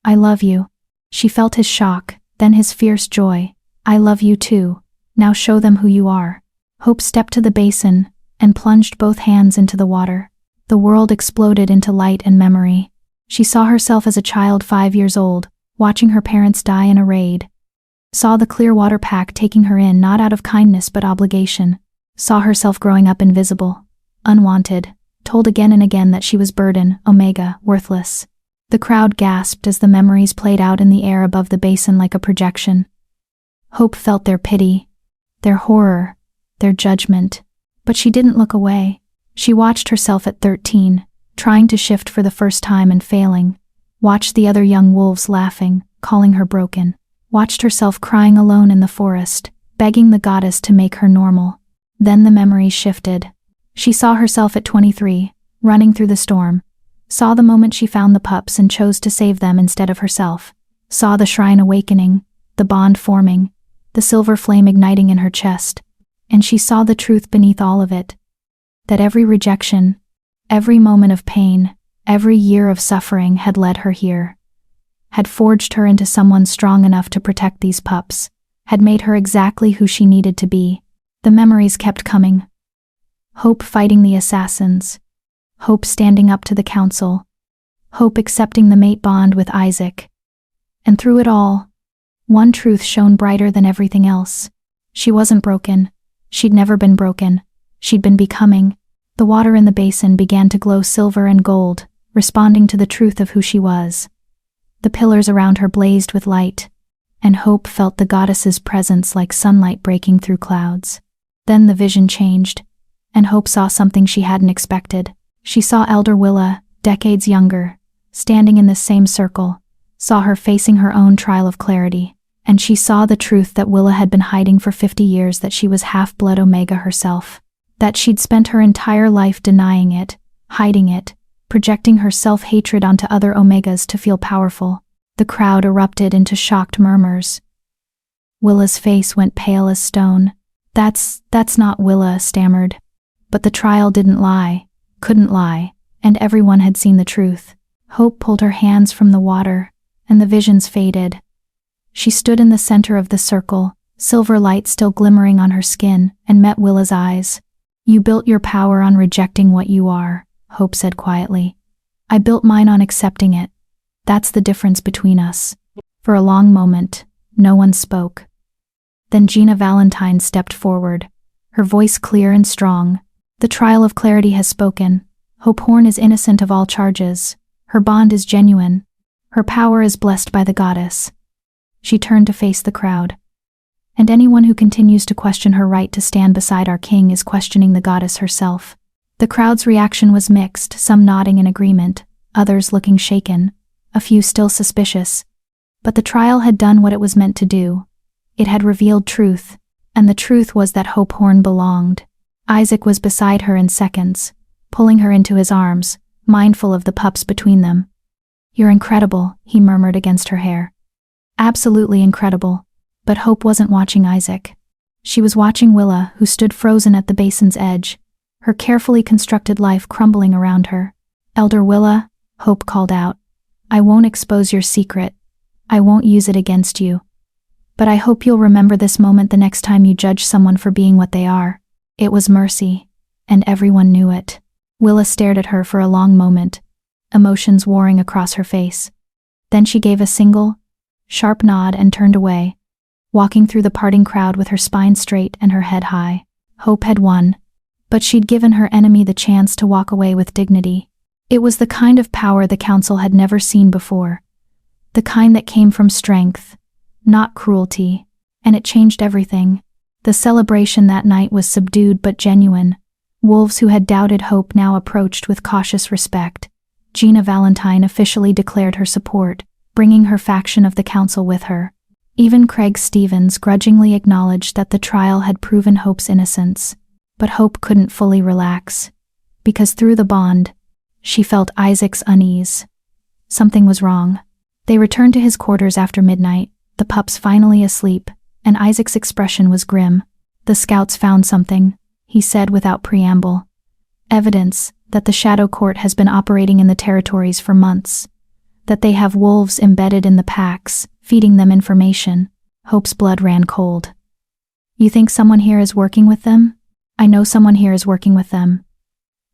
I love you. She felt his shock, then his fierce joy. I love you too. Now show them who you are. Hope stepped to the basin and plunged both hands into the water. The world exploded into light and memory. She saw herself as a child 5 years old, watching her parents die in a raid. Saw the Clearwater Pack taking her in not out of kindness but obligation. Saw herself growing up invisible, unwanted, told again and again that she was burden, omega, worthless. The crowd gasped as the memories played out in the air above the basin like a projection. Hope felt their pity, their horror, their judgment, but she didn't look away. She watched herself at 13, trying to shift for the first time and failing. Watched the other young wolves laughing, calling her broken. Watched herself crying alone in the forest, begging the goddess to make her normal. Then the memories shifted. She saw herself at 23, running through the storm. Saw the moment she found the pups and chose to save them instead of herself. Saw the shrine awakening, the bond forming, the silver flame igniting in her chest. And she saw the truth beneath all of it. That every rejection, every moment of pain, every year of suffering had led her here. Had forged her into someone strong enough to protect these pups. Had made her exactly who she needed to be. The memories kept coming. Hope fighting the assassins. Hope standing up to the council. Hope accepting the mate bond with Isaac. And through it all, one truth shone brighter than everything else. She wasn't broken. She'd never been broken. She'd been becoming. The water in the basin began to glow silver and gold, responding to the truth of who she was. The pillars around her blazed with light, and Hope felt the goddess's presence like sunlight breaking through clouds. Then the vision changed, and Hope saw something she hadn't expected. She saw Elder Willa, decades younger, standing in this same circle, saw her facing her own trial of clarity, and she saw the truth that Willa had been hiding for 50 years, that she was half-blood Omega herself, that she'd spent her entire life denying it, hiding it, projecting her self-hatred onto other Omegas to feel powerful. The crowd erupted into shocked murmurs. Willa's face went pale as stone. That's not Willa, stammered. But the trial didn't lie, couldn't lie, and everyone had seen the truth. Hope pulled her hands from the water, and the visions faded. She stood in the center of the circle, silver light still glimmering on her skin, and met Willa's eyes. "You built your power on rejecting what you are," Hope said quietly. "I built mine on accepting it. That's the difference between us." For a long moment, no one spoke. Then Gina Valentine stepped forward, her voice clear and strong. "The trial of clarity has spoken. Hope Horn is innocent of all charges. Her bond is genuine. Her power is blessed by the goddess." She turned to face the crowd. "And anyone who continues to question her right to stand beside our king is questioning the goddess herself." The crowd's reaction was mixed, some nodding in agreement, others looking shaken, a few still suspicious. But the trial had done what it was meant to do. It had revealed truth, and the truth was that Hope Horn belonged. Isaac was beside her in seconds, pulling her into his arms, mindful of the pups between them. "You're incredible," he murmured against her hair. "Absolutely incredible." But Hope wasn't watching Isaac. She was watching Willa, who stood frozen at the basin's edge, her carefully constructed life crumbling around her. "Elder Willa," Hope called out, "I won't expose your secret. I won't use it against you. But I hope you'll remember this moment the next time you judge someone for being what they are." It was mercy, and everyone knew it. Willa stared at her for a long moment, emotions warring across her face. Then she gave a single, sharp nod and turned away, walking through the parting crowd with her spine straight and her head high. Hope had won, but she'd given her enemy the chance to walk away with dignity. It was the kind of power the council had never seen before, the kind that came from strength, not cruelty, and it changed everything. The celebration that night was subdued but genuine. Wolves who had doubted Hope now approached with cautious respect. Gina Valentine officially declared her support, bringing her faction of the council with her. Even Craig Stevens grudgingly acknowledged that the trial had proven Hope's innocence. But Hope couldn't fully relax, because through the bond, she felt Isaac's unease. Something was wrong. They returned to his quarters after midnight, the pups finally asleep, and Isaac's expression was grim. "The scouts found something," he said without preamble. "Evidence that the Shadow Court has been operating in the territories for months. That they have wolves embedded in the packs, feeding them information." Hope's blood ran cold. "You think someone here is working with them?" "I know someone here is working with them."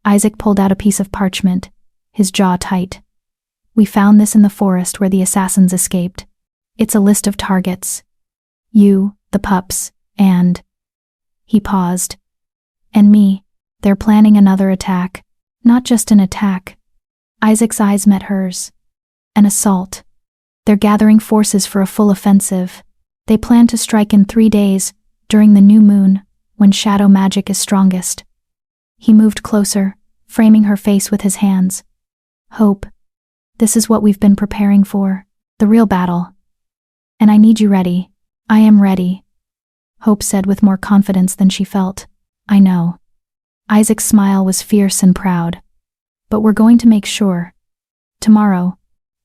Isaac pulled out a piece of parchment, his jaw tight. "We found this in the forest where the assassins escaped. It's a list of targets. You, the pups, and..." He paused. "And me. They're planning another attack. Not just an attack." Isaac's eyes met hers. "An assault. They're gathering forces for a full offensive. They plan to strike in 3 days, during the new moon, when shadow magic is strongest." He moved closer, framing her face with his hands. "Hope, this is what we've been preparing for, the real battle. And I need you ready." "I am ready," Hope said with more confidence than she felt. "I know." Isaac's smile was fierce and proud. "But we're going to make sure. Tomorrow,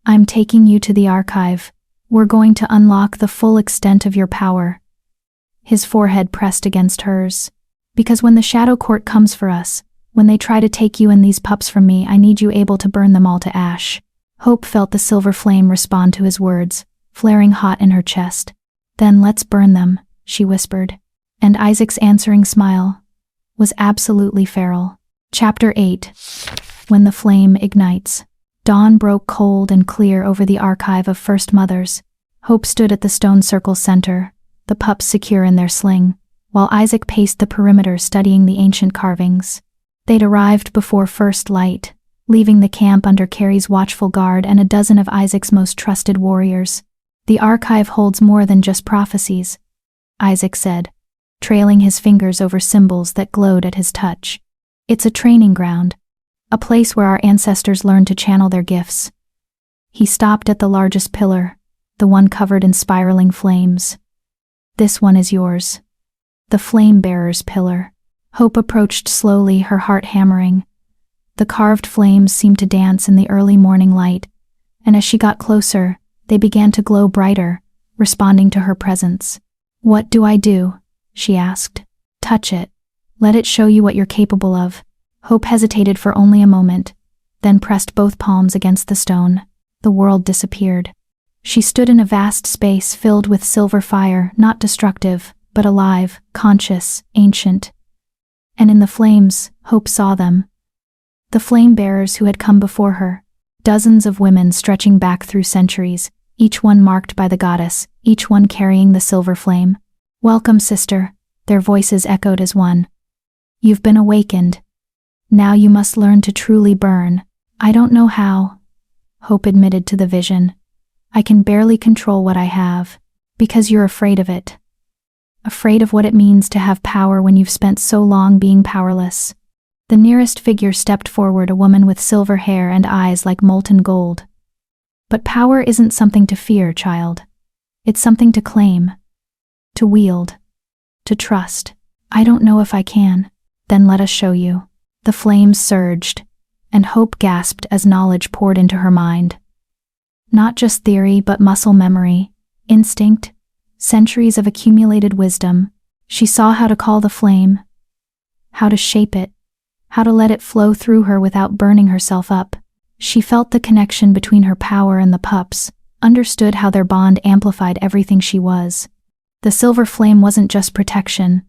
I'm taking you to the archive. We're going to unlock the full extent of your power." His forehead pressed against hers. "Because when the Shadow Court comes for us, when they try to take you and these pups from me, I need you able to burn them all to ash." Hope felt the silver flame respond to his words, flaring hot in her chest. "Then let's burn them," she whispered. And Isaac's answering smile was absolutely feral. Chapter 8. When the Flame Ignites. Dawn broke cold and clear over the archive of First Mothers. Hope stood at the stone circle's center, the pups secure in their sling, while Isaac paced the perimeter studying the ancient carvings. They'd arrived before first light, leaving the camp under Carrie's watchful guard and a dozen of Isaac's most trusted warriors. "The archive holds more than just prophecies," Isaac said, trailing his fingers over symbols that glowed at his touch. "It's a training ground, a place where our ancestors learned to channel their gifts." He stopped at the largest pillar, the one covered in spiraling flames. "This one is yours." The Flame-Bearer's pillar. Hope approached slowly, her heart hammering. The carved flames seemed to dance in the early morning light, and as she got closer, they began to glow brighter, responding to her presence. "What do I do?" she asked. "Touch it," Let it show you what you're capable of. Hope hesitated for only a moment, then pressed both palms against the stone. The world disappeared. She stood in a vast space filled with silver fire, not destructive, but alive, conscious, ancient. And in the flames, Hope saw them. The flame bearers who had come before her. Dozens of women stretching back through centuries, each one marked by the goddess, each one carrying the silver flame. "Welcome, sister," their voices echoed as one. "You've been awakened. Now you must learn to truly burn." "I don't know how," Hope admitted to the vision. "I can barely control what I have, because you're afraid of it. Afraid of what it means to have power when you've spent so long being powerless." The nearest figure stepped forward, a woman with silver hair and eyes like molten gold. "But power isn't something to fear, child. It's something to claim, to wield, to trust." "I don't know if I can." "Then let us show you." The flames surged, and Hope gasped as knowledge poured into her mind. Not just theory, but muscle memory, instinct, centuries of accumulated wisdom. She saw how to call the flame, how to shape it, how to let it flow through her without burning herself up. She felt the connection between her power and the pups, understood how their bond amplified everything she was. The silver flame wasn't just protection.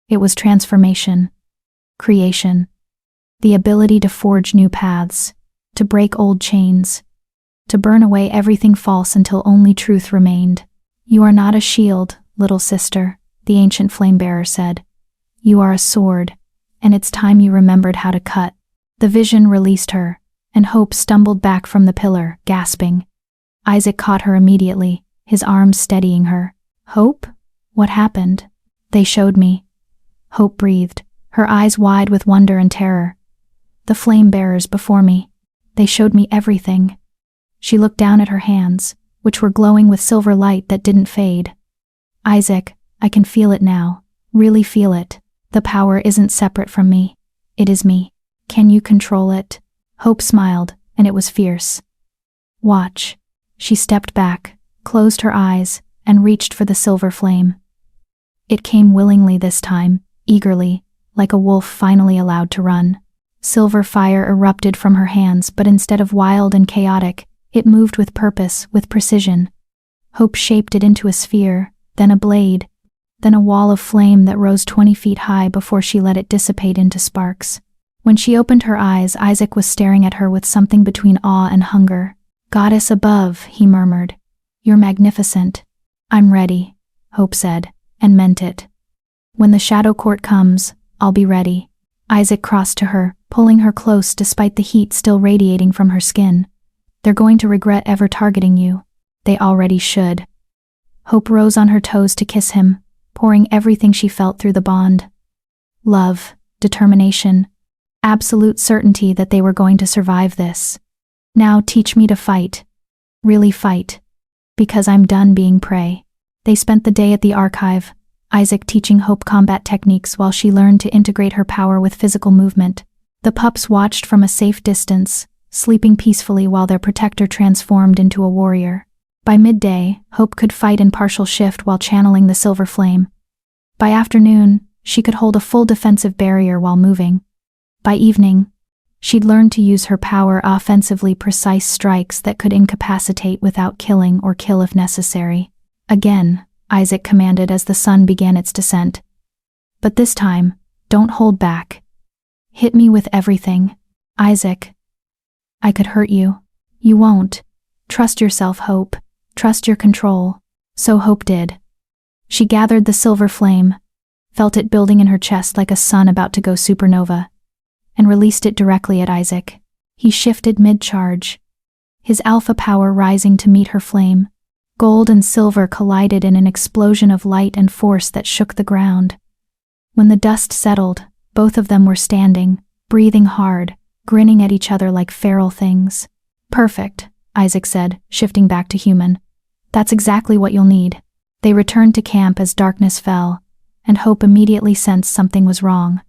It was transformation, creation, the ability to forge new paths, to break old chains, to burn away everything false until only truth remained. "You are not a shield, little sister," the ancient flame-bearer said. "You are a sword, and it's time you remembered how to cut." The vision released her, and Hope stumbled back from the pillar, gasping. Isaac caught her immediately, his arms steadying her. "Hope? What happened?" "They showed me." Hope breathed, her eyes wide with wonder and terror. "The flame-bearers before me. They showed me everything." She looked down at her hands, which were glowing with silver light that didn't fade. "Isaac, I can feel it now, really feel it. The power isn't separate from me. It is me. Can you control it?" Hope smiled, and it was fierce. "Watch." She stepped back, closed her eyes, and reached for the silver flame. It came willingly this time, eagerly, like a wolf finally allowed to run. Silver fire erupted from her hands, but instead of wild and chaotic, it moved with purpose, with precision. Hope shaped it into a sphere, then a blade, then a wall of flame that rose 20 feet high before she let it dissipate into sparks. When she opened her eyes, Isaac was staring at her with something between awe and hunger. "Goddess above," he murmured. "You're magnificent." "I'm ready," Hope said, and meant it. "When the shadow court comes, I'll be ready." Isaac crossed to her, pulling her close despite the heat still radiating from her skin. "They're going to regret ever targeting you. They already should." Hope rose on her toes to kiss him, pouring everything she felt through the bond. Love, determination, absolute certainty that they were going to survive this. "Now teach me to fight. Really fight. Because I'm done being prey." They spent the day at the archive, Isaac teaching Hope combat techniques while she learned to integrate her power with physical movement. The pups watched from a safe distance, sleeping peacefully while their protector transformed into a warrior. By midday, Hope could fight in partial shift while channeling the silver flame. By afternoon, she could hold a full defensive barrier while moving. By evening, she'd learned to use her power offensively, precise strikes that could incapacitate without killing or kill if necessary. "Again," Isaac commanded as the sun began its descent. "But this time, don't hold back. Hit me with everything." "Isaac, I could hurt you." "You won't. Trust yourself, Hope. Trust your control." So Hope did. She gathered the silver flame, felt it building in her chest like a sun about to go supernova, and released it directly at Isaac. He shifted mid-charge, his alpha power rising to meet her flame. Gold and silver collided in an explosion of light and force that shook the ground. When the dust settled, both of them were standing, breathing hard, grinning at each other like feral things. "Perfect," Isaac said, shifting back to human. "That's exactly what you'll need." They returned to camp as darkness fell, and Hope immediately sensed something was wrong.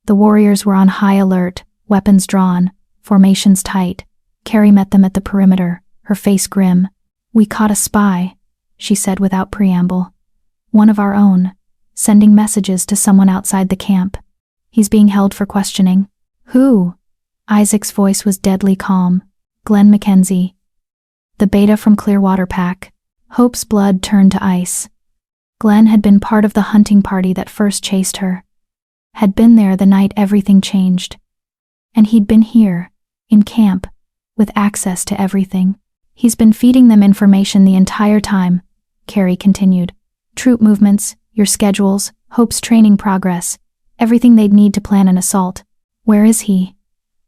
The warriors were on high alert, weapons drawn, formations tight. Carrie met them at the perimeter, her face grim. "We caught a spy," she said without preamble. "One of our own, sending messages to someone outside the camp." He's being held for questioning. Who? Isaac's voice was deadly calm. Glenn Mackenzie. The beta from Clearwater Pack. Hope's blood turned to ice. Glenn had been part of the hunting party that first chased her. Had been there the night everything changed. And he'd been here, in camp, with access to everything. He's been feeding them information the entire time, Carrie continued. Troop movements, your schedules, Hope's training progress, everything they'd need to plan an assault. Where is he?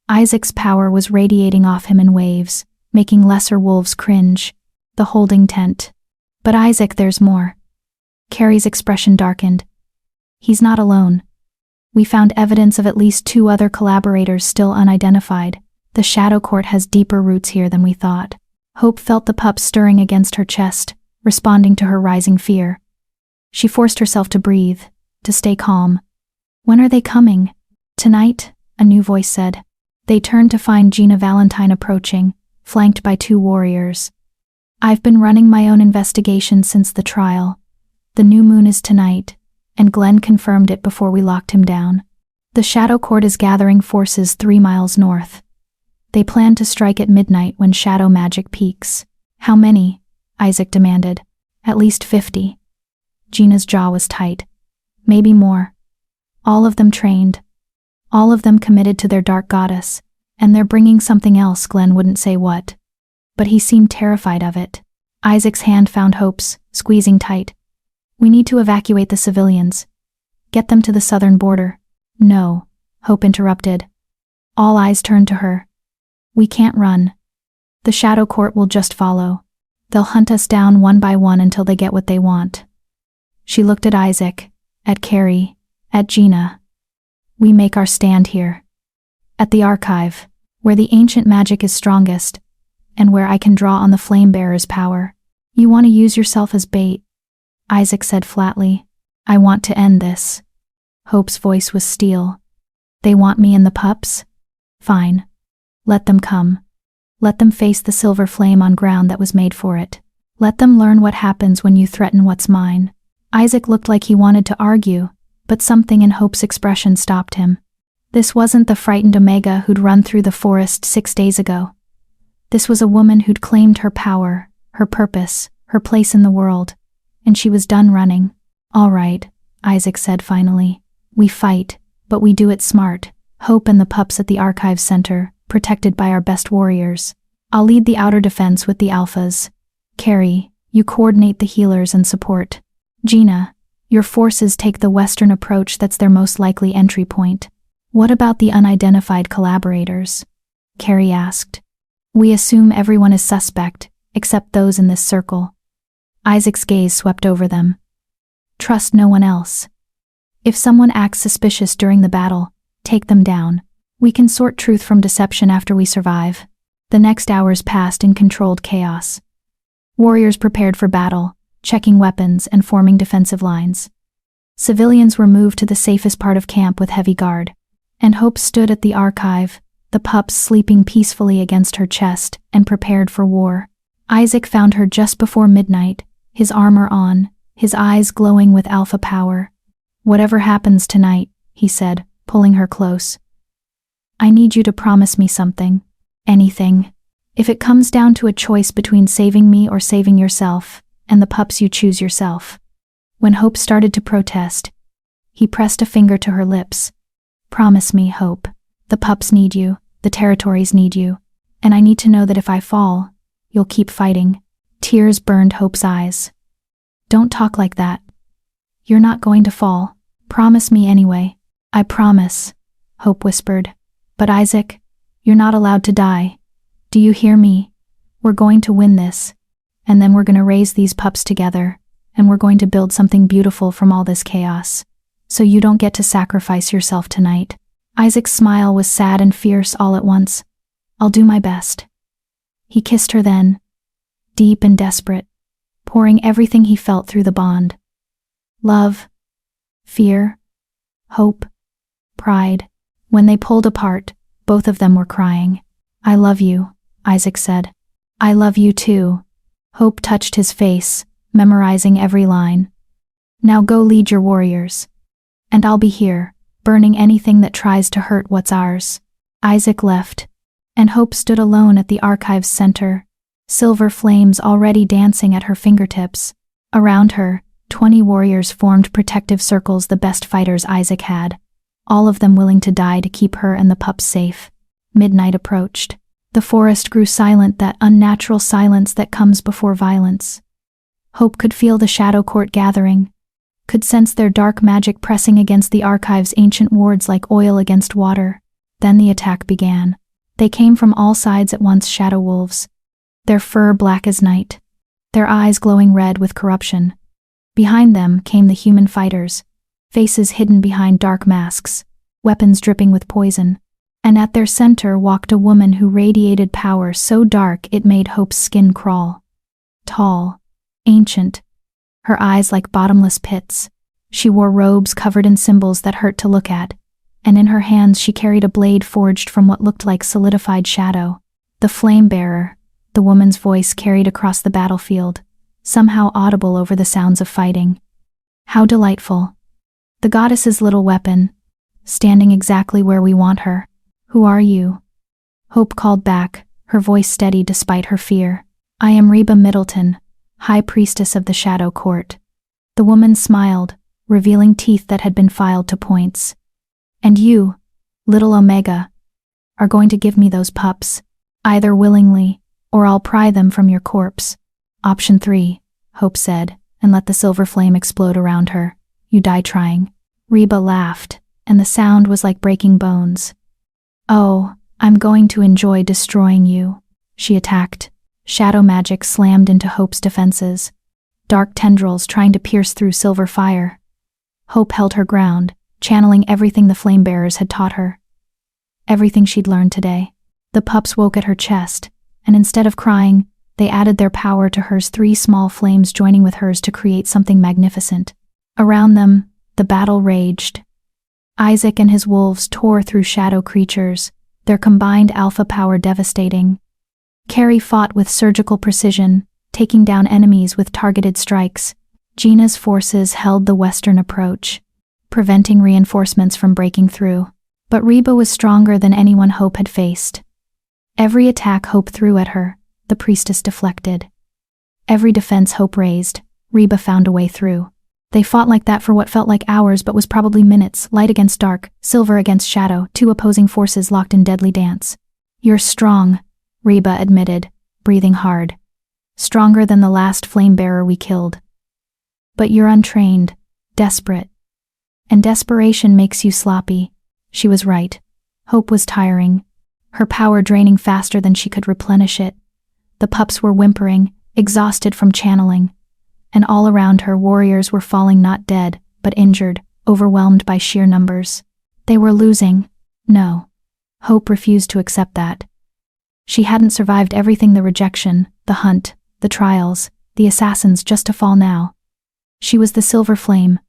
Isaac's power was radiating off him in waves, making lesser wolves cringe. The holding tent. But Isaac, there's more. Carrie's expression darkened. He's not alone. We found evidence of at least 2 other collaborators still unidentified. The Shadow Court has deeper roots here than we thought. Hope felt the pups stirring against her chest, responding to her rising fear. She forced herself to breathe, to stay calm. When are they coming? Tonight, a new voice said. They turned to find Gina Valentine approaching, flanked by 2 warriors. I've been running my own investigation since the trial. The new moon is tonight, and Glenn confirmed it before we locked him down. The Shadow Court is gathering forces 3 miles north. They plan to strike at midnight when shadow magic peaks. How many? Isaac demanded. At least 50. Gina's jaw was tight. Maybe more. All of them trained. All of them committed to their dark goddess, and they're bringing something else. Glenn wouldn't say what. But he seemed terrified of it. Isaac's hand found Hope's, squeezing tight. We need to evacuate the civilians. Get them to the southern border. No, Hope interrupted. All eyes turned to her. We can't run. The Shadow Court will just follow. They'll hunt us down one by one until they get what they want. She looked at Isaac, at Carrie, at Gina. We make our stand here. At the archive, where the ancient magic is strongest, and where I can draw on the Flamebearer's power. You want to use yourself as bait, Isaac said flatly. I want to end this. Hope's voice was steel. They want me and the pups? Fine. Let them come. Let them face the silver flame on ground that was made for it. Let them learn what happens when you threaten what's mine. Isaac looked like he wanted to argue, but something in Hope's expression stopped him. This wasn't the frightened Omega who'd run through the forest 6 days ago. This was a woman who'd claimed her power, her purpose, her place in the world, and she was done running. All right, Isaac said finally. We fight, but we do it smart. Hope and the pups at the Archives Center, protected by our best warriors. I'll lead the outer defense with the alphas. Carrie, you coordinate the healers and support. Gina, your forces take the western approach. That's their most likely entry point. What about the unidentified collaborators? Carrie asked. We assume everyone is suspect, except those in this circle. Isaac's gaze swept over them. Trust no one else. If someone acts suspicious during the battle, take them down. We can sort truth from deception after we survive. The next hours passed in controlled chaos. Warriors prepared for battle, checking weapons and forming defensive lines. Civilians were moved to the safest part of camp with heavy guard. And Hope stood at the archive, the pups sleeping peacefully against her chest and prepared for war. Isaac found her just before midnight, his armor on, his eyes glowing with alpha power. Whatever happens tonight, he said, pulling her close. I need you to promise me something. Anything. If it comes down to a choice between saving me or saving yourself, and the pups, you choose yourself. When Hope started to protest, he pressed a finger to her lips. Promise me, Hope. The pups need you, the territories need you, and I need to know that if I fall, you'll keep fighting. Tears burned Hope's eyes. Don't talk like that. You're not going to fall. Promise me anyway. I promise, Hope whispered. But Isaac, you're not allowed to die. Do you hear me? We're going to win this. And then we're going to raise these pups together, and we're going to build something beautiful from all this chaos. So you don't get to sacrifice yourself tonight. Isaac's smile was sad and fierce all at once. I'll do my best. He kissed her then, deep and desperate, pouring everything he felt through the bond. Love, fear, hope, pride. When they pulled apart, both of them were crying. I love you, Isaac said. I love you too. Hope touched his face, memorizing every line. Now go lead your warriors. And I'll be here, burning anything that tries to hurt what's ours. Isaac left, and Hope stood alone at the archive's center, silver flames already dancing at her fingertips. Around her, 20 warriors formed protective circles, the best fighters Isaac had, all of them willing to die to keep her and the pups safe. Midnight approached. The forest grew silent, that unnatural silence that comes before violence. Hope could feel the shadow court gathering, could sense their dark magic pressing against the archive's ancient wards like oil against water. Then the attack began. They came from all sides at once, shadow wolves, their fur black as night, their eyes glowing red with corruption. Behind them came the human fighters, faces hidden behind dark masks, weapons dripping with poison. And at their center walked a woman who radiated power so dark it made Hope's skin crawl. Tall, ancient, her eyes like bottomless pits. She wore robes covered in symbols that hurt to look at, and in her hands she carried a blade forged from what looked like solidified shadow. The flame bearer, the woman's voice carried across the battlefield, somehow audible over the sounds of fighting. How delightful. The goddess's little weapon, standing exactly where we want her. Who are you? Hope called back, her voice steady despite her fear. I am Reba Middleton, High Priestess of the Shadow Court. The woman smiled, revealing teeth that had been filed to points. And you, little Omega, are going to give me those pups, either willingly, or I'll pry them from your corpse. Option 3, Hope said, and let the silver flame explode around her. You die trying. Reba laughed, and the sound was like breaking bones. Oh, I'm going to enjoy destroying you. She attacked. Shadow magic slammed into Hope's defenses, dark tendrils trying to pierce through silver fire. Hope held her ground, channeling everything the flame bearers had taught her. Everything she'd learned today. The pups woke at her chest, and instead of crying, they added their power to hers, 3 small flames joining with hers to create something magnificent. Around them, the battle raged. Isaac and his wolves tore through shadow creatures, their combined alpha power devastating. Carrie fought with surgical precision, taking down enemies with targeted strikes. Gina's forces held the western approach, preventing reinforcements from breaking through. But Reba was stronger than anyone Hope had faced. Every attack Hope threw at her, the priestess deflected. Every defense Hope raised, Reba found a way through. They fought like that for what felt like hours but was probably minutes, light against dark, silver against shadow, 2 opposing forces locked in deadly dance. You're strong, Reba admitted, breathing hard. Stronger than the last flame bearer we killed. But you're untrained, desperate. And desperation makes you sloppy. She was right. Hope was tiring, her power draining faster than she could replenish it. The pups were whimpering, exhausted from channeling. And all around her, warriors were falling not dead, but injured, overwhelmed by sheer numbers. They were losing. No. Hope refused to accept that. She hadn't survived everything, the rejection, the hunt, the trials, the assassins, just to fall now. She was the silver flame,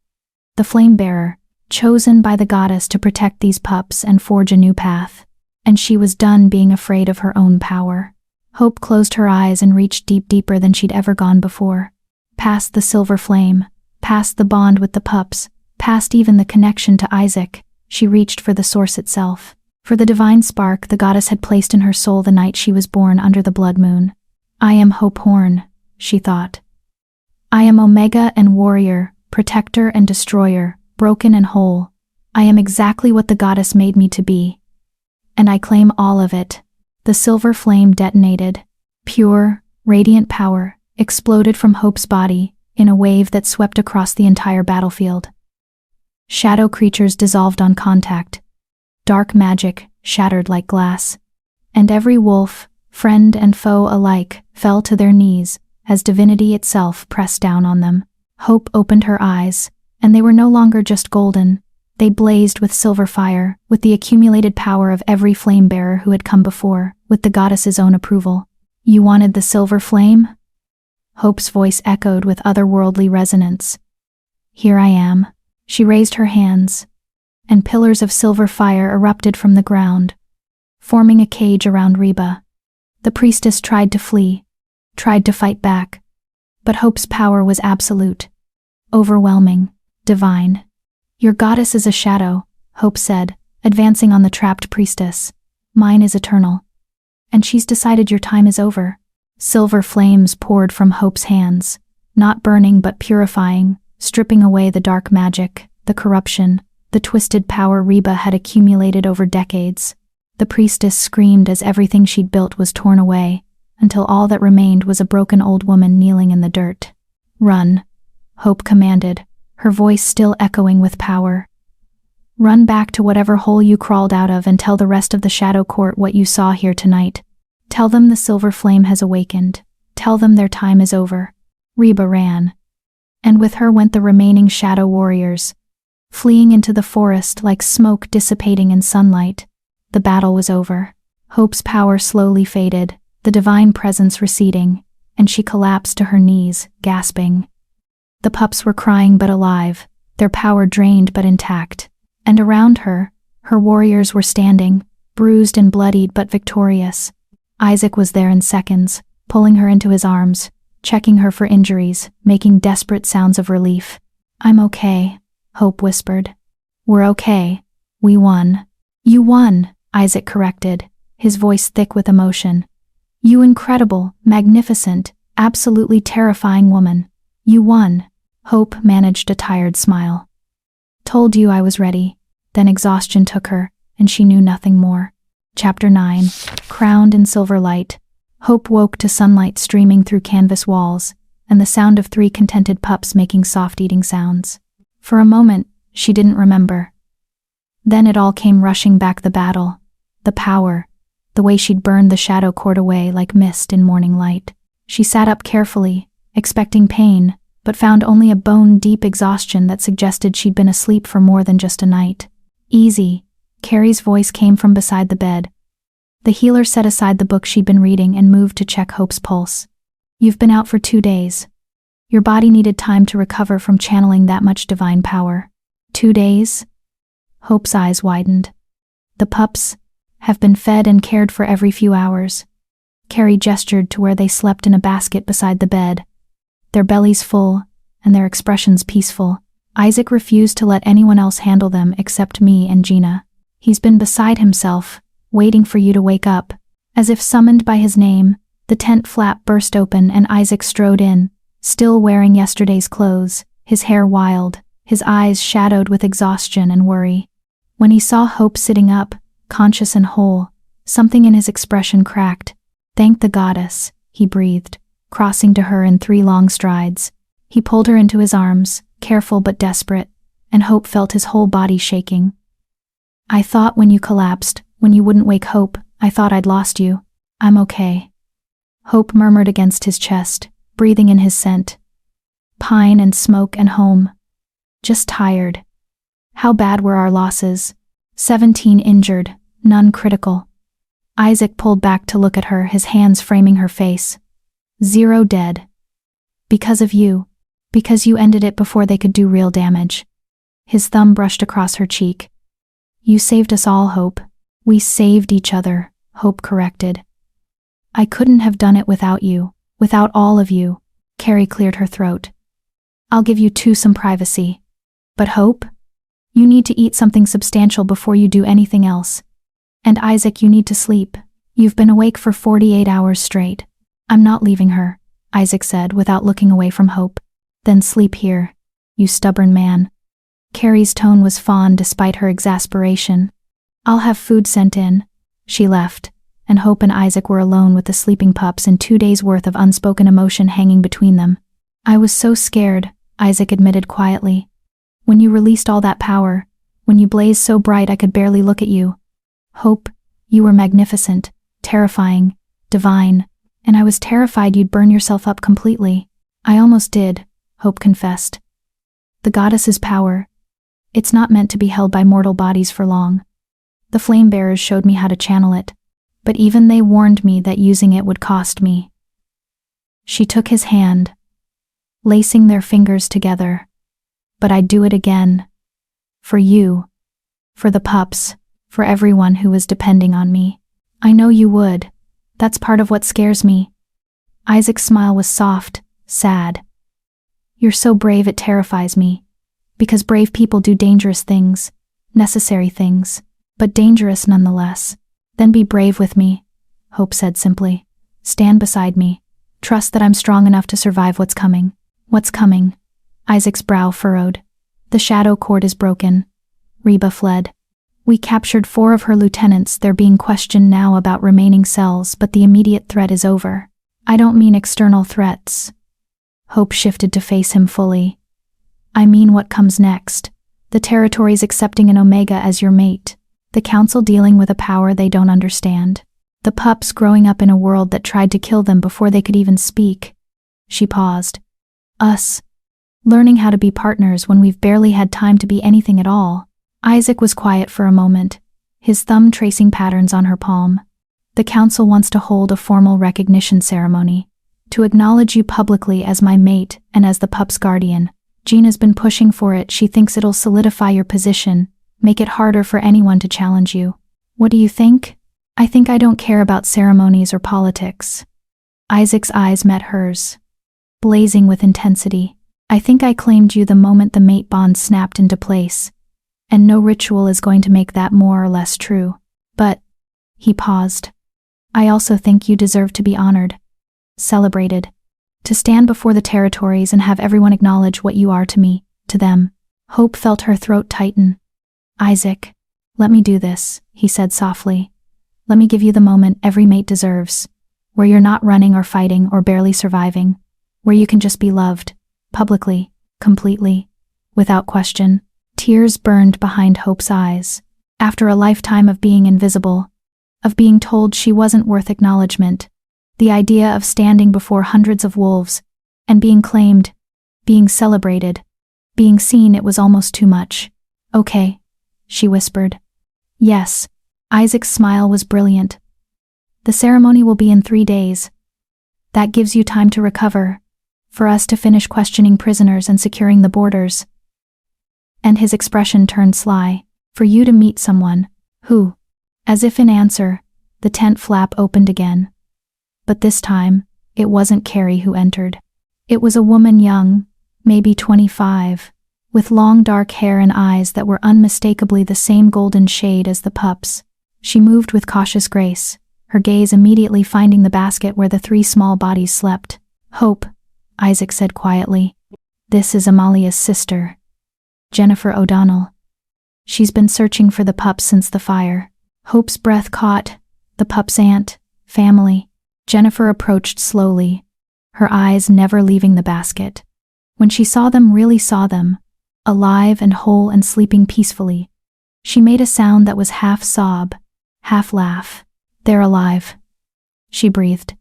the flame bearer, chosen by the goddess to protect these pups and forge a new path. And she was done being afraid of her own power. Hope closed her eyes and reached deeper than she'd ever gone before. Past the silver flame, past the bond with the pups, past even the connection to Isaac, she reached for the source itself, for the divine spark the goddess had placed in her soul the night she was born under the blood moon. I am Hope Horn, she thought. I am Omega and warrior, protector and destroyer, broken and whole. I am exactly what the goddess made me to be. And I claim all of it. The silver flame detonated. Pure, radiant power exploded from Hope's body in a wave that swept across the entire battlefield. Shadow creatures dissolved on contact. Dark magic shattered like glass. And every wolf, friend and foe alike, fell to their knees as divinity itself pressed down on them. Hope opened her eyes, and they were no longer just golden. They blazed with silver fire, with the accumulated power of every flame bearer who had come before, with the goddess's own approval. You wanted the silver flame? Hope's voice echoed with otherworldly resonance. Here I am. She raised her hands, and pillars of silver fire erupted from the ground, forming a cage around Reba. The priestess tried to flee, tried to fight back, but Hope's power was absolute, overwhelming, divine. Your goddess is a shadow, Hope said, advancing on the trapped priestess. Mine is eternal. And she's decided your time is over. Silver flames poured from Hope's hands, not burning but purifying, stripping away the dark magic, the corruption, the twisted power Reba had accumulated over decades. The priestess screamed as everything she'd built was torn away, until all that remained was a broken old woman kneeling in the dirt. Run, Hope commanded, her voice still echoing with power. Run back to whatever hole you crawled out of and tell the rest of the Shadow Court what you saw here tonight. Tell them the silver flame has awakened. Tell them their time is over. Reba ran. And with her went the remaining shadow warriors, fleeing into the forest like smoke dissipating in sunlight. The battle was over. Hope's power slowly faded, the divine presence receding, and she collapsed to her knees, gasping. The pups were crying but alive, their power drained but intact. And around her, her warriors were standing, bruised and bloodied but victorious. Isaac was there in seconds, pulling her into his arms, checking her for injuries, making desperate sounds of relief. I'm okay, Hope whispered. We're okay. We won. You won, Isaac corrected, his voice thick with emotion. You incredible, magnificent, absolutely terrifying woman. You won. Hope managed a tired smile. Told you I was ready. Then exhaustion took her, and she knew nothing more. Chapter 9. Crowned in silver light. Hope woke to sunlight streaming through canvas walls, and the sound of 3 contented pups making soft eating sounds. For a moment, she didn't remember. Then it all came rushing back: the battle, the power, the way she'd burned the Shadow Court away like mist in morning light. She sat up carefully, expecting pain, but found only a bone-deep exhaustion that suggested she'd been asleep for more than just a night. Easy, Carrie's voice came from beside the bed. The healer set aside the book she'd been reading and moved to check Hope's pulse. You've been out for 2 days. Your body needed time to recover from channeling that much divine power. 2 days? Hope's eyes widened. The pups have been fed and cared for every few hours. Carrie gestured to where they slept in a basket beside the bed, their bellies full and their expressions peaceful. Isaac refused to let anyone else handle them except me and Gina. He's been beside himself, waiting for you to wake up. As if summoned by his name, the tent flap burst open and Isaac strode in, still wearing yesterday's clothes, his hair wild, his eyes shadowed with exhaustion and worry. When he saw Hope sitting up, conscious and whole, something in his expression cracked. Thank the goddess, he breathed, crossing to her in 3 long strides. He pulled her into his arms, careful but desperate, and Hope felt his whole body shaking. I thought when you collapsed, when you wouldn't wake Hope, I thought I'd lost you. I'm okay. Hope murmured against his chest, breathing in his scent. Pine and smoke and home. Just tired. How bad were our losses? 17 injured, none critical. Isaac pulled back to look at her, his hands framing her face. 0 dead. Because of you. Because you ended it before they could do real damage. His thumb brushed across her cheek. You saved us all, Hope. We saved each other, Hope corrected. I couldn't have done it without you, without all of you. Carrie cleared her throat. I'll give you 2 some privacy. But Hope? You need to eat something substantial before you do anything else. And Isaac, you need to sleep. You've been awake for 48 hours straight. I'm not leaving her, Isaac said without looking away from Hope. Then sleep here, you stubborn man. Carrie's tone was fond despite her exasperation. I'll have food sent in. She left, and Hope and Isaac were alone with the sleeping pups and 2 days' worth of unspoken emotion hanging between them. I was so scared, Isaac admitted quietly. When you released all that power, when you blazed so bright I could barely look at you. Hope, you were magnificent, terrifying, divine, and I was terrified you'd burn yourself up completely. I almost did, Hope confessed. The goddess's power, it's not meant to be held by mortal bodies for long. The flame bearers showed me how to channel it, but even they warned me that using it would cost me. She took his hand, lacing their fingers together. But I'd do it again. For you. For the pups. For everyone who was depending on me. I know you would. That's part of what scares me. Isaac's smile was soft, sad. You're so brave it terrifies me. Because brave people do dangerous things. necessary things, but dangerous nonetheless. Then be brave with me, Hope said simply. Stand beside me. Trust that I'm strong enough to survive what's coming. What's coming? Isaac's brow furrowed. The shadow cord is broken. Reba fled. We captured 4 of her lieutenants. They're being questioned now about remaining cells, but the immediate threat is over. I don't mean external threats. Hope shifted to face him fully. I mean what comes next. The territories accepting an Omega as your mate. The council dealing with a power they don't understand. The pups growing up in a world that tried to kill them before they could even speak. She paused. Us. Learning how to be partners when we've barely had time to be anything at all. Isaac was quiet for a moment, his thumb tracing patterns on her palm. The council wants to hold a formal recognition ceremony. To acknowledge you publicly as my mate and as the pup's guardian. Gina's been pushing for it. She thinks it'll solidify your position, make it harder for anyone to challenge you. What do you think? I think I don't care about ceremonies or politics. Isaac's eyes met hers, blazing with intensity. I think I claimed you the moment the mate bond snapped into place. And no ritual is going to make that more or less true. But, he paused. I also think you deserve to be honored, celebrated, to stand before the territories and have everyone acknowledge what you are to me, to them. Hope felt her throat tighten. Isaac, let me do this, he said softly. Let me give you the moment every mate deserves, where you're not running or fighting or barely surviving, where you can just be loved, publicly, completely, without question. Tears burned behind Hope's eyes. After a lifetime of being invisible, of being told she wasn't worth acknowledgement, the idea of standing before hundreds of wolves and being claimed, being celebrated, being seen, it was almost too much. Okay, she whispered. Yes. Isaac's smile was brilliant. The ceremony will be in 3 days. That gives you time to recover, for us to finish questioning prisoners and securing the borders. And his expression turned sly. For you to meet someone who, as if in answer, the tent flap opened again. But this time, it wasn't Carrie who entered. It was a woman young, maybe 25, with long dark hair and eyes that were unmistakably the same golden shade as the pups. She moved with cautious grace, her gaze immediately finding the basket where the 3 small bodies slept. Hope, Isaac said quietly. This is Amalia's sister, Jennifer O'Donnell. She's been searching for the pups since the fire. Hope's breath caught. The pup's aunt, family. Jennifer approached slowly, her eyes never leaving the basket. When she saw them, really saw them, alive and whole and sleeping peacefully, she made a sound that was half sob, half laugh. They're alive, she breathed.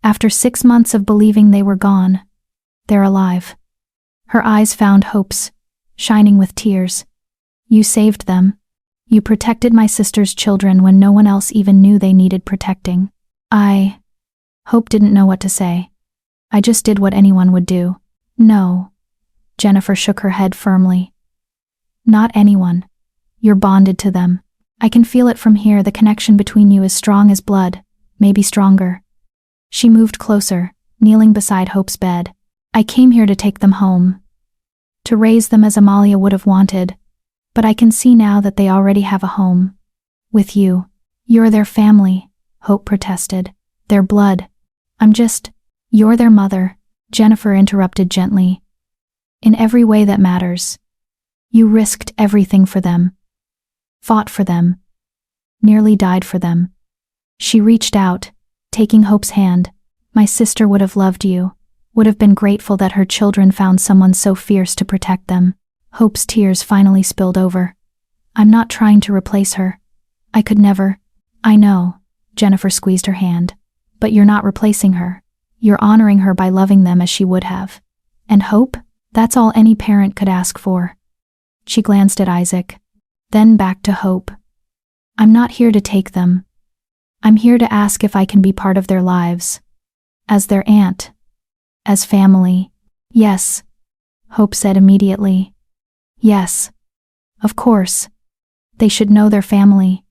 After 6 months of believing they were gone, they're alive. Her eyes found Hope's, shining with tears. You saved them. You protected my sister's children when no one else even knew they needed protecting. Hope didn't know what to say. I just did what anyone would do. No. Jennifer shook her head firmly. Not anyone. You're bonded to them. I can feel it from here. The connection between you is strong as blood, maybe stronger. She moved closer, kneeling beside Hope's bed. I came here to take them home. To raise them as Amalia would have wanted, but I can see now that they already have a home. With you. You're their family, Hope protested. Their blood. You're their mother, Jennifer interrupted gently. In every way that matters. You risked everything for them. Fought for them. Nearly died for them. She reached out, taking Hope's hand. My sister would have loved you, would have been grateful that her children found someone so fierce to protect them. Hope's tears finally spilled over. I'm not trying to replace her. I could never. I know, Jennifer squeezed her hand. But you're not replacing her. You're honoring her by loving them as she would have. And Hope? That's all any parent could ask for. She glanced at Isaac, then back to Hope. I'm not here to take them. I'm here to ask if I can be part of their lives. As their aunt. As family. Yes, Hope said immediately. Yes. Of course. They should know their family.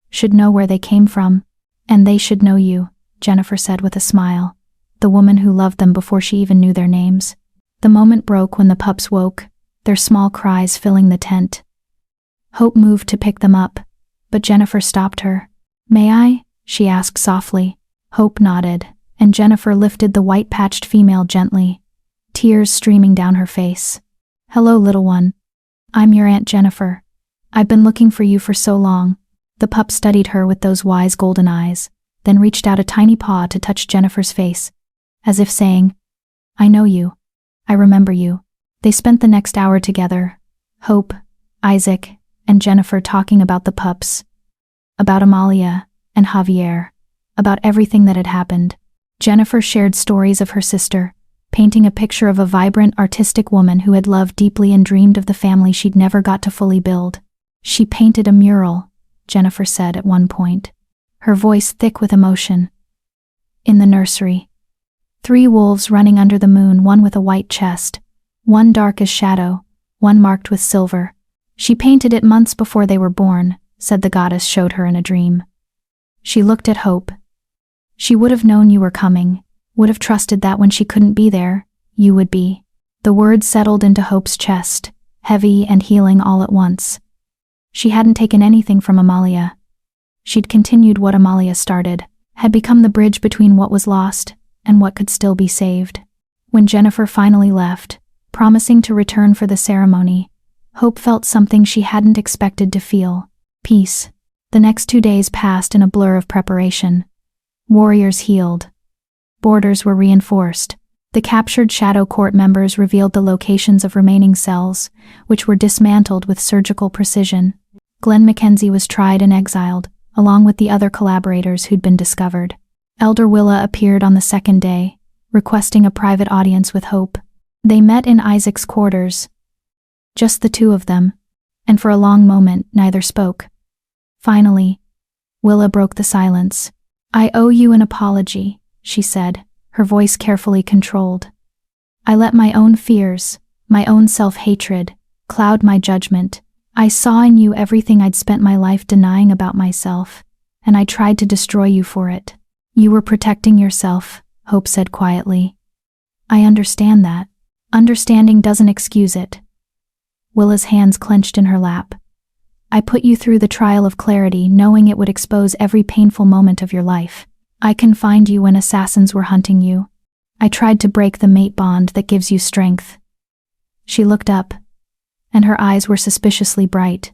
Should know where they came from. And they should know you, Jennifer said with a smile. The woman who loved them before she even knew their names. The moment broke when the pups woke, their small cries filling the tent. Hope moved to pick them up, but Jennifer stopped her. "May I?" she asked softly. Hope nodded, and Jennifer lifted the white-patched female gently, tears streaming down her face. "Hello, little one. I'm your Aunt Jennifer. I've been looking for you for so long." The pup studied her with those wise golden eyes, then reached out a tiny paw to touch Jennifer's face, as if saying, "I know you. I remember you." They spent the next hour together, Hope, Isaac, and Jennifer talking about the pups, about Amalia and Javier, about everything that had happened. Jennifer shared stories of her sister, painting a picture of a vibrant, artistic woman who had loved deeply and dreamed of the family she'd never got to fully build. "She painted a mural," Jennifer said at one point, her voice thick with emotion. "In the nursery. 3 wolves running under the moon, one with a white chest, one dark as shadow, one marked with silver. She painted it months before they were born," said the goddess showed her in a dream. She looked at Hope. "She would have known you were coming, would have trusted that when she couldn't be there, you would be." The words settled into Hope's chest, heavy and healing all at once. She hadn't taken anything from Amalia. She'd continued what Amalia started, had become the bridge between what was lost and what could still be saved. When Jennifer finally left, promising to return for the ceremony, Hope felt something she hadn't expected to feel: peace. The next 2 days passed in a blur of preparation. Warriors healed. Borders were reinforced. The captured Shadow Court members revealed the locations of remaining cells, which were dismantled with surgical precision. Glenn Mackenzie was tried and exiled, along with the other collaborators who'd been discovered. Elder Willa appeared on the second day, requesting a private audience with Hope. They met in Isaac's quarters, just the two of them, and for a long moment neither spoke. Finally, Willa broke the silence. "I owe you an apology," she said, her voice carefully controlled. "I let my own fears, my own self-hatred, cloud my judgment. I saw in you everything I'd spent my life denying about myself, and I tried to destroy you for it." "You were protecting yourself," Hope said quietly. "I understand that. Understanding doesn't excuse it." Willa's hands clenched in her lap. "I put you through the trial of clarity, knowing it would expose every painful moment of your life. I confined you when assassins were hunting you. I tried to break the mate bond that gives you strength." She looked up, and her eyes were suspiciously bright.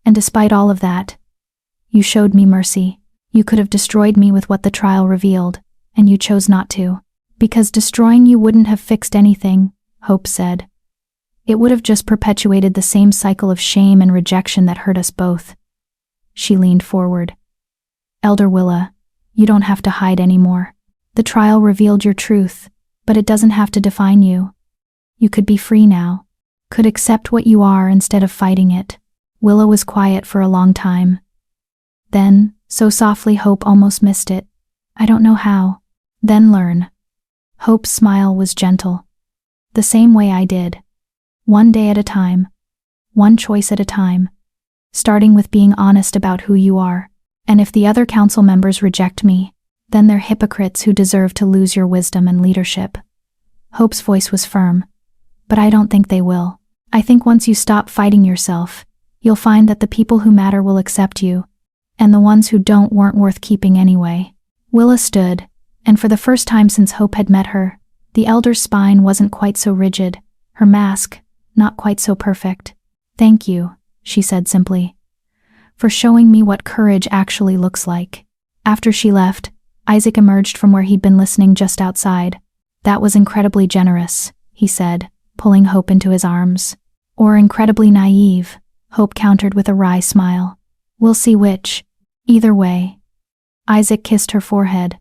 "And despite all of that, you showed me mercy. You could have destroyed me with what the trial revealed, and you chose not to. Because destroying you wouldn't have fixed anything," Hope said. "It would have just perpetuated the same cycle of shame and rejection that hurt us both." She leaned forward. "Elder Willa, you don't have to hide anymore. The trial revealed your truth, but it doesn't have to define you. You could be free now, could accept what you are instead of fighting it." Willa was quiet for a long time. Then, so softly Hope almost missed it, "I don't know how." "Then learn." Hope's smile was gentle. "The same way I did. One day at a time. One choice at a time. Starting with being honest about who you are. And if the other council members reject me, then they're hypocrites who deserve to lose your wisdom and leadership." Hope's voice was firm. "But I don't think they will. I think once you stop fighting yourself, you'll find that the people who matter will accept you, and the ones who don't weren't worth keeping anyway." Willa stood, and for the first time since Hope had met her, the elder's spine wasn't quite so rigid, her mask not quite so perfect. "Thank you," she said simply, "for showing me what courage actually looks like." After she left, Isaac emerged from where he'd been listening just outside. "That was incredibly generous," he said, pulling Hope into his arms. "Or incredibly naive," Hope countered with a wry smile. "We'll see which. Either way." Isaac kissed her forehead.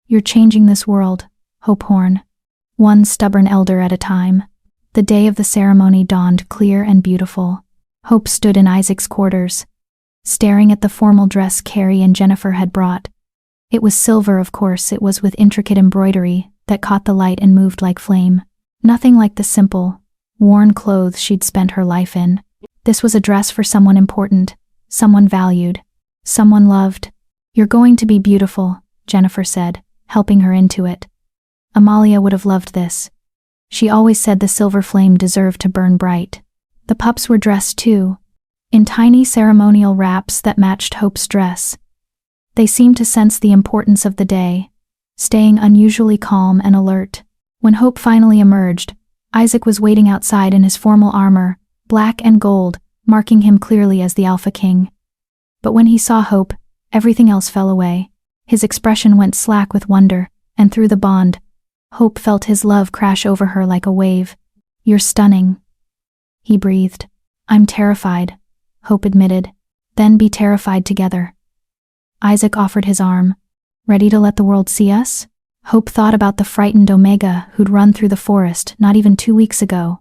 "You're changing this world, Hope Horn. One stubborn elder at a time." The day of the ceremony dawned clear and beautiful. Hope stood in Isaac's quarters, staring at the formal dress Carrie and Jennifer had brought. It was silver, of course. It was with intricate embroidery that caught the light and moved like flame. Nothing like the simple, worn clothes she'd spent her life in. This was a dress for someone important, someone valued, someone loved. "You're going to be beautiful," Jennifer said, helping her into it. Amalia would have loved this. She always said the silver flame deserved to burn bright. The pups were dressed too, in tiny ceremonial wraps that matched Hope's dress. They seemed to sense the importance of the day, staying unusually calm and alert. When Hope finally emerged, Isaac was waiting outside in his formal armor, black and gold, marking him clearly as the Alpha King. But when he saw Hope, everything else fell away. His expression went slack with wonder, and through the bond, Hope felt his love crash over her like a wave. "You're stunning," he breathed. "I'm terrified," Hope admitted. "Then be terrified together." Isaac offered his arm. "Ready to let the world see us?" Hope thought about the frightened Omega who'd run through the forest not even 2 weeks ago.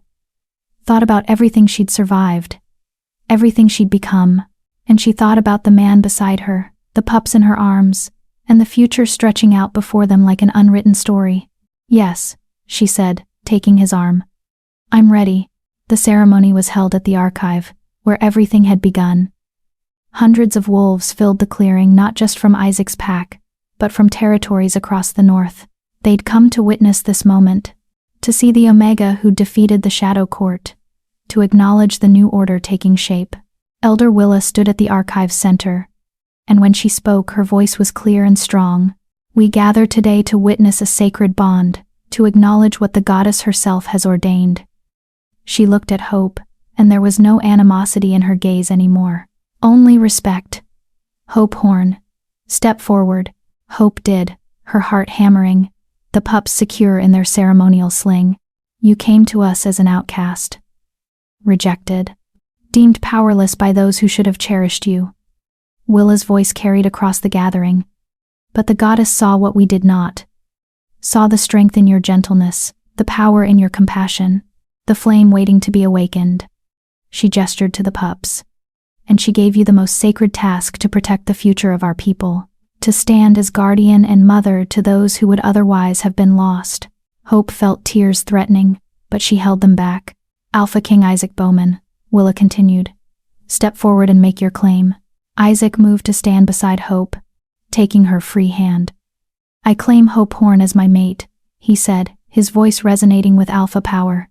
Thought about everything she'd survived, everything she'd become, and she thought about the man beside her, the pups in her arms, and the future stretching out before them like an unwritten story. "Yes," she said, taking his arm. "I'm ready." The ceremony was held at the archive, where everything had begun. Hundreds of wolves filled the clearing, not just from Isaac's pack, but from territories across the north. They'd come to witness this moment, to see the Omega who defeated the Shadow Court, to acknowledge the new order taking shape. Elder Willa stood at the archive's center, and when she spoke, her voice was clear and strong. "We gather today to witness a sacred bond, to acknowledge what the goddess herself has ordained." She looked at Hope, and there was no animosity in her gaze anymore. Only respect. "Hope Horn, step forward." Hope did, her heart hammering, the pups secure in their ceremonial sling. "You came to us as an outcast. Rejected. Deemed powerless by those who should have cherished you." Willa's voice carried across the gathering. "But the goddess saw what we did not. Saw the strength in your gentleness, the power in your compassion, the flame waiting to be awakened." She gestured to the pups. "And she gave you the most sacred task to protect the future of our people, to stand as guardian and mother to those who would otherwise have been lost." Hope felt tears threatening, but she held them back. "Alpha King Isaac Bowman," Willa continued, "step forward and make your claim." Isaac moved to stand beside Hope, taking her free hand. "I claim Hope Horn as my mate," he said, his voice resonating with alpha power.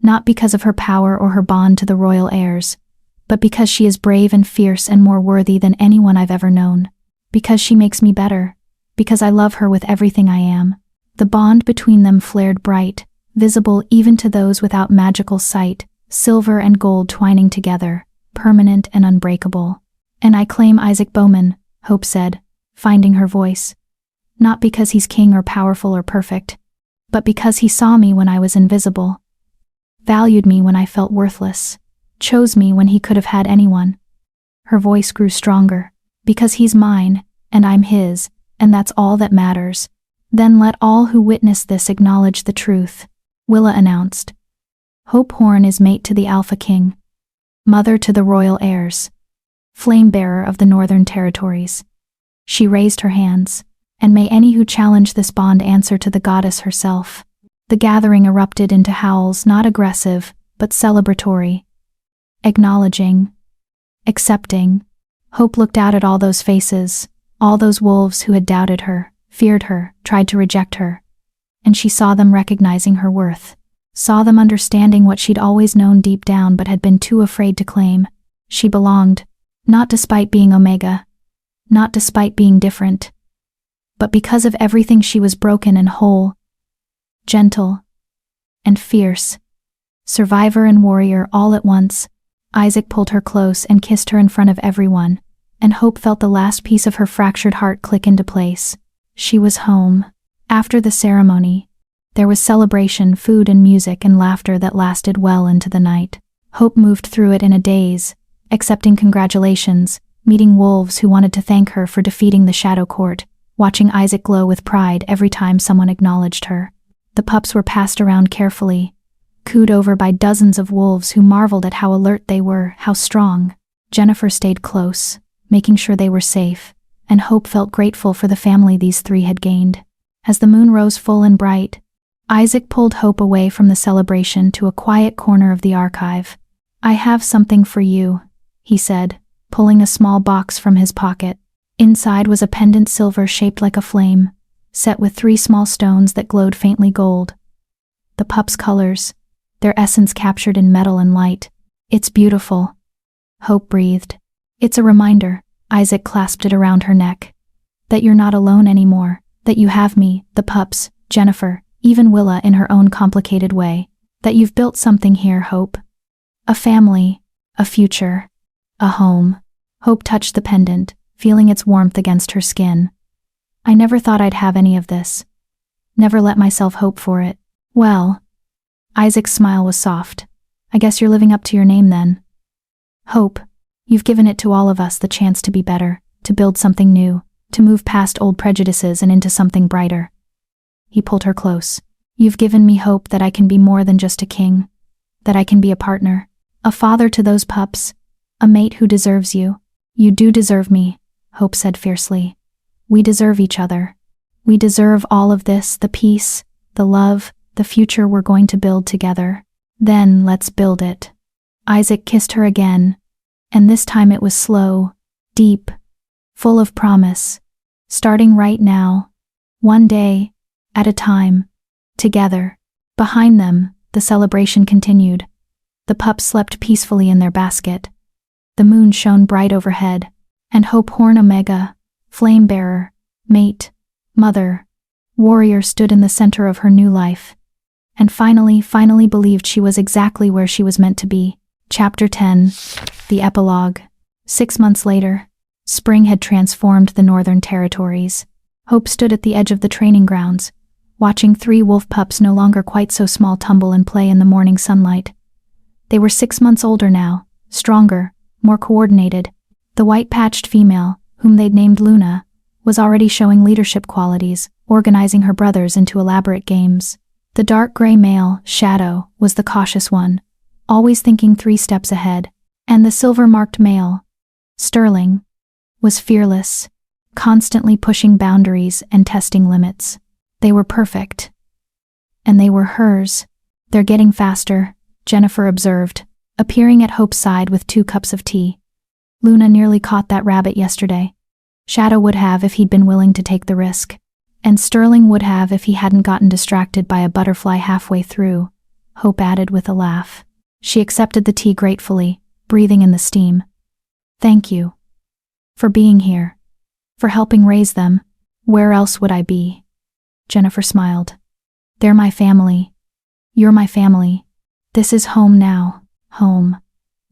"Not because of her power or her bond to the royal heirs, but because she is brave and fierce and more worthy than anyone I've ever known. Because she makes me better. Because I love her with everything I am." The bond between them flared bright, visible even to those without magical sight, silver and gold twining together, permanent and unbreakable. "And I claim Isaac Bowman," Hope said, finding her voice. "Not because he's king or powerful or perfect, but because he saw me when I was invisible, valued me when I felt worthless, chose me when he could have had anyone." Her voice grew stronger. "Because he's mine, and I'm his, and that's all that matters. Then let all who witness this acknowledge the truth," Willa announced. "Hope Horn is mate to the Alpha King, mother to the royal heirs, flame-bearer of the Northern Territories." She raised her hands. "And may any who challenge this bond answer to the goddess herself." The gathering erupted into howls, not aggressive, but celebratory. Acknowledging. Accepting. Hope looked out at all those faces, all those wolves who had doubted her, feared her, tried to reject her. And she saw them recognizing her worth. Saw them understanding what she'd always known deep down but had been too afraid to claim. She belonged, not despite being Omega, not despite being different, but because of everything she was broken and whole, gentle and fierce, survivor and warrior all at once. Isaac pulled her close and kissed her in front of everyone, and Hope felt the last piece of her fractured heart click into place. She was home. After the ceremony, there was celebration, food and music and laughter that lasted well into the night. Hope moved through it in a daze, accepting congratulations, meeting wolves who wanted to thank her for defeating the Shadow Court, watching Isaac glow with pride every time someone acknowledged her. The pups were passed around carefully, cooed over by dozens of wolves who marveled at how alert they were, how strong. Jennifer stayed close, making sure they were safe, and Hope felt grateful for the family these three had gained. As the moon rose full and bright, Isaac pulled Hope away from the celebration to a quiet corner of the archive. "I have something for you," he said, pulling a small box from his pocket. Inside was a pendant silver shaped like a flame, set with 3 small stones that glowed faintly gold. The pups' colors, their essence captured in metal and light. "It's beautiful," Hope breathed. It's a reminder. Isaac clasped it around her neck. That you're not alone anymore, that you have me, the pups, Jennifer, even Willa in her own complicated way. That you've built something here, Hope. A family, a future, a home. Hope touched the pendant, feeling its warmth against her skin. I never thought I'd have any of this. Never let myself hope for it. Well, Isaac's smile was soft. I guess you're living up to your name then. Hope, you've given it to all of us the chance to be better, to build something new, to move past old prejudices and into something brighter. He pulled her close. You've given me hope that I can be more than just a king, that I can be a partner, a father to those pups, a mate who deserves you. You do deserve me, Hope said fiercely. We deserve each other. We deserve all of this, the peace, the love, the future we're going to build together. Then let's build it. Isaac kissed her again, and this time it was slow, deep, full of promise. Starting right now, one day at a time, together. Behind them, the celebration continued. The pups slept peacefully in their basket. The moon shone bright overhead, and Hope Horn Omega, flame bearer, mate, mother, warrior stood in the center of her new life. And finally believed she was exactly where she was meant to be. Chapter 10. The Epilogue. 6 months later, spring had transformed the Northern Territories. Hope stood at the edge of the training grounds, watching 3 wolf pups no longer quite so small tumble and play in the morning sunlight. They were 6 months older now, stronger, more coordinated. The white-patched female, whom they'd named Luna, was already showing leadership qualities, organizing her brothers into elaborate games. The dark gray male, Shadow, was the cautious one, always thinking 3 steps ahead, and the silver-marked male, Sterling, was fearless, constantly pushing boundaries and testing limits. They were perfect. And they were hers. They're getting faster, Jennifer observed, appearing at Hope's side with 2 cups of tea. Luna nearly caught that rabbit yesterday. Shadow would have if he'd been willing to take the risk. And Sterling would have if he hadn't gotten distracted by a butterfly halfway through, Hope added with a laugh. She accepted the tea gratefully, breathing in the steam. Thank you. For being here. For helping raise them. Where else would I be? Jennifer smiled. They're my family. You're my family. This is home now. Home.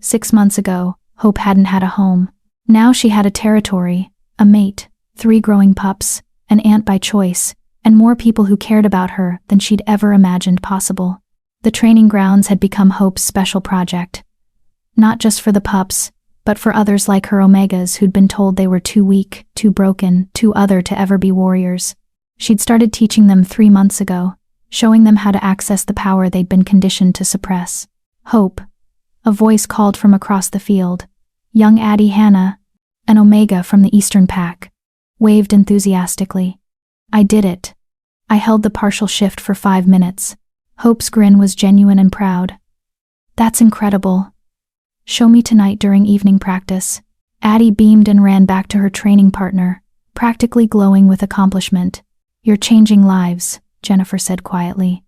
6 months ago, Hope hadn't had a home. Now she had a territory, a mate, 3 growing pups, an aunt by choice, and more people who cared about her than she'd ever imagined possible. The training grounds had become Hope's special project. Not just for the pups, but for others like her Omegas who'd been told they were too weak, too broken, too other to ever be warriors. She'd started teaching them 3 months ago, showing them how to access the power they'd been conditioned to suppress. Hope, a voice called from across the field. Young Addie Hannah, an Omega from the Eastern Pack, waved enthusiastically. I did it. I held the partial shift for 5 minutes. Hope's grin was genuine and proud. That's incredible. Show me tonight during evening practice. Addie beamed and ran back to her training partner, practically glowing with accomplishment. You're changing lives, Jennifer said quietly.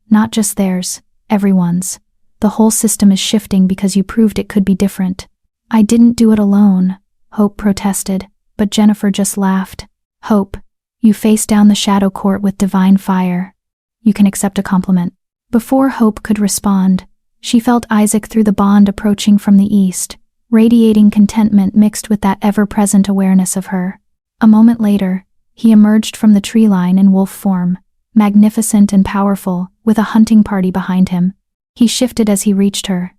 Not just theirs, everyone's. The whole system is shifting because you proved it could be different. I didn't do it alone, Hope protested, but Jennifer just laughed. Hope, you face down the shadow court with divine fire. You can accept a compliment. Before Hope could respond, she felt Isaac through the bond approaching from the east, radiating contentment mixed with that ever-present awareness of her. A moment later, he emerged from the tree line in wolf form, magnificent and powerful, with a hunting party behind him. He shifted as he reached her.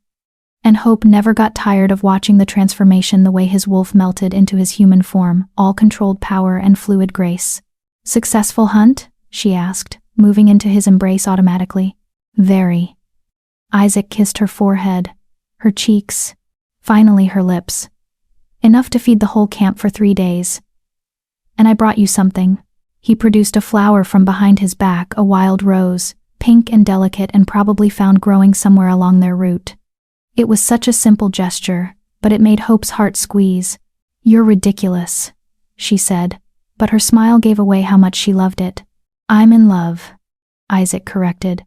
And Hope never got tired of watching the transformation the way his wolf melted into his human form, all controlled power and fluid grace. Successful hunt? She asked, moving into his embrace automatically. Very. Isaac kissed her forehead, her cheeks, finally her lips. Enough to feed the whole camp for 3 days. And I brought you something. He produced a flower from behind his back, a wild rose, pink and delicate and probably found growing somewhere along their route. It was such a simple gesture, but it made Hope's heart squeeze. You're ridiculous, she said, but her smile gave away how much she loved it. I'm in love, Isaac corrected.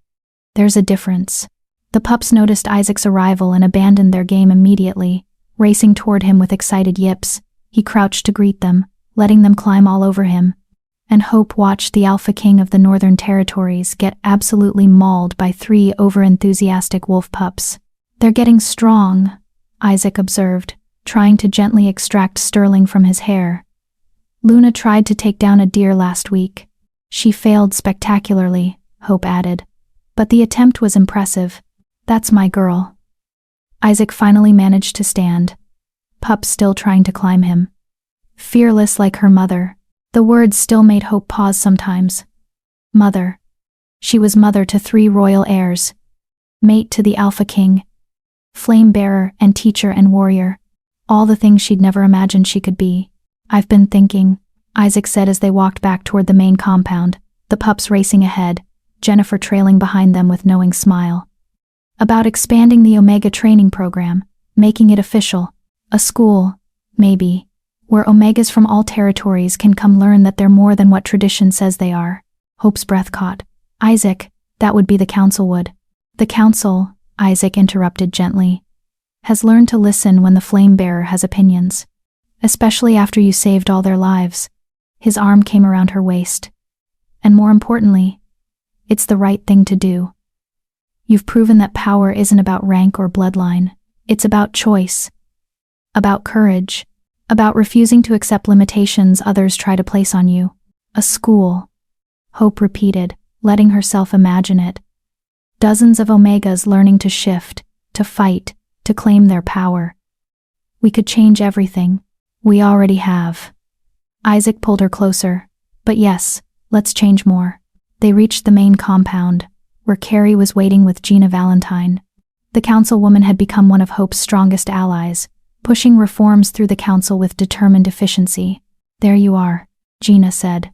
There's a difference. The pups noticed Isaac's arrival and abandoned their game immediately, racing toward him with excited yips. He crouched to greet them, letting them climb all over him. And Hope watched the alpha king of the Northern Territories get absolutely mauled by 3 overenthusiastic wolf pups. "They're getting strong," Isaac observed, trying to gently extract Sterling from his hair. "Luna tried to take down a deer last week. She failed spectacularly," Hope added. "But the attempt was impressive. That's my girl." Isaac finally managed to stand, Pup still trying to climb him. Fearless like her mother. The words still made Hope pause sometimes. Mother. She was mother to 3 royal heirs. Mate to the Alpha King. Flame bearer and teacher and warrior. All the things she'd never imagined she could be. "I've been thinking," Isaac said as they walked back toward the main compound, the pups racing ahead, Jennifer trailing behind them with knowing smile. "About expanding the Omega training program, making it official. A school, maybe, where Omegas from all territories can come learn that they're more than what tradition says they are." Hope's breath caught. "Isaac, that would be the council would." "The council," Isaac interrupted gently, "has learned to listen when the flame bearer has opinions. Especially after you saved all their lives." His arm came around her waist. "And more importantly, it's the right thing to do. You've proven that power isn't about rank or bloodline. It's about choice. About courage. About refusing to accept limitations others try to place on you. A school," Hope repeated, letting herself imagine it. "Dozens of Omegas learning to shift, to fight, to claim their power. We could change everything. We already have." Isaac pulled her closer. "But yes, let's change more." They reached the main compound, where Carrie was waiting with Gina Valentine. The councilwoman had become one of Hope's strongest allies, pushing reforms through the council with determined efficiency. "There you are," Gina said.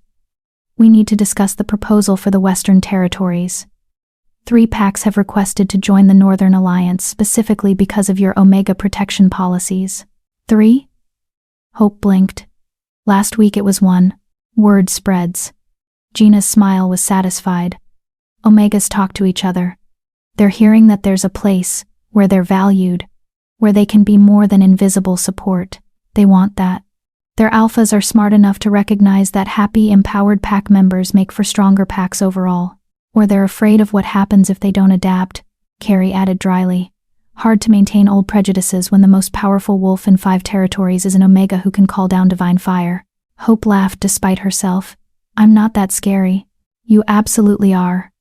"We need to discuss the proposal for the Western Territories. 3 packs have requested to join the Northern Alliance specifically because of your Omega protection policies." 3? Hope blinked. "Last week it was 1. Word spreads." Gina's smile was satisfied. "Omegas talk to each other. They're hearing that there's a place where they're valued, where they can be more than invisible support. They want that. Their alphas are smart enough to recognize that happy, empowered pack members make for stronger packs overall. Or they're afraid of what happens if they don't adapt," Carrie added dryly. "Hard to maintain old prejudices when the most powerful wolf in 5 territories is an Omega who can call down divine fire." Hope laughed despite herself. "I'm not that scary." "You absolutely are,"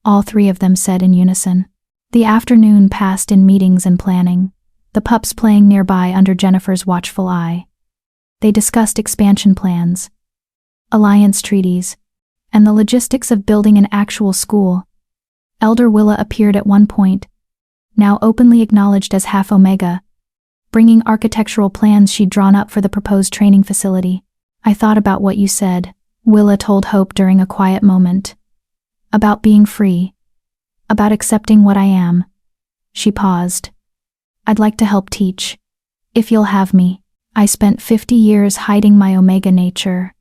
all 3 of them said in unison. The afternoon passed in meetings and planning, the pups playing nearby under Jennifer's watchful eye. They discussed expansion plans, alliance treaties, and the logistics of building an actual school. Elder Willa appeared at one point, now openly acknowledged as half Omega, bringing architectural plans she'd drawn up for the proposed training facility. "I thought about what you said," Willa told Hope during a quiet moment. "About being free. About accepting what I am." She paused. "I'd like to help teach. If you'll have me. I spent 50 years hiding my Omega nature,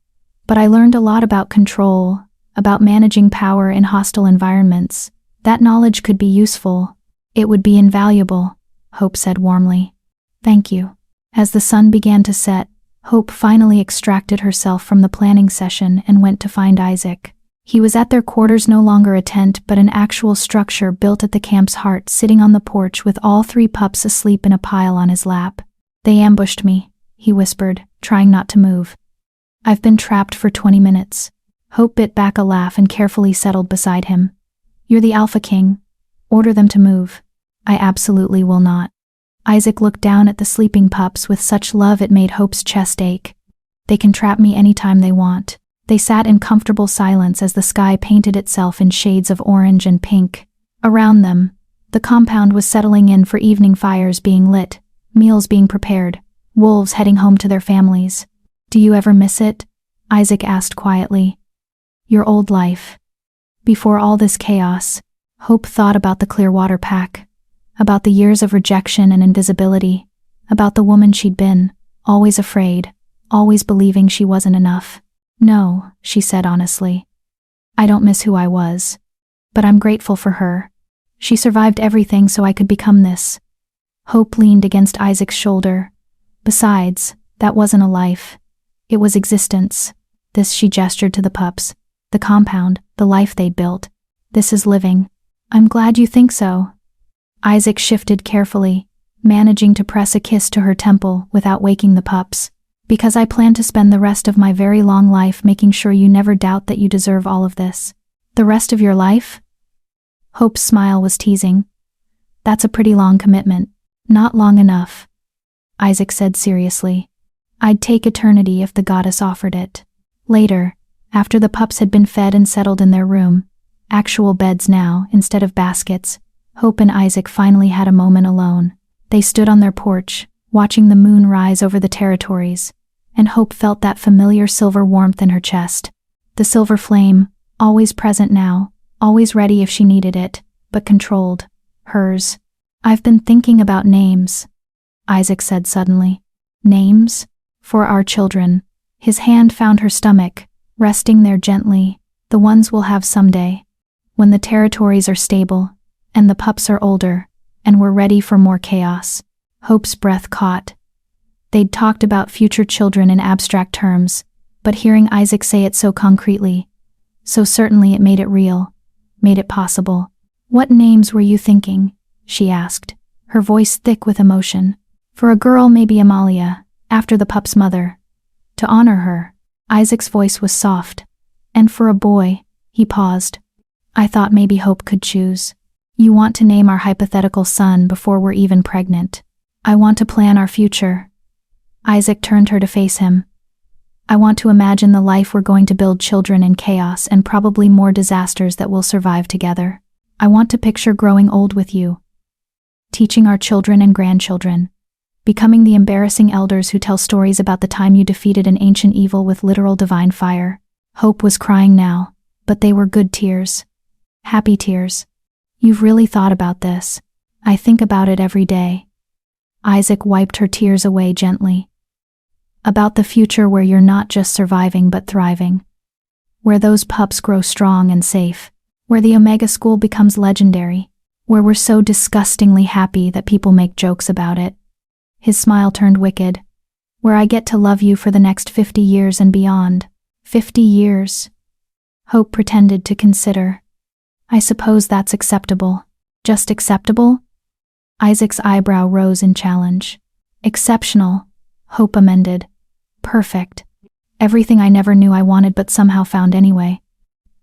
but I learned a lot about control, about managing power in hostile environments. That knowledge could be useful. It would be invaluable," Hope said warmly. "Thank you." As the sun began to set, Hope finally extracted herself from the planning session and went to find Isaac. He was at their quarters, no longer a tent but an actual structure built at the camp's heart, sitting on the porch with all 3 pups asleep in a pile on his lap. "They ambushed me," he whispered, trying not to move. "I've been trapped for 20 minutes. Hope bit back a laugh and carefully settled beside him. "You're the Alpha King. Order them to move." "I absolutely will not." Isaac looked down at the sleeping pups with such love it made Hope's chest ache. "They can trap me anytime they want." They sat in comfortable silence as the sky painted itself in shades of orange and pink. Around them, the compound was settling in for evening fires being lit, meals being prepared, wolves heading home to their families. "Do you ever miss it?" Isaac asked quietly. "Your old life." Before all this chaos, Hope thought about the Clearwater Pack, about the years of rejection and invisibility, about the woman she'd been, always afraid, always believing she wasn't enough. "No," she said honestly. "I don't miss who I was. But I'm grateful for her. She survived everything so I could become this. Hope leaned against Isaac's shoulder. Besides, that wasn't a life. It was existence. This, she gestured to the pups. The compound, the life they'd built. This is living. I'm glad you think so. Isaac shifted carefully, managing to press a kiss to her temple without waking the pups. Because I plan to spend the rest of my very long life making sure you never doubt that you deserve all of this. The rest of your life? Hope's smile was teasing. That's a pretty long commitment. Not long enough, Isaac said seriously. I'd take eternity if the goddess offered it. Later, after the pups had been fed and settled in their room, actual beds now instead of baskets, Hope and Isaac finally had a moment alone. They stood on their porch, watching the moon rise over the territories, and Hope felt that familiar silver warmth in her chest. The silver flame, always present now, always ready if she needed it, but controlled. Hers. I've been thinking about names, Isaac said suddenly. Names? For our children. His hand found her stomach, resting there gently. The ones we'll have someday. When the territories are stable, and the pups are older, and we're ready for more chaos. Hope's breath caught. They'd talked about future children in abstract terms, but hearing Isaac say it so concretely, so certainly it made it real, made it possible. What names were you thinking? She asked, her voice thick with emotion. For a girl, maybe Amalia, after the pup's mother. To honor her. Isaac's voice was soft. And for a boy, he paused. I thought maybe Hope could choose. You want to name our hypothetical son before we're even pregnant. I want to plan our future. Isaac turned her to face him. I want to imagine the life we're going to build, children in chaos and probably more disasters that we'll survive together. I want to picture growing old with you. Teaching our children and grandchildren. Becoming the embarrassing elders who tell stories about the time you defeated an ancient evil with literal divine fire. Hope was crying now, but they were good tears. Happy tears. You've really thought about this. I think about it every day. Isaac wiped her tears away gently. About the future where you're not just surviving but thriving. Where those pups grow strong and safe. Where the Omega School becomes legendary. Where we're so disgustingly happy that people make jokes about it. His smile turned wicked. Where I get to love you for the next 50 years and beyond. 50 years. Hope pretended to consider. I suppose that's acceptable. Just acceptable? Isaac's eyebrow rose in challenge. Exceptional, Hope amended. Perfect. Everything I never knew I wanted but somehow found anyway.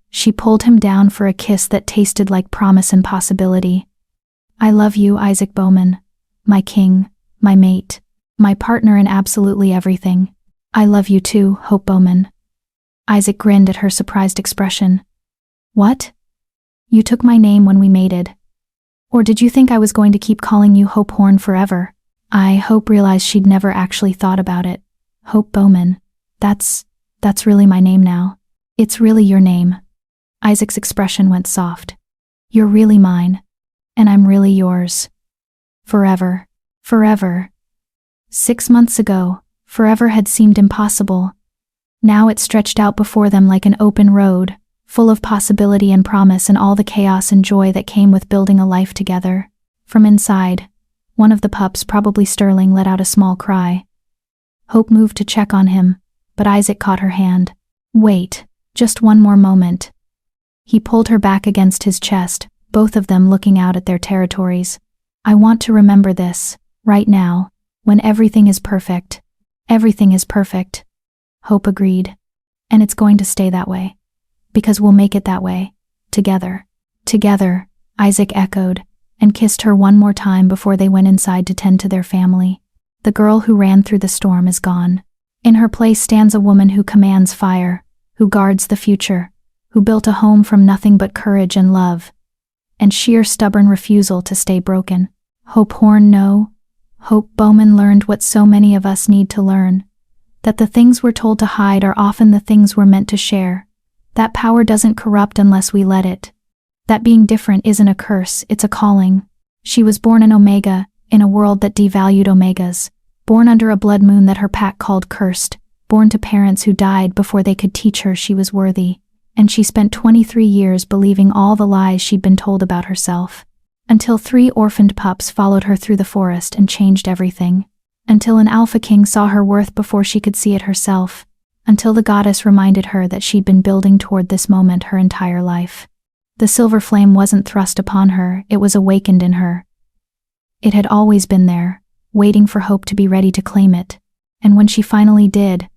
She pulled him down for a kiss that tasted like promise and possibility. I love you, Isaac Bowman. My king, my mate, my partner in absolutely everything. I love you too, Hope Bowman. Isaac grinned at her surprised expression. What? You took my name when we mated. Or did you think I was going to keep calling you Hope Horn forever? Hope realized she'd never actually thought about it. Hope Bowman. That's really my name now. It's really your name. Isaac's expression went soft. You're really mine. And I'm really yours. Forever. Forever. 6 months ago, forever had seemed impossible. Now it stretched out before them like an open road, full of possibility and promise and all the chaos and joy that came with building a life together. From inside, one of the pups, probably Sterling, let out a small cry. Hope moved to check on him, but Isaac caught her hand. Wait, just one more moment. He pulled her back against his chest, both of them looking out at their territories. I want to remember this, right now, when everything is perfect. Everything is perfect. Hope agreed. And it's going to stay that way. Because we'll make it that way. Together. Together, Isaac echoed, and kissed her one more time before they went inside to tend to their family. The girl who ran through the storm is gone. In her place stands a woman who commands fire, who guards the future, who built a home from nothing but courage and love, and sheer stubborn refusal to stay broken. Hope Horn no. Hope Bowman learned what so many of us need to learn. That the things we're told to hide are often the things we're meant to share. That power doesn't corrupt unless we let it. That being different isn't a curse, it's a calling. She was born an Omega, in a world that devalued Omegas. Born under a blood moon that her pack called cursed. Born to parents who died before they could teach her she was worthy. And she spent 23 years believing all the lies she'd been told about herself. Until 3 orphaned pups followed her through the forest and changed everything. Until an alpha king saw her worth before she could see it herself. Until the goddess reminded her that she'd been building toward this moment her entire life. The silver flame wasn't thrust upon her, it was awakened in her. It had always been there, waiting for Hope to be ready to claim it. And when she finally did,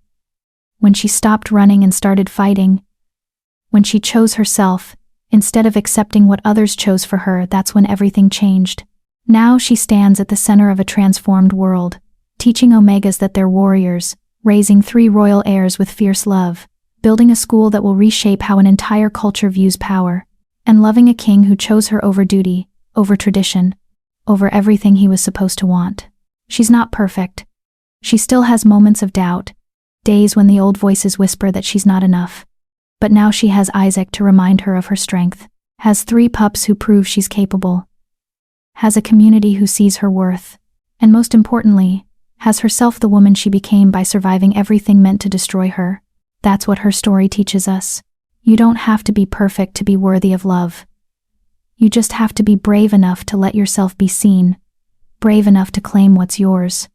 when she stopped running and started fighting, when she chose herself, instead of accepting what others chose for her, that's when everything changed. Now she stands at the center of a transformed world, teaching Omegas that they're warriors, raising 3 royal heirs with fierce love, building a school that will reshape how an entire culture views power, and loving a king who chose her over duty, over tradition, over everything he was supposed to want. She's not perfect. She still has moments of doubt, days when the old voices whisper that she's not enough. But now she has Isaac to remind her of her strength, has 3 pups who prove she's capable, has a community who sees her worth, and most importantly, has herself, the woman she became by surviving everything meant to destroy her. That's what her story teaches us. You don't have to be perfect to be worthy of love. You just have to be brave enough to let yourself be seen, brave enough to claim what's yours,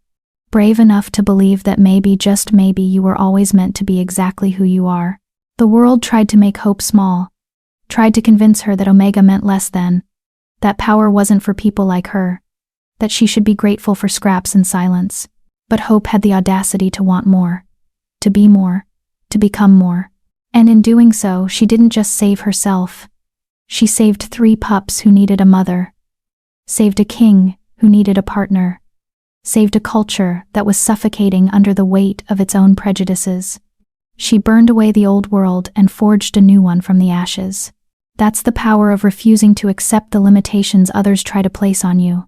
brave enough to believe that maybe, just maybe, you were always meant to be exactly who you are. The world tried to make Hope small, tried to convince her that Omega meant less than, that power wasn't for people like her, that she should be grateful for scraps and silence. But Hope had the audacity to want more, to be more, to become more. And in doing so, she didn't just save herself. She saved 3 pups who needed a mother, saved a king who needed a partner, saved a culture that was suffocating under the weight of its own prejudices. She burned away the old world and forged a new one from the ashes. That's the power of refusing to accept the limitations others try to place on you.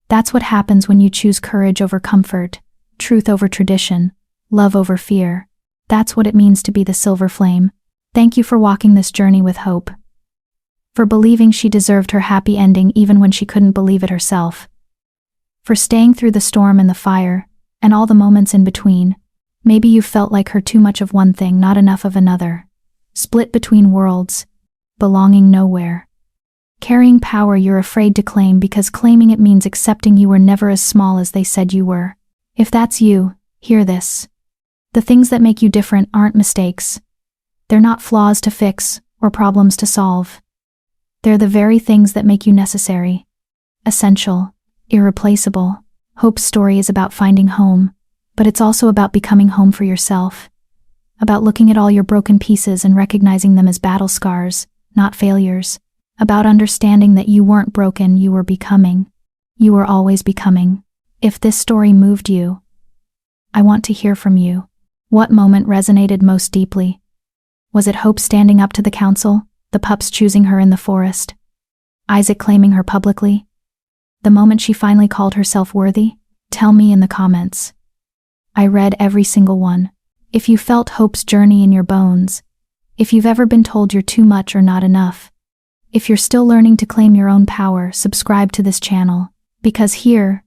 That's what happens when you choose courage over comfort, truth over tradition, love over fear. That's what it means to be the silver flame. Thank you for walking this journey with Hope, for believing she deserved her happy ending even when she couldn't believe it herself, for staying through the storm and the fire, and all the moments in between. Maybe you felt like her, too much of one thing, not enough of another, split between worlds, belonging nowhere, carrying power you're afraid to claim because claiming it means accepting you were never as small as they said you were. If that's you, hear this. The things that make you different aren't mistakes. They're not flaws to fix or problems to solve. They're the very things that make you necessary, essential, irreplaceable. Hope's story is about finding home, but it's also about becoming home for yourself, about looking at all your broken pieces and recognizing them as battle scars, not failures, about understanding that you weren't broken, you were becoming. You were always becoming. If this story moved you, I want to hear from you. What moment resonated most deeply? Was it Hope standing up to the council, the pups choosing her in the forest, Isaac claiming her publicly, the moment she finally called herself worthy? Tell me in the comments. I read every single one. If you felt Hope's journey in your bones, if you've ever been told you're too much or not enough, if you're still learning to claim your own power, subscribe to this channel, because here,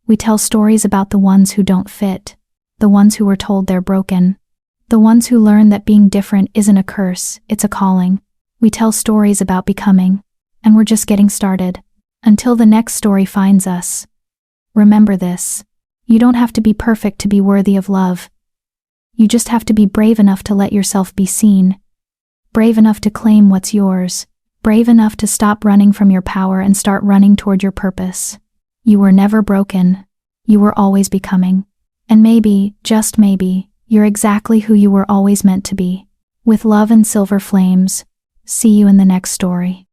we tell stories about the ones who don't fit, the ones who were told they're broken, the ones who learn that being different isn't a curse, it's a calling. We tell stories about becoming, and we're just getting started. Until the next story finds us, remember this. You don't have to be perfect to be worthy of love. You just have to be brave enough to let yourself be seen, brave enough to claim what's yours, brave enough to stop running from your power and start running toward your purpose. You were never broken. You were always becoming. And maybe, just maybe, you're exactly who you were always meant to be. With love and silver flames, see you in the next story.